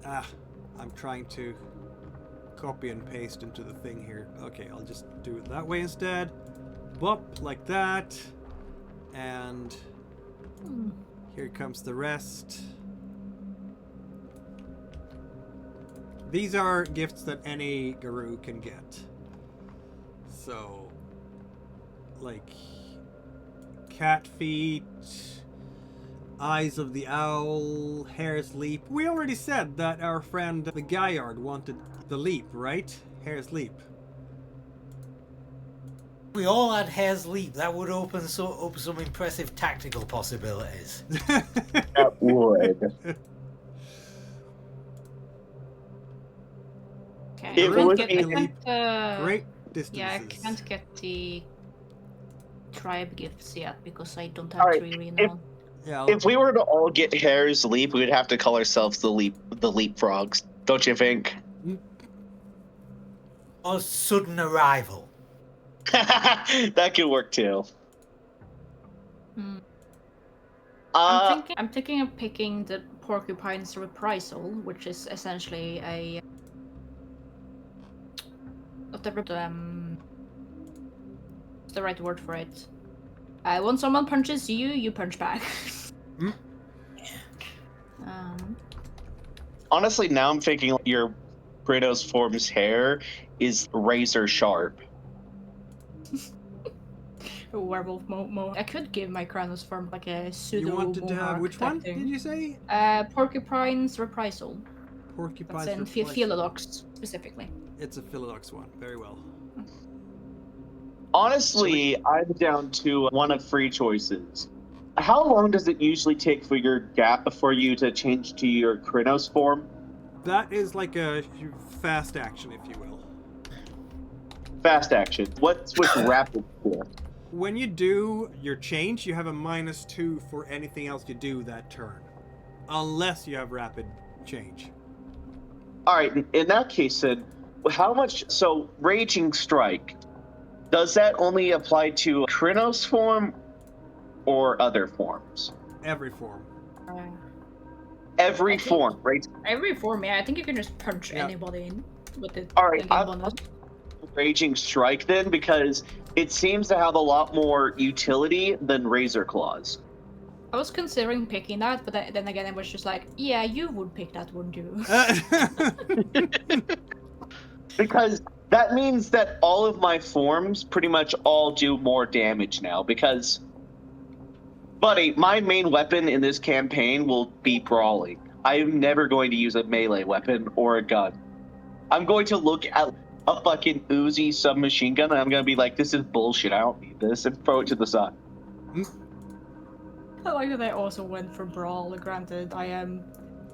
I'm trying to copy and paste into the thing here. Okay, I'll just do it that way instead. Bop, like that. And here comes the rest. These are gifts that any Garou can get. So, like cat feet, eyes of the owl, hair's leap. We already said that our friend the Gaillard wanted the leap, right? Hair's leap. We all had Hair's Leap. That would open up some impressive tactical possibilities. That would. Okay, It I can't would get, be I can't, Great distances. yeah, I can't get the tribe gifts yet because I don't have Alright, 3 renown. Yeah, If we were to all get Hare's Leap, we would have to call ourselves the Leapfrogs, don't you think? Or sudden arrival. That could work too. Hmm. Uh, I'm thinking of picking the Porcupine's Reprisal, which is essentially a what's the right word for it? When someone punches you, you punch back. Mm. honestly, now I'm thinking your Kratos form's hair is razor sharp. A werewolf mo. I could give my Kronos form like a pseudo. you wanted to have monarch which type one? thing. Did you say? Porcupine's Reprisal. Porcupine's That's in Reprisal. Philodox specifically. It's a Philodox one. Very well. Honestly, I'm down to one of 3 choices. How long does it usually take for your gap before you to change to your Kratos form? That is like a fast action, if you will. Fast action. What's with rapid for? When you do your change, you have a -2 for anything else you do that turn. Unless you have rapid change. Alright, in that case then, how much... So, Raging Strike, does that only apply to Kratos form or other forms? Every form. Every I think- form, right? Every form, yeah. I think you can just punch Yeah. anybody in with it. Alright, the I'm bonus. Raging Strike then, because it seems to have a lot more utility than Razor Claws. I was considering picking that, but then again, I was just like, yeah, you would pick that, wouldn't you? Because That means that all of my forms pretty much all do more damage now because, buddy, my main weapon in this campaign will be brawling. I am never going to use a melee weapon or a gun. I'm going to look at a fucking Uzi submachine gun and I'm going to be like, this is bullshit. I don't need this, and throw it to the side. I like that I also went for Brawl. Granted, I am...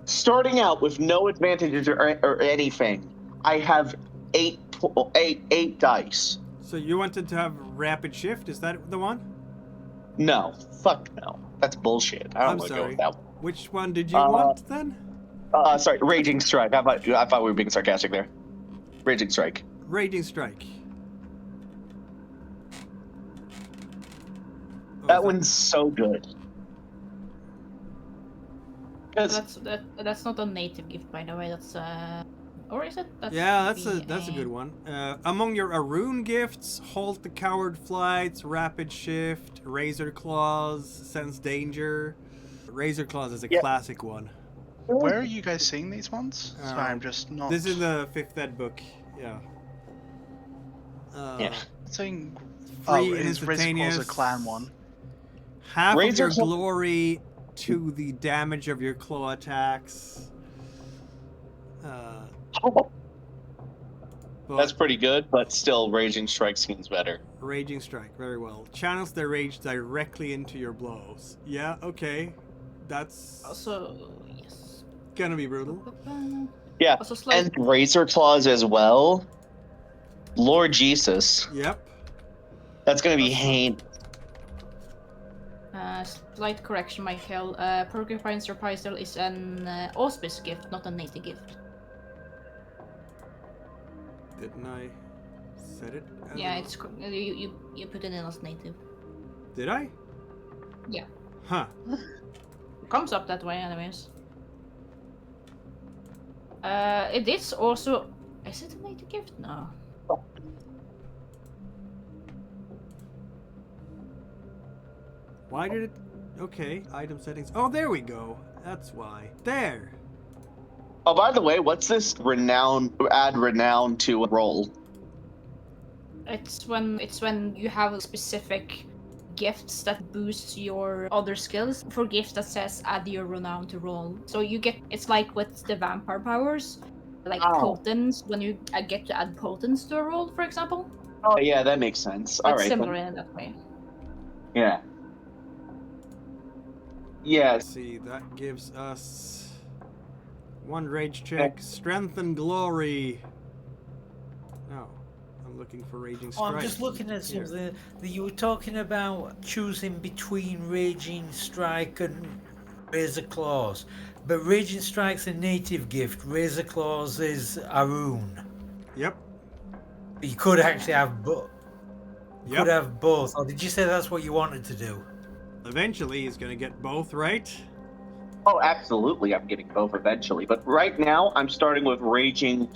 Starting out with no advantages or anything, I have eight dice. So you wanted to have rapid shift? Is that the one? No, fuck no. That's bullshit. I don't I'm want to go sorry. with that one. Which one did you want then? Sorry, Raging Strike. I thought we were being sarcastic there. Raging Strike. Raging Strike. That one's so good. That's not a native gift, by the way. That's or is it? That's a good one. Among your Arun gifts, Halt the Coward Flights, Rapid Shift, Razor Claws, Sense Danger. Razor Claws is a classic one. Where are you guys seeing these ones? Sorry, I'm just not. This is the 5th ed book. Yeah. Saying. Free Is Razor Claws a clan one? Half of Razor your Claw- glory to the damage of your claw attacks. That's pretty good, but still, Raging Strike seems better. Raging Strike, very well. Channels their rage directly into your blows. Yeah, okay. That's Also, yes. gonna be brutal. Yeah, Also slight, and Razor Claws as well. Lord Jesus. Yep. That's gonna be heinous. slight correction, Michael. Porcupine Surprisal is an auspice gift, not a native gift. Didn't I set it? Yeah, it's you put it in as native. Did I? Yeah. Huh. It comes up that way, anyways. It is also. Is it a native gift? No. Why did it? Okay, item settings. Oh, there we go. That's why. There. Oh, by the way, what's this add renown to a roll? It's when you have specific gifts that boost your other skills. For gifts that says add your renown to roll. So you get, it's like with the vampire powers, like potence, when you get to add potence to a roll, for example. Oh, yeah, that makes sense. All It's right. similar Then. in that way. Yeah. Yes. See, that gives us one rage check, strength and glory. No, I'm looking for raging strike. I'm just looking at Here. something that you were talking about choosing between Raging Strike and Razor Claws. But Raging Strike's a native gift, Razor Claws is Arun. Yep. But you could actually have both. You Yep. could have both. Or did you say that's what you wanted to do? Eventually, he's gonna get both, right? Oh, absolutely. I'm getting both eventually. But right now, I'm starting with Raging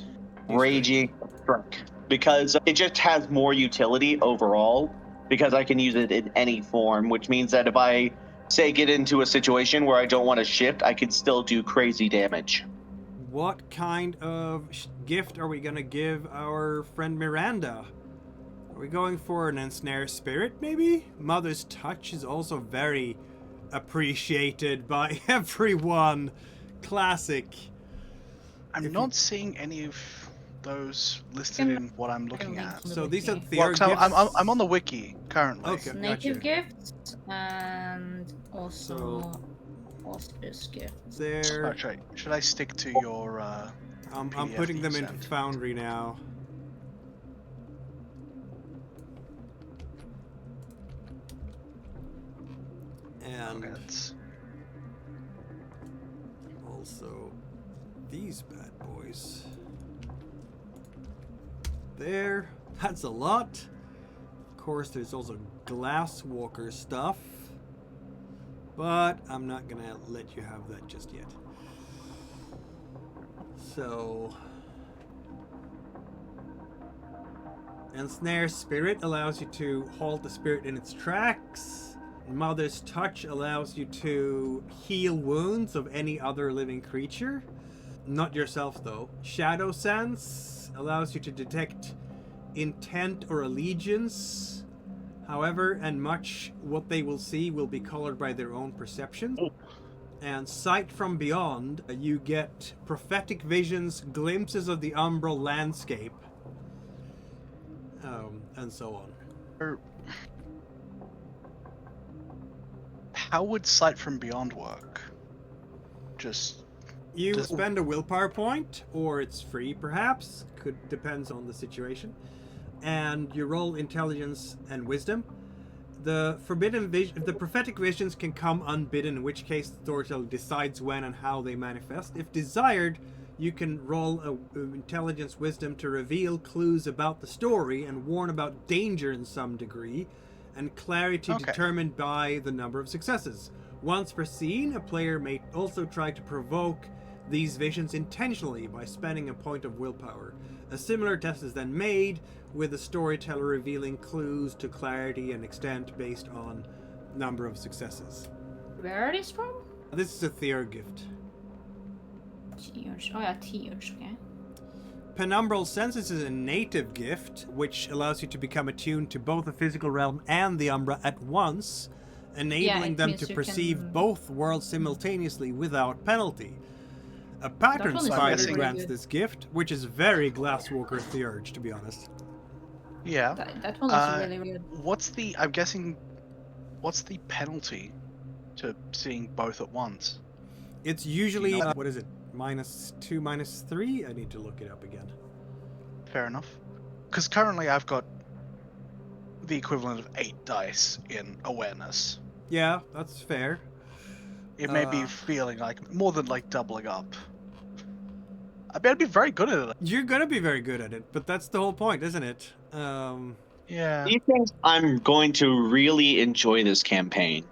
Strike. Because it just has more utility overall. Because I can use it in any form. Which means that if I, say, get into a situation where I don't want to shift, I can still do crazy damage. What kind of gift are we gonna give our friend Miranda? Are we going for an ensnare spirit, maybe? Mother's touch is also very appreciated by everyone. Classic. I'm If not seeing any of those listed in what I'm looking at. So these are Okay. the Well, 'cause I'm gifts. on the wiki currently. Okay. Native Gotcha. gifts and also auspice gifts. There. Actually, should I stick to your? I'm PDF putting you them into sent. Foundry now. And That's also these bad boys. There. That's a lot. Of course, there's also Glasswalker stuff. But I'm not gonna let you have that just yet. So... Ensnare Spirit allows you to halt the spirit in its tracks. Mother's Touch allows you to heal wounds of any other living creature. Not yourself, though. Shadow Sense allows you to detect intent or allegiance, however, and much what they will see will be colored by their own perceptions. And sight from beyond, you get prophetic visions, glimpses of the umbral landscape, and so on. How would sight from beyond work? Just You spend a willpower point, or it's free perhaps, depends on the situation, and you roll intelligence and wisdom. The prophetic visions can come unbidden, in which case the storyteller decides when and how they manifest. If desired, you can roll a intelligence wisdom to reveal clues about the story and warn about danger in some degree, and clarity determined by the number of successes. Once per scene, a player may also try to provoke these visions intentionally by spending a point of willpower. A similar test is then made, with the storyteller revealing clues to clarity and extent based on number of successes. Where are these from? This is a Theor gift. Tears. Oh yeah, tears, okay. Penumbral Senses is a native gift, which allows you to become attuned to both the physical realm and the Umbra at once, enabling them to perceive both worlds simultaneously without penalty. A pattern spider grants this gift, which is very Glasswalker Theurge, to be honest. Yeah. That one is really weird. What's the penalty to seeing both at once? It's usually, what is it, -2, -3? I need to look it up again. Fair enough. Because currently I've got the equivalent of 8 dice in awareness. Yeah, that's fair. It may be feeling like more than like doubling up. I mean, I'd be very good at it. You're gonna be very good at it, but that's the whole point, isn't it? Yeah. Do you think I'm going to really enjoy this campaign?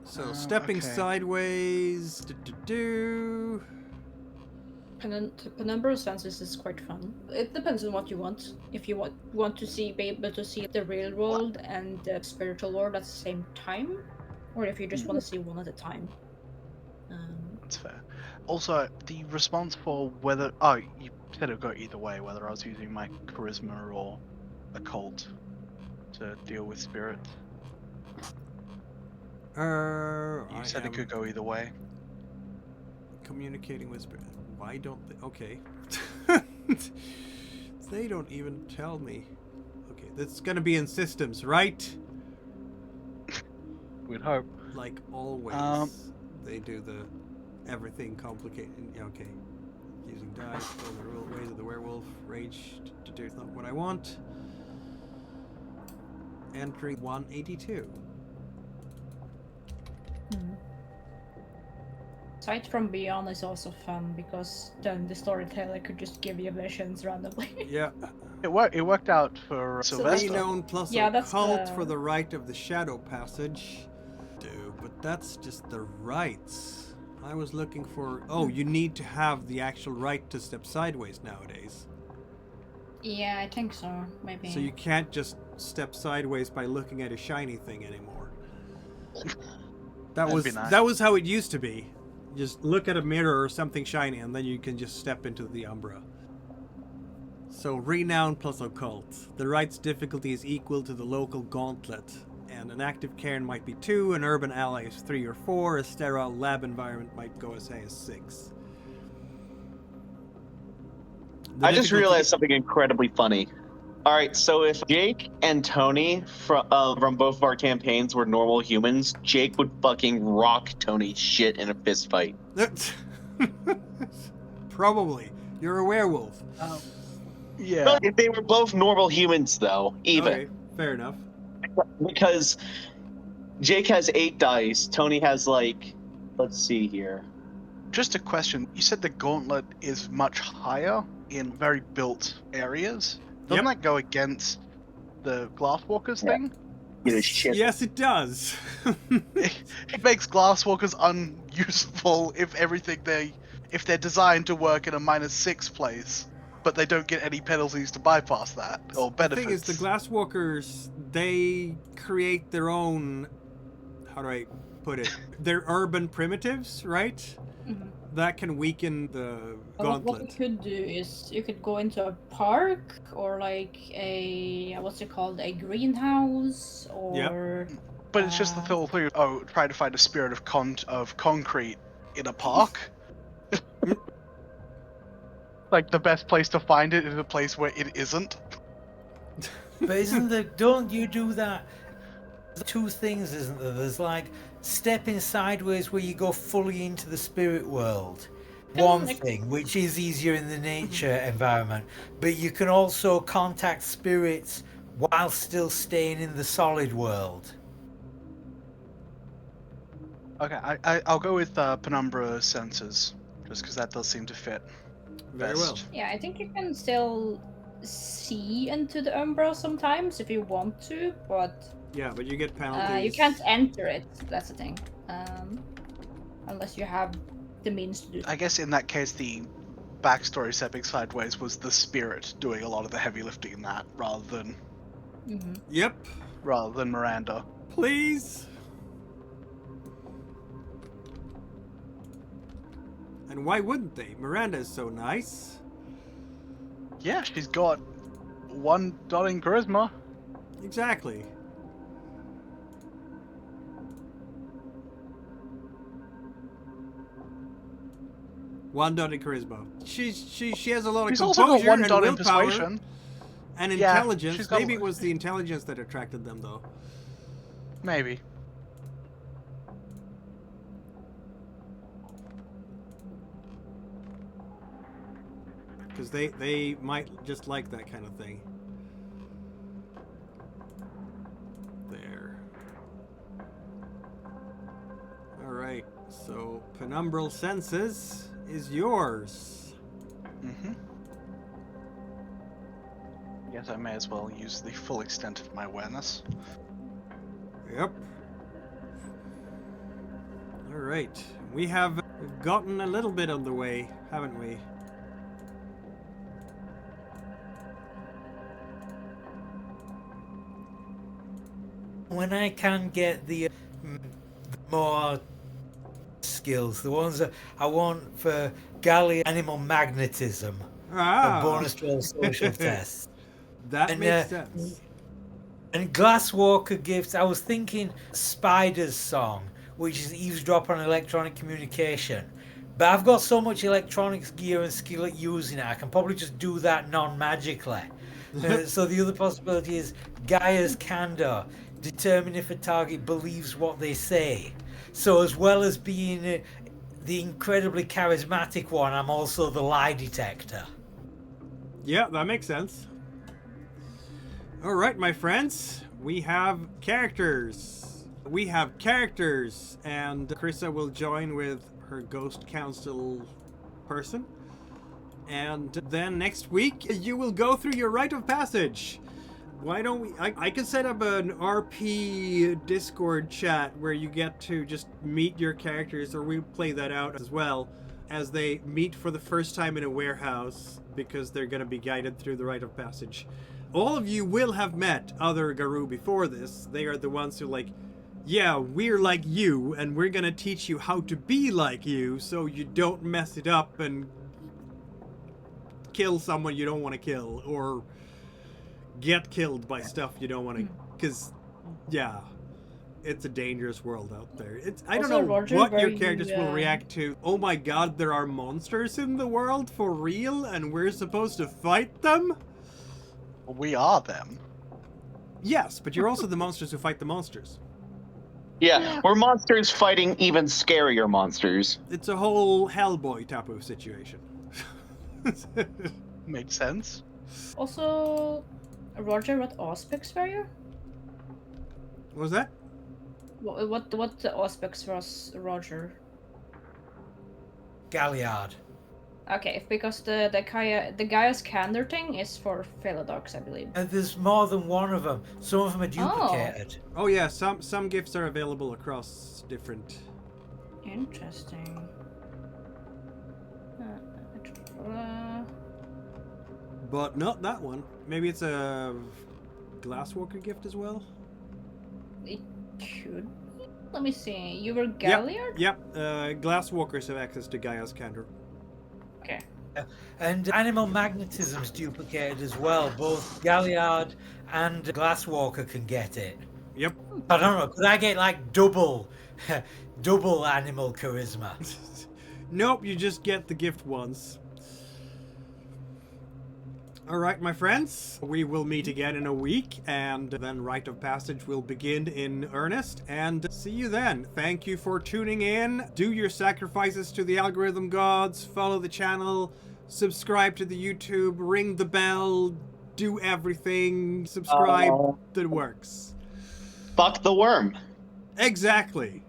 So, stepping sideways. Penumbral Senses is quite fun. It depends on what you want. If you want to be able to see the real world and the spiritual world at the same time, or if you just want to see one at a time. That's fair. Also, the response for whether... Oh, you said it would go either way, whether I was using my charisma or occult to deal with spirit. You said it could go either way. Communicating with spirit. Why don't they... Okay. They don't even tell me. Okay, that's gonna be in systems, right? We'd hope. Like always. They do the everything complicated. Okay. Using dice, the ways of the werewolf, rage to do not what I want. Entry 182. Sight from Beyond is also fun because then the storyteller could just give you visions randomly. Yeah. It worked out for Sylvester. Known plus occult for the rite of the shadow passage. But that's just the rites. I was looking for... Oh, you need to have the actual right to step sideways nowadays. Yeah, I think so. Maybe. So you can't just step sideways by looking at a shiny thing anymore. That was how it used to be. Just look at a mirror or something shiny and then you can just step into the Umbra. So renown plus occult. The right's difficulty is equal to the local gauntlet. And an active cairn might be 2, an urban ally is 3 or 4, a sterile lab environment might go as high as 6. I just realized something incredibly funny. Alright, so if Jake and Tony from both of our campaigns were normal humans, Jake would fucking rock Tony's shit in a fist fight. Probably. You're a werewolf. Yeah. But if they were both normal humans, though, even. Okay, fair enough. Because Jake has 8 dice, Tony has like, let's see here. Just a question. You said the gauntlet is much higher in very built areas. Doesn't that go against the Glasswalkers thing? Yes, it does. It makes Glasswalkers unuseful if they're designed to work in a -6 place, but they don't get any penalties to bypass that or benefits. The thing is, the Glasswalkers, they create their own, how do I put it? They're urban primitives, right? Mm-hmm. that can weaken the What you gauntlet. could do is you could go into a park or like a what's it called, a greenhouse or But it's just the whole thing of, oh, try to find a spirit of concrete in a park. Like, the best place to find it is a place where it isn't. But don't you do that? There's two things, isn't there? There's like stepping sideways where you go fully into the spirit world. One thing, which is easier in the nature environment, but you can also contact spirits while still staying in the solid world. Okay, I'll go with Penumbra Senses, just because that does seem to fit. Very best. well. Yeah, I think you can still see into the Umbra sometimes if you want to, but Yeah, but you get penalties. you can't enter it. That's the thing, unless you have the means to do. I guess in that case, the backstory stepping sideways was the spirit doing a lot of the heavy lifting in that, rather than Yep. Miranda. Please. And why wouldn't they? Miranda is so nice. Yeah, she's got 1 dot in charisma. Exactly. One dot in charisma. She has a lot of She's also got composure 1 and dot in willpower persuasion. and Yeah, intelligence. she's got- Maybe it was the intelligence that attracted them, though. Maybe. Because they might just like that kind of thing. There. Alright, so Penumbral Senses is yours. Mm-hmm. Guess I may as well use the full extent of my awareness. Yep. Alright, we've gotten a little bit on the way, haven't we? When I can get the more skills, the ones that I want for Gallia animal magnetism, a bonus roll social test. That And, makes sense. And Glasswalker gifts, I was thinking Spider's song, which is eavesdrop on electronic communication. But I've got so much electronics gear and skill at using it, I can probably just do that non-magically. So the other possibility is Gaia's Candor, determine if a target believes what they say. So as well as being the incredibly charismatic one, I'm also the lie detector. Yeah, that makes sense. Alright, my friends, we have characters. And Carissa will join with her Ghost Council person. And then next week, you will go through your rite of passage. Why don't we... I can set up an RP Discord chat where you get to just meet your characters, or we play that out as well, as they meet for the first time in a warehouse, because they're going to be guided through the rite of passage. All of you will have met other Garou before this. They are the ones who yeah, we're like you, and we're going to teach you how to be like you, so you don't mess it up and kill someone you don't want to kill, or get killed by stuff you don't want to, because yeah, it's a dangerous world out there. I don't know Roger, what your where characters you, will react to. Oh my god, there are monsters in the world for real and we're supposed to fight them? We are them. Yes, but you're also the monsters who fight the monsters. Yeah, we're monsters fighting even scarier monsters. It's a whole Hellboy type of situation. Makes sense. Also, Roger, what aspects were you? What was that? What aspects was Roger? Galliard. Okay, because the Gaia's Candor thing is for Philodox, I believe. And there's more than one of them. Some of them are duplicated. Oh yeah, some gifts are available across different... Interesting. But not that one. Maybe it's a Glasswalker gift as well? It could. Let me see. You were Galliard? Yep. Glasswalkers have access to Gaia's candor. Okay. And animal magnetism's duplicated as well. Both Galliard and Glasswalker can get it. Yep. I don't know. Could I get like double animal charisma? Nope, you just get the gift once. Alright, my friends, we will meet again in a week, and then Rite of Passage will begin in earnest, and see you then. Thank you for tuning in. Do your sacrifices to the algorithm gods, follow the channel, subscribe to the YouTube, ring the bell, do everything, subscribe that works. Fuck the worm. Exactly.